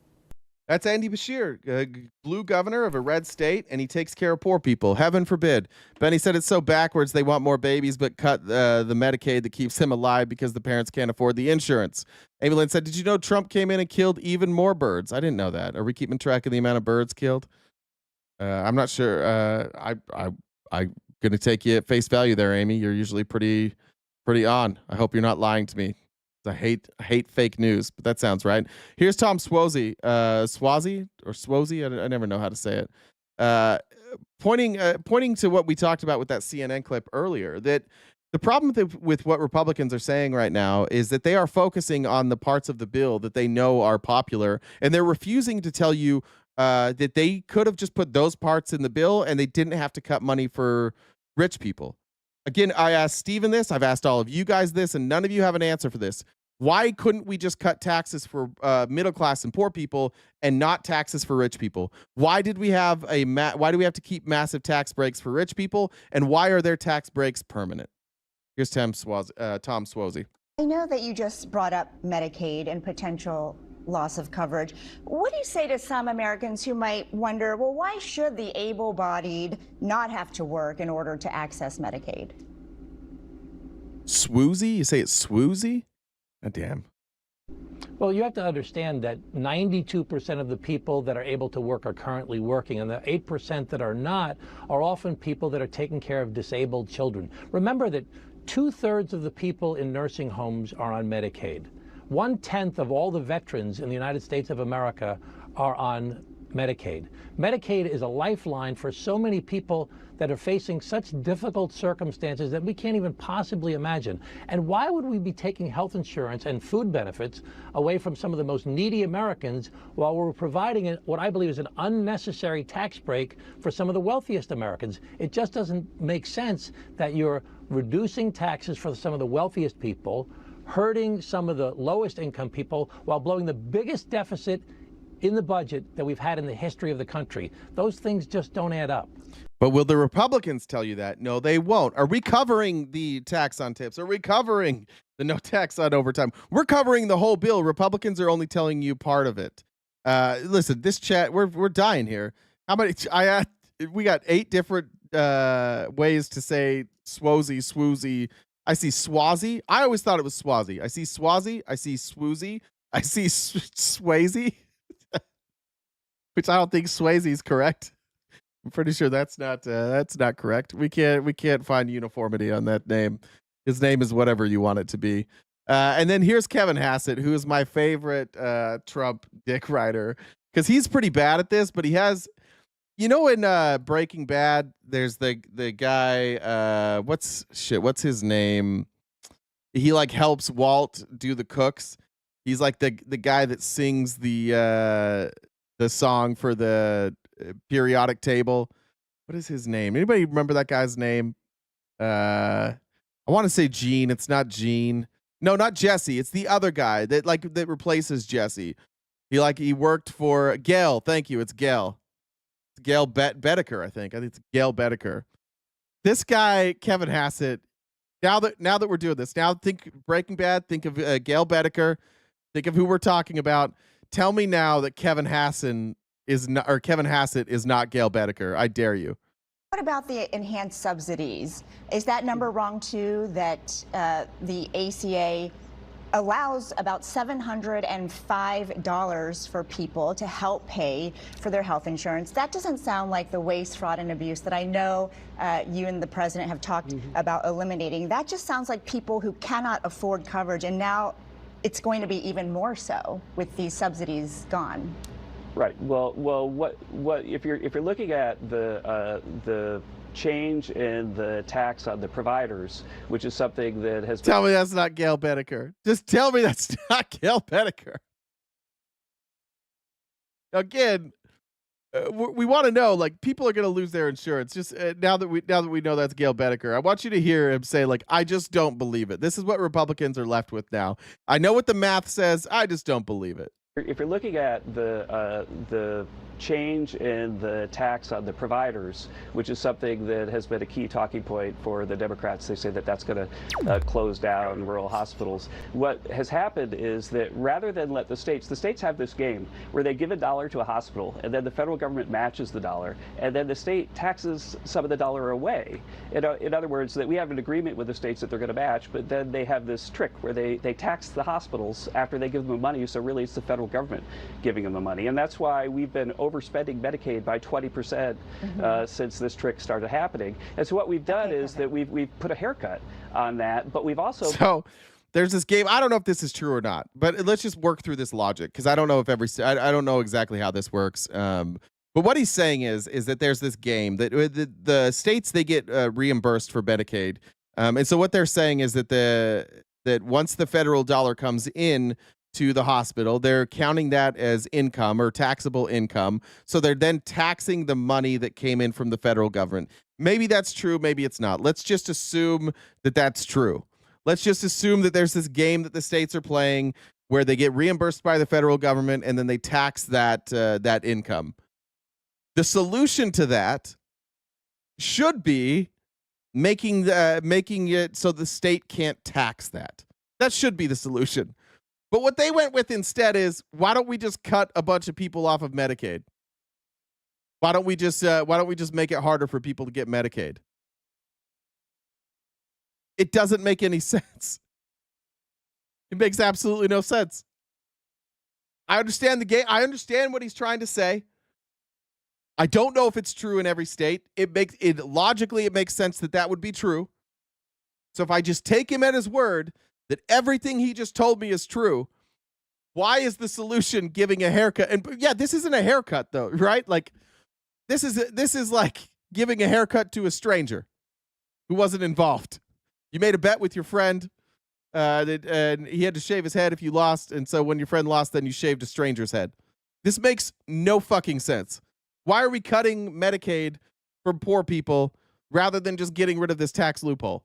That's Andy Beshear, blue governor of a red state, and he takes care of poor people. Heaven forbid. Benny said it's so backwards they want more babies but cut the Medicaid that keeps him alive because the parents can't afford the insurance. Amy Lynn said, did you know Trump came in and killed even more birds? I didn't know that. Are we keeping track of the amount of birds killed? I'm not sure. I'm going to take you at face value there, Amy. You're usually pretty on. I hope you're not lying to me. I hate fake news, but that sounds right. Here's Tom Swazi. Swazi or Swazi? I never know how to say it. Pointing to what we talked about with that CNN clip earlier, that the problem with what Republicans are saying right now is that they are focusing on the parts of the bill that they know are popular, and they're refusing to tell you that they could have just put those parts in the bill and they didn't have to cut money for rich people. Again, I asked Steven this, I've asked all of you guys this, and none of you have an answer for this. Why couldn't we just cut taxes for middle class and poor people and not taxes for rich people? Why did we have why do we have to keep massive tax breaks for rich people, and why are their tax breaks permanent? Here's Tom Swozey. I know that you just brought up Medicaid and potential loss of coverage. What do you say to some Americans who might wonder, well, why should the able-bodied not have to work in order to access Medicaid? Swoozy? You say it's swoozy? Oh, damn. Well, you have to understand that 92% of the people that are able to work are currently working, and the 8% that are not are often people that are taking care of disabled children. Remember that 2/3 of the people in nursing homes are on Medicaid. 1/10 of all the veterans in the United States of America are on Medicaid. Medicaid is a lifeline for so many people that are facing such difficult circumstances that we can't even possibly imagine. And why would we be taking health insurance and food benefits away from some of the most needy Americans while we're providing what I believe is an unnecessary tax break for some of the wealthiest Americans? It just doesn't make sense that you're reducing taxes for some of the wealthiest people, hurting some of the lowest income people, while blowing the biggest deficit in the budget that we've had in the history of the country. Those things just don't add up. But will the Republicans tell you that? No, they won't. Are we covering the tax on tips? Are we covering the no tax on overtime? We're covering the whole bill. Republicans are only telling you part of it. Listen, this chat, we're dying here. How many? We got 8 different ways to say Swoozy, swoozy. I see Swazi. I always thought it was Swazi. I see Swazi. I see swoozy. I see Swayze. Which I don't think Swayze is correct. I'm pretty sure that's not correct. We can't find uniformity on that name. His name is whatever you want it to be. And then here's Kevin Hassett, who is my favorite Trump dick rider, because he's pretty bad at this, but he has, in Breaking Bad, there's the guy, what's his name? He helps Walt do the cooks. He's like the guy that sings the song for the periodic table. What is his name? Anybody remember that guy's name? I want to say Gene. It's not Gene. No, not Jesse. It's the other guy that replaces Jesse. He worked for Gail. Thank you. It's Gail. It's Gail Bedecker, I think. I think it's Gail Bedecker. This guy, Kevin Hassett. Now that we're doing this, now think Breaking Bad. Think of Gail Bedecker. Think of who we're talking about. Tell me now that Kevin Hassett is not Gail Bedecker. I dare you. What about the enhanced subsidies? Is that number wrong too, that the ACA allows about $705 for people to help pay for their health insurance? That doesn't sound like the waste, fraud, and abuse that I know you and the president have talked about eliminating. That just sounds like people who cannot afford coverage, and now it's going to be even more so with these subsidies gone. Right. Well, what if you're looking at the change in the tax on the providers, which is something that has Tell me that's not Gail Bedecker. Just tell me that's not Gail Bedecker. Again, we want to know, people are going to lose their insurance. Just now that we know that's Gail Bedecker, I want you to hear him say, I just don't believe it. This is what Republicans are left with now. I know what the math says. I just don't believe it. If you're looking at the change in the tax on the providers, which is something that has been a key talking point for the Democrats, they say that that's going to close down rural hospitals. What has happened is that rather than let the states have this game where they give $1 to a hospital and then the federal government matches the dollar, and then the state taxes some of the dollar away. In other words, that we have an agreement with the states that they're going to match, but then they have this trick where they tax the hospitals after they give them the money, so really it's the federal government giving them the money. And that's why we've been overspending Medicaid by 20% since this trick started happening. And so what we've done is that we've put a haircut on that, but we've also... So there's this game. I don't know if this is true or not, but let's just work through this logic, because I don't know if I don't know exactly how this works. But what he's saying is that there's this game that the states, they get reimbursed for Medicaid. And so what they're saying is that that once the federal dollar comes in to the hospital, they're counting that as income or taxable income. So they're then taxing the money that came in from the federal government. Maybe that's true. Maybe it's not. Let's just assume that that's true. Let's just assume that there's this game that the states are playing where they get reimbursed by the federal government and then they tax that income. The solution to that should be making it so the state can't tax that. That should be the solution. But what they went with instead is, why don't we just cut a bunch of people off of Medicaid? Why don't we just make it harder for people to get Medicaid? It doesn't make any sense. It makes absolutely no sense. I understand the game. I understand what he's trying to say. I don't know if it's true in every state. Logically, it makes sense that would be true. So if I just take him at his word that everything he just told me is true, why is the solution giving a haircut? And yeah, this isn't a haircut though, right? Like this is like giving a haircut to a stranger who wasn't involved. You made a bet with your friend and he had to shave his head if you lost, and so when your friend lost, then you shaved a stranger's head. This makes no fucking sense. Why are we cutting Medicaid from poor people rather than just getting rid of this tax loophole?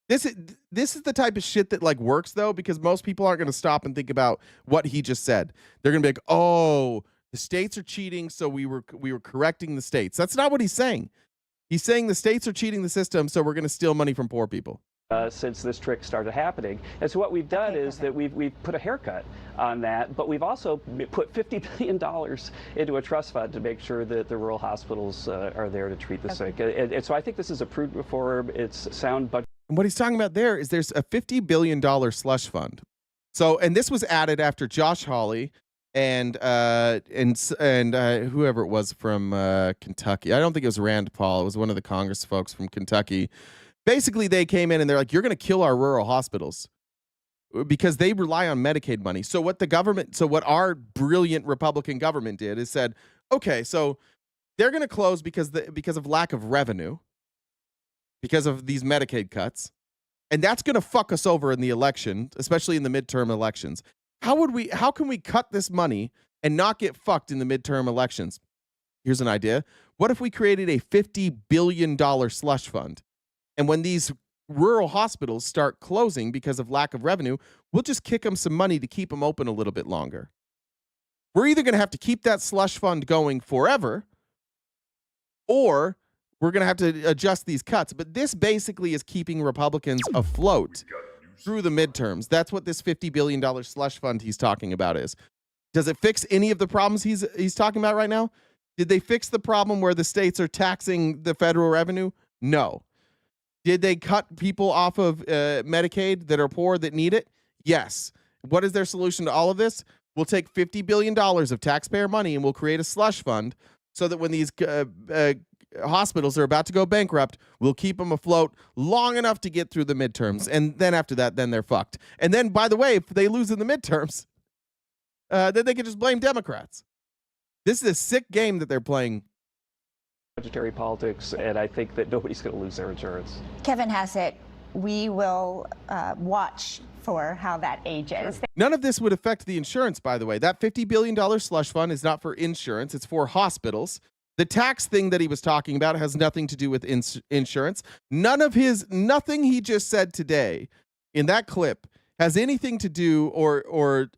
This is the type of shit that like works though, because most people aren't going to stop and think about what he just said. They're going to be like, "Oh, the states are cheating, so we were correcting the states." That's not what he's saying. He's saying the states are cheating the system, so we're going to steal money from poor people. Since this trick started happening. And so what we've done is that we've put a haircut on that, but we've also put $50 billion into a trust fund to make sure that the rural hospitals are there to treat the sick. And so I think this is a prudent reform. It's sound budget. And what he's talking about there's a $50 billion slush fund. So, and this was added after Josh Hawley and whoever it was from Kentucky. I don't think it was Rand Paul. It was one of the Congress folks from Kentucky. Basically, they came in and they're like, "You're going to kill our rural hospitals because they rely on Medicaid money." So what our brilliant Republican government did is said, "Okay, so they're going to close because of lack of revenue, because of these Medicaid cuts, and that's going to fuck us over in the election, especially in the midterm elections. How can we cut this money and not get fucked in the midterm elections? Here's an idea. What if we created a $50 billion slush fund? And when these rural hospitals start closing because of lack of revenue, we'll just kick them some money to keep them open a little bit longer. We're either going to have to keep that slush fund going forever, or we're going to have to adjust these cuts." But this basically is keeping Republicans afloat through the midterms. That's what this $50 billion slush fund he's talking about is. Does it fix any of the problems he's talking about right now? Did they fix the problem where the states are taxing the federal revenue? No. Did they cut people off of Medicaid that are poor that need it? Yes. What is their solution to all of this? We'll take $50 billion of taxpayer money and we'll create a slush fund so that when these hospitals are about to go bankrupt, we'll keep them afloat long enough to get through the midterms. And then after that, then they're fucked. And then, by the way, if they lose in the midterms, then they can just blame Democrats. This is a sick game that they're playing. Budgetary politics, and I think that nobody's going to lose their insurance. Kevin Hassett, we will watch for how that ages. None of this would affect the insurance, by the way. That $50 billion slush fund is not for insurance. It's for hospitals. The tax thing that he was talking about has nothing to do with insurance. Nothing he just said today in that clip has anything to do or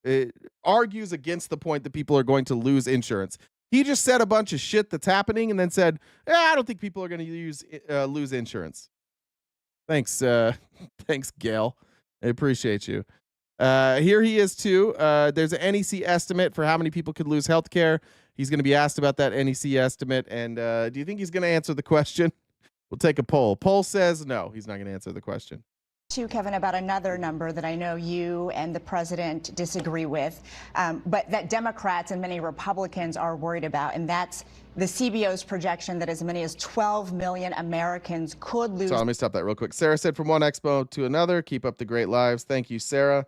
it argues against the point that people are going to lose insurance. He just said a bunch of shit that's happening and then said, "I don't think people are going to lose insurance." Thanks, thanks, Gail. I appreciate you. Here he is too. There's an NEC estimate for how many people could lose health care. He's going to be asked about that NEC estimate. And do you think he's going to answer the question? We'll take a poll. Poll says no, he's not going to answer the question. To Kevin, about another number that I know you and the president disagree with, but that Democrats and many Republicans are worried about, and that's the CBO's projection that as many as 12 million Americans could lose. So let me stop that real quick. Sarah said, "From one Expo to another, keep up the great lives." Thank you, Sarah.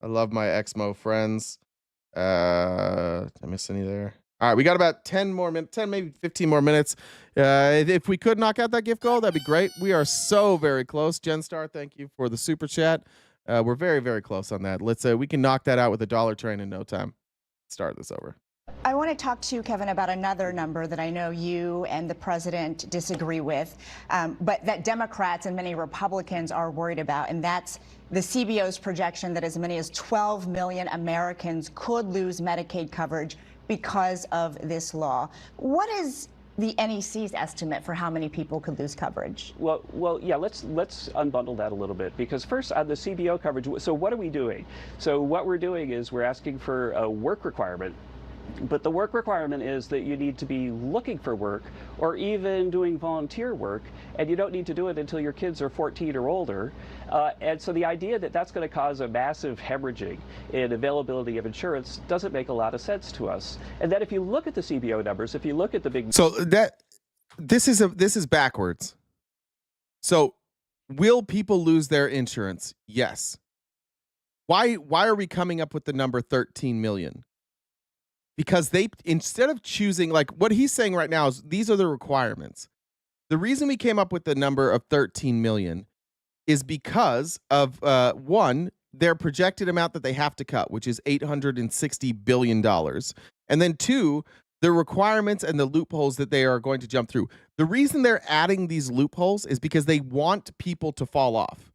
I love my Exmo friends. Did I miss any there? All right, we got about 10 more minutes, 10, maybe 15 more minutes. If we could knock out that gift goal, that'd be great. We are so very close. Jen Star, thank you for the super chat. We're very, very close on that. We can knock that out with a dollar train in no time. Start this over. I want to talk to you, Kevin, about another number that I know you and the president disagree with, but that Democrats and many Republicans are worried about, and that's the CBO's projection that as many as 12 million Americans could lose Medicaid coverage because of this law. What is the NEC's estimate for how many people could lose coverage? Well, yeah. Let's unbundle that a little bit, because first on the CBO coverage. So what are we doing? So what we're doing is we're asking for a work requirement. But the work requirement is that you need to be looking for work or even doing volunteer work, and you don't need to do it until your kids are 14 or older. And so the idea that that's going to cause a massive hemorrhaging in availability of insurance doesn't make a lot of sense to us. And then if you look at the CBO numbers, if you look at the big... So this is backwards. So will people lose their insurance? Yes. Why are we coming up with the number 13 million? Because instead of choosing, like what he's saying right now is these are the requirements. The reason we came up with the number of 13 million is because of one, their projected amount that they have to cut, which is $860 billion. And then two, the requirements and the loopholes that they are going to jump through. The reason they're adding these loopholes is because they want people to fall off.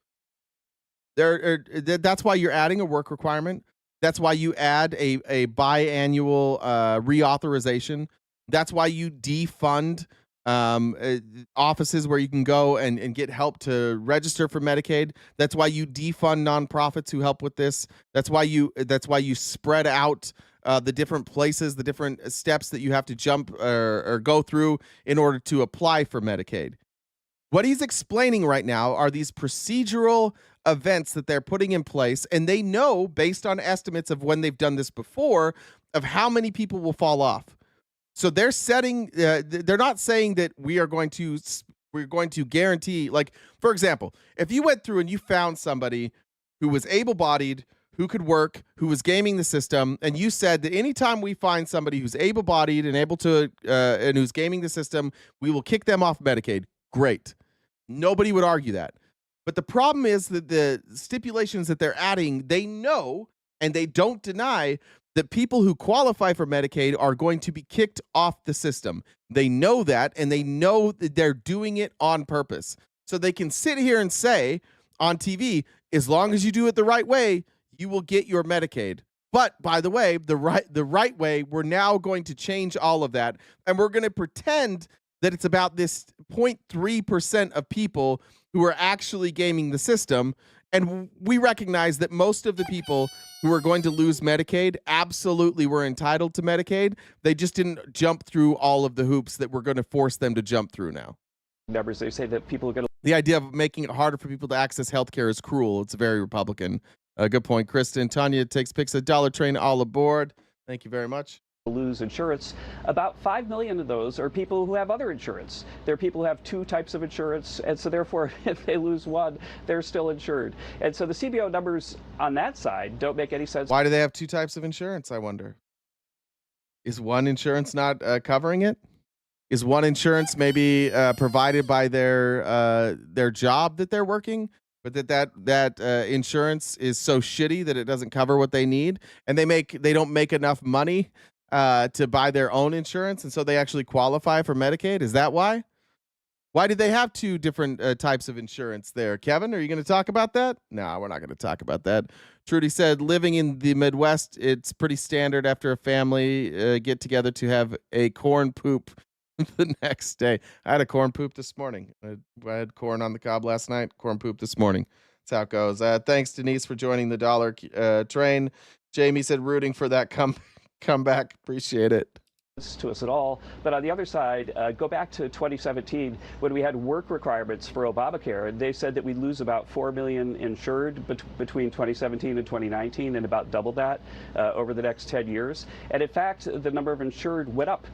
That's why you're adding a work requirement. That's why you add a biannual reauthorization. That's why you defund offices where you can go and get help to register for Medicaid. That's why you defund nonprofits who help with this. That's why you spread out the different places, the different steps that you have to jump or go through in order to apply for Medicaid. What he's explaining right now are these procedural events that they're putting in place, and they know based on estimates of when they've done this before of how many people will fall off. So they're setting they're not saying that we're going to guarantee, like, for example, if you went through and you found somebody who was able-bodied, who could work, who was gaming the system, and you said that anytime we find somebody who's able-bodied and able to and who's gaming the system, we will kick them off Medicaid. Great. Nobody would argue that. But the problem is that the stipulations that they're adding, they know and they don't deny that people who qualify for Medicaid are going to be kicked off the system. They know that, and they know that they're doing it on purpose. So they can sit here and say on TV, as long as you do it the right way, you will get your Medicaid. But by the way, the right way, we're now going to change all of that, and we're going to pretend that it's about this 0.3% of people who are actually gaming the system. And we recognize that most of the people who are going to lose Medicaid absolutely were entitled to Medicaid. They just didn't jump through all of the hoops that we're going to force them to jump through now. Numbers, they say that people are going to... The idea of making it harder for people to access healthcare is cruel. It's very Republican. Good point, Kristen. Tanya takes pics at Dollar Train, all aboard. Thank you very much. Lose insurance. About 5 million of those are people who have other insurance. They're people who have two types of insurance, and so therefore if they lose one, they're still insured. And so the CBO numbers on that side don't make any sense. Why do they have two types of insurance, I wonder? Is one insurance not covering it? Is one insurance maybe provided by their job that they're working, but that insurance is so shitty that it doesn't cover what they need, and they don't make enough money to buy their own insurance, and so they actually qualify for Medicaid? Is that why? Why did they have two different types of insurance there? Kevin, are you going to talk about that? No, we're not going to talk about that. Trudy said, living in the Midwest, it's pretty standard after a family get together to have a corn poop the next day. I had a corn poop this morning. I had corn on the cob last night, corn poop this morning. That's how it goes. Thanks, Denise, for joining the Dollar Train. Jamie said, rooting for that comeback. Appreciate it. To us at all. But on the other side, go back to 2017 when we had work requirements for Obamacare, and they said that we'd lose about 4 million insured between 2017 and 2019, and about double that over the next 10 years. And in fact, the number of insured went up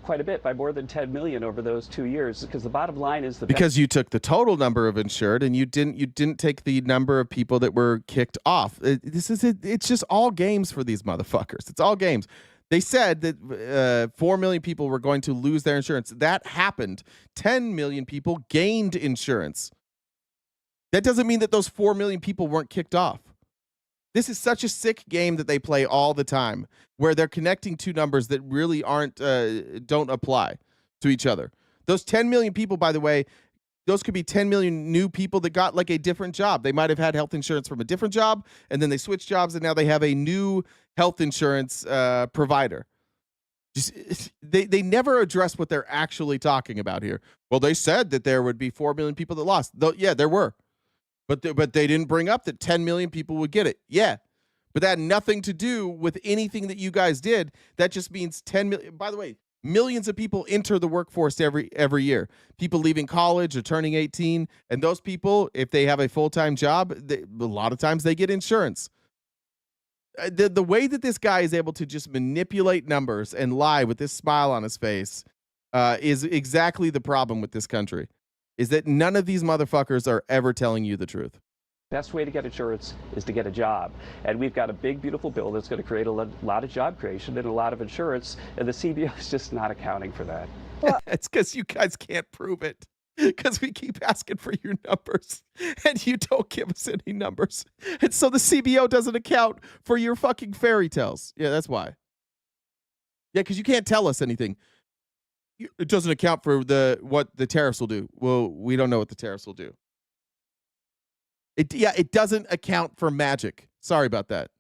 quite a bit, by more than 10 million over those 2 years, because the bottom line is because you took the total number of insured and you didn't take the number of people that were kicked off. It's just all games for these motherfuckers. It's all games. They said that 4 million people were going to lose their insurance. That happened. 10 million people gained insurance. That doesn't mean that those 4 million people weren't kicked off. This is such a sick game that they play all the time, where they're connecting two numbers that really don't apply to each other. Those 10 million people, by the way, those could be 10 million new people that got like a different job. They might have had health insurance from a different job, and then they switched jobs, and now they have a new health insurance provider. They never address what they're actually talking about here. Well, they said that there would be 4 million people that lost. Yeah, there were. But they didn't bring up that 10 million people would get it. Yeah. But that had nothing to do with anything that you guys did. That just means 10 million. By the way, millions of people enter the workforce every year. People leaving college or turning 18. And those people, if they have a full-time job, a lot of times they get insurance. The way that this guy is able to just manipulate numbers and lie with this smile on his face is exactly the problem with this country. Is that none of these motherfuckers are ever telling you the truth. Best way to get insurance is to get a job. And we've got a big, beautiful bill that's going to create a lot of job creation and a lot of insurance, and the CBO is just not accounting for that. Well, it's because you guys can't prove it. Because we keep asking for your numbers, and you don't give us any numbers. And so the CBO doesn't account for your fucking fairy tales. Yeah, that's why. Yeah, because you can't tell us anything. It doesn't account for what the tariffs will do. Well, we don't know what the tariffs will do. It doesn't account for magic. Sorry about that.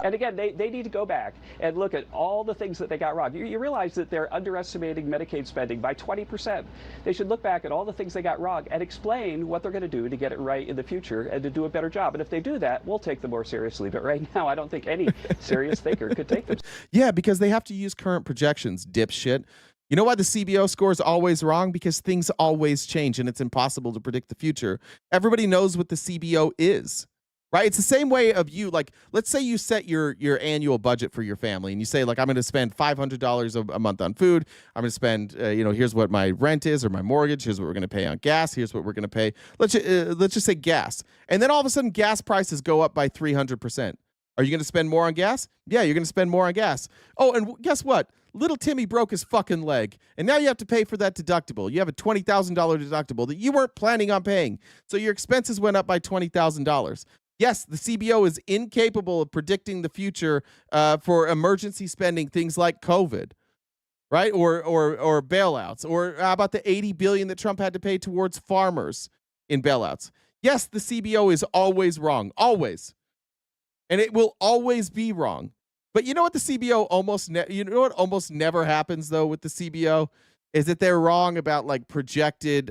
And again, they need to go back and look at all the things that they got wrong. You realize that they're underestimating Medicaid spending by 20%. They should look back at all the things they got wrong and explain what they're going to do to get it right in the future and to do a better job. And if they do that, we'll take them more seriously. But right now, I don't think any serious thinker could take them. Yeah, because they have to use current projections, dipshit. You know why the CBO score is always wrong? Because things always change and it's impossible to predict the future. Everybody knows what the CBO is, right? It's the same way of you, like, let's say you set your annual budget for your family and you say, like, I'm going to spend $500 a month on food. I'm going to spend, here's what my rent is or my mortgage. Here's what we're going to pay on gas. Here's what we're going to pay. Let's just say gas. And then all of a sudden gas prices go up by 300%. Are you going to spend more on gas? Yeah, you're going to spend more on gas. Oh, and guess what? Little Timmy broke his fucking leg, and now you have to pay for that deductible. You have a $20,000 deductible that you weren't planning on paying, so your expenses went up by $20,000. Yes, the CBO is incapable of predicting the future for emergency spending, things like COVID, right? Or bailouts, or how about the $80 billion that Trump had to pay towards farmers in bailouts? Yes, the CBO is always wrong, always, and it will always be wrong. But you know what the CBO almost never happens though with the CBO is that they're wrong about like projected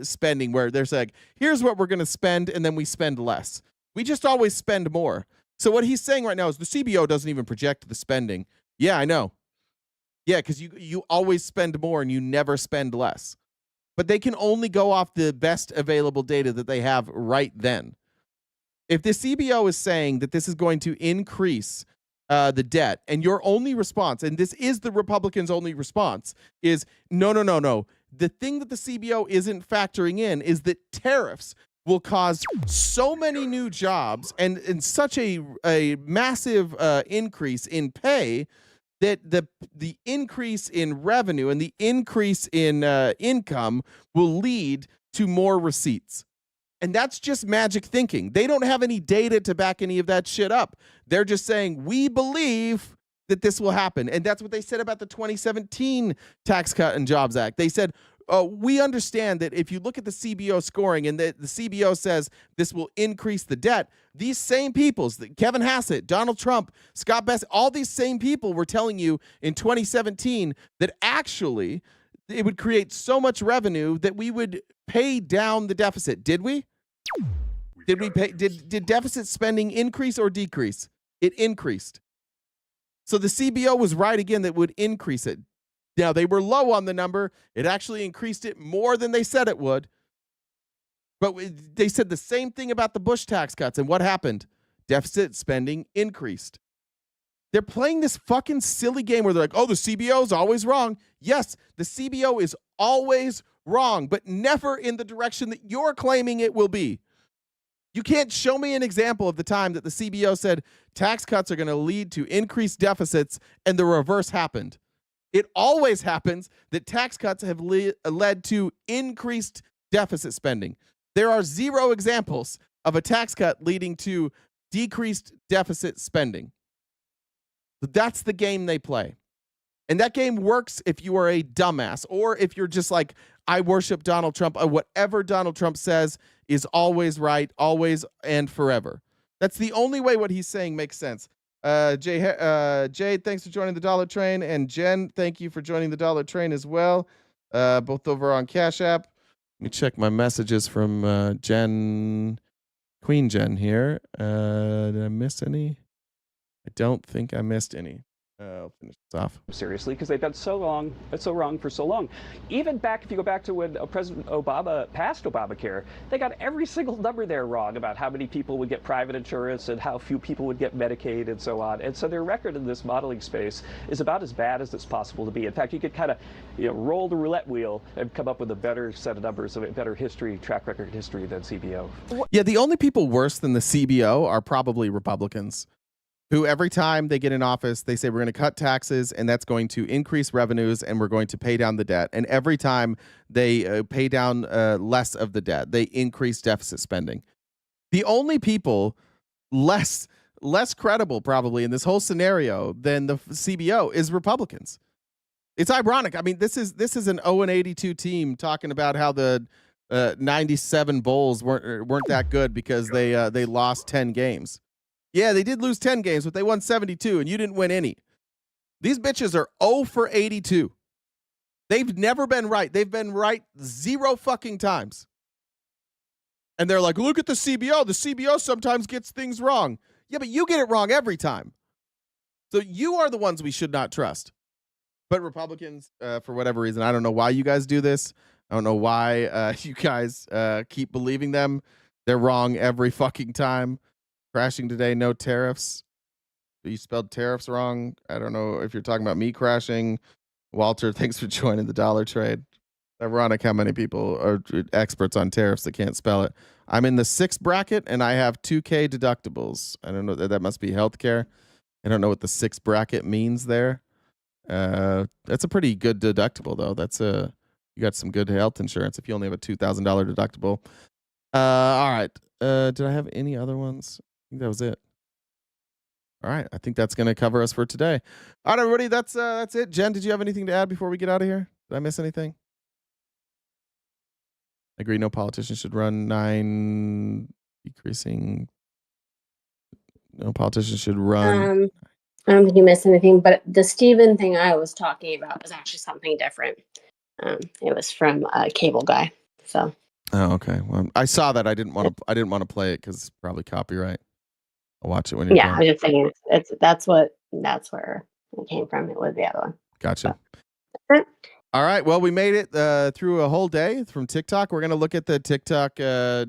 spending, where they're saying, here's what we're going to spend, and then we spend less. We just always spend more. So what he's saying right now is the CBO doesn't even project the spending. Yeah, I know. Yeah, because you always spend more and you never spend less. But they can only go off the best available data that they have right then. If the CBO is saying that this is going to increase the debt, and your only response, and this is the Republicans' only response, is no. The thing that the CBO isn't factoring in is that tariffs will cause so many new jobs and such a massive increase in pay that the increase in revenue and the increase in income will lead to more receipts. And that's just magic thinking. They don't have any data to back any of that shit up. They're just saying, we believe that this will happen. And that's what they said about the 2017 Tax Cut and Jobs Act. They said, we understand that if you look at the CBO scoring and the CBO says this will increase the debt, these same people, Kevin Hassett, Donald Trump, Scott Bessent, all these same people were telling you in 2017 that actually it would create so much revenue that we would pay down the deficit. Did we? Did deficit spending increase or decrease? It increased. So the CBO was right again that would increase it. Now, they were low on the number. It actually increased it more than they said it would. But they said the same thing about the Bush tax cuts. And what happened? Deficit spending increased. They're playing this fucking silly game where they're like, oh, the CBO is always wrong. Yes, the CBO is always wrong, but never in the direction that you're claiming it will be. You can't show me an example of the time that the CBO said tax cuts are going to lead to increased deficits and the reverse happened. It always happens that tax cuts have led to increased deficit spending. There are 0 examples of a tax cut leading to decreased deficit spending. That's the game they play. And that game works if you are a dumbass or if you're just like, I worship Donald Trump. Whatever Donald Trump says is always right, always and forever. That's the only way what he's saying makes sense. Jade, thanks for joining the Dollar Train. And Jen, thank you for joining the Dollar Train as well. Both over on Cash App. Let me check my messages from Jen, Queen Jen here. Did I miss any? I don't think I missed any. I'll finish this off. Seriously, because they've been so wrong for so long. Even back, if you go back to when President Obama passed Obamacare, they got every single number there wrong about how many people would get private insurance and how few people would get Medicaid and so on. And so their record in this modeling space is about as bad as it's possible to be. In fact, you could kind of roll the roulette wheel and come up with a better set of numbers, a better track record history than CBO. Yeah, the only people worse than the CBO are probably Republicans, who every time they get in office, they say we're going to cut taxes and that's going to increase revenues and we're going to pay down the debt. And every time they pay down less of the debt, they increase deficit spending. The only people less credible probably in this whole scenario than the CBO is Republicans. It's ironic. I mean, this is an 0-82 team talking about how the 97 Bulls weren't that good because they lost 10 games. Yeah, they did lose 10 games, but they won 72, and you didn't win any. These bitches are 0 for 82. They've never been right. They've been right 0 fucking times. And they're like, look at the CBO. The CBO sometimes gets things wrong. Yeah, but you get it wrong every time. So you are the ones we should not trust. But Republicans, for whatever reason, I don't know why you guys do this. I don't know why you guys keep believing them. They're wrong every fucking time. Crashing today, no tariffs. You spelled tariffs wrong. I don't know if you're talking about me crashing. Walter, thanks for joining the Dollar Trade. Ironic how many people are experts on tariffs that can't spell it. I'm in the 6th bracket, and I have 2K deductibles. I don't know. That must be healthcare. I don't know what the 6th bracket means there. That's a pretty good deductible, though. You got some good health insurance if you only have a $2,000 deductible. All right. Did I have any other ones? I think that was it. All right. I think that's going to cover us for today. All right, everybody. That's it. Jen, did you have anything to add before we get out of here? Did I miss anything? I agree. No politician should run 9 decreasing. No politician should run. I don't think you missed anything, but the Steven thing I was talking about was actually something different. It was from a cable guy. So. Oh, okay. Well, I saw that. I didn't want to play it because it's probably copyright. I'll watch it when you're done. I was just saying that's where it came from. It was the other one. Gotcha. All right. Well, we made it through a whole day from TikTok. We're going to look at the TikTok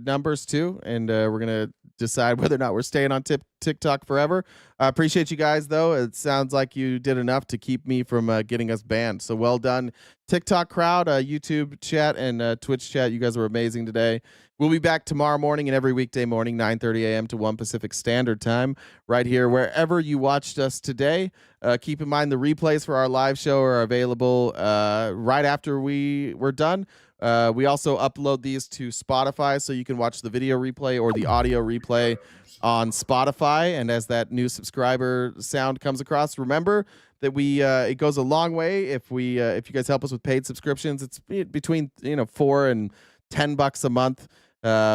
numbers too, and we're going to decide whether or not we're staying on TikTok forever. I appreciate you guys, though. It sounds like you did enough to keep me from getting us banned. So well done, TikTok crowd, YouTube chat, and Twitch chat. You guys were amazing today. We'll be back tomorrow morning and every weekday morning, 9:30 a.m. to 1 Pacific Standard Time, right here, wherever you watched us today. Keep in mind the replays for our live show are available right after we're done. We also upload these to Spotify, so you can watch the video replay or the audio replay on Spotify. And as that new subscriber sound comes across, remember that it goes a long way if you guys help us with paid subscriptions. It's between $4 and $10 a month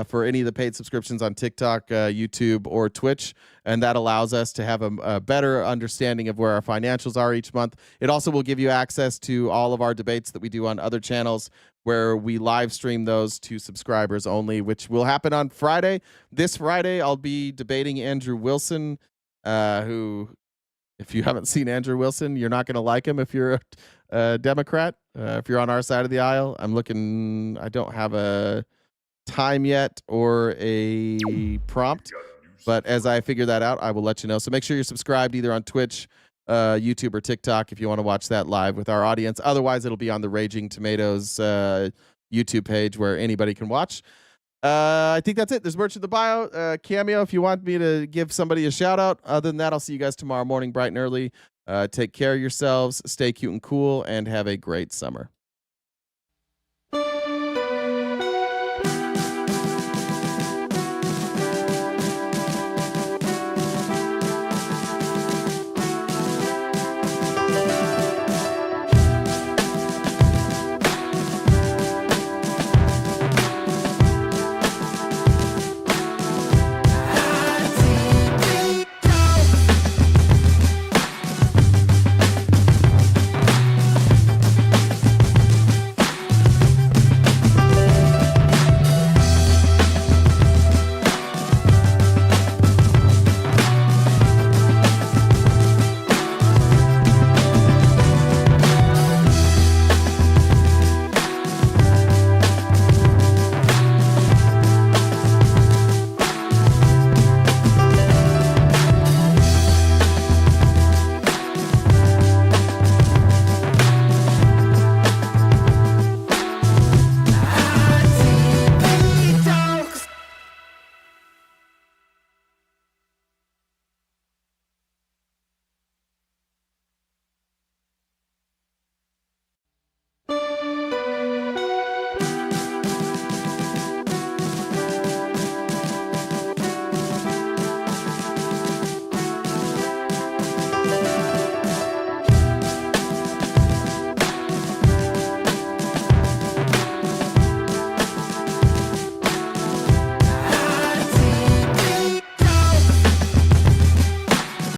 for any of the paid subscriptions on TikTok, YouTube, or Twitch, and that allows us to have a better understanding of where our financials are each month. It also will give you access to all of our debates that we do on other channels, where we live stream those to subscribers only, which will happen on Friday. This Friday, I'll be debating Andrew Wilson, who, if you haven't seen Andrew Wilson, you're not going to like him if you're a Democrat. If you're on our side of the aisle, I don't have a time yet or a prompt, but as I figure that out, I will let you know. So make sure you're subscribed either on Twitch, YouTube, or TikTok if you want to watch that live with our audience. Otherwise, it'll be on the Raging Tomatoes YouTube page where anybody can watch. I think that's it. There's merch in the bio. Cameo, if you want me to give somebody a shout out. Other than that, I'll see you guys tomorrow morning, bright and early. Take care of yourselves. Stay cute and cool, and have a great summer.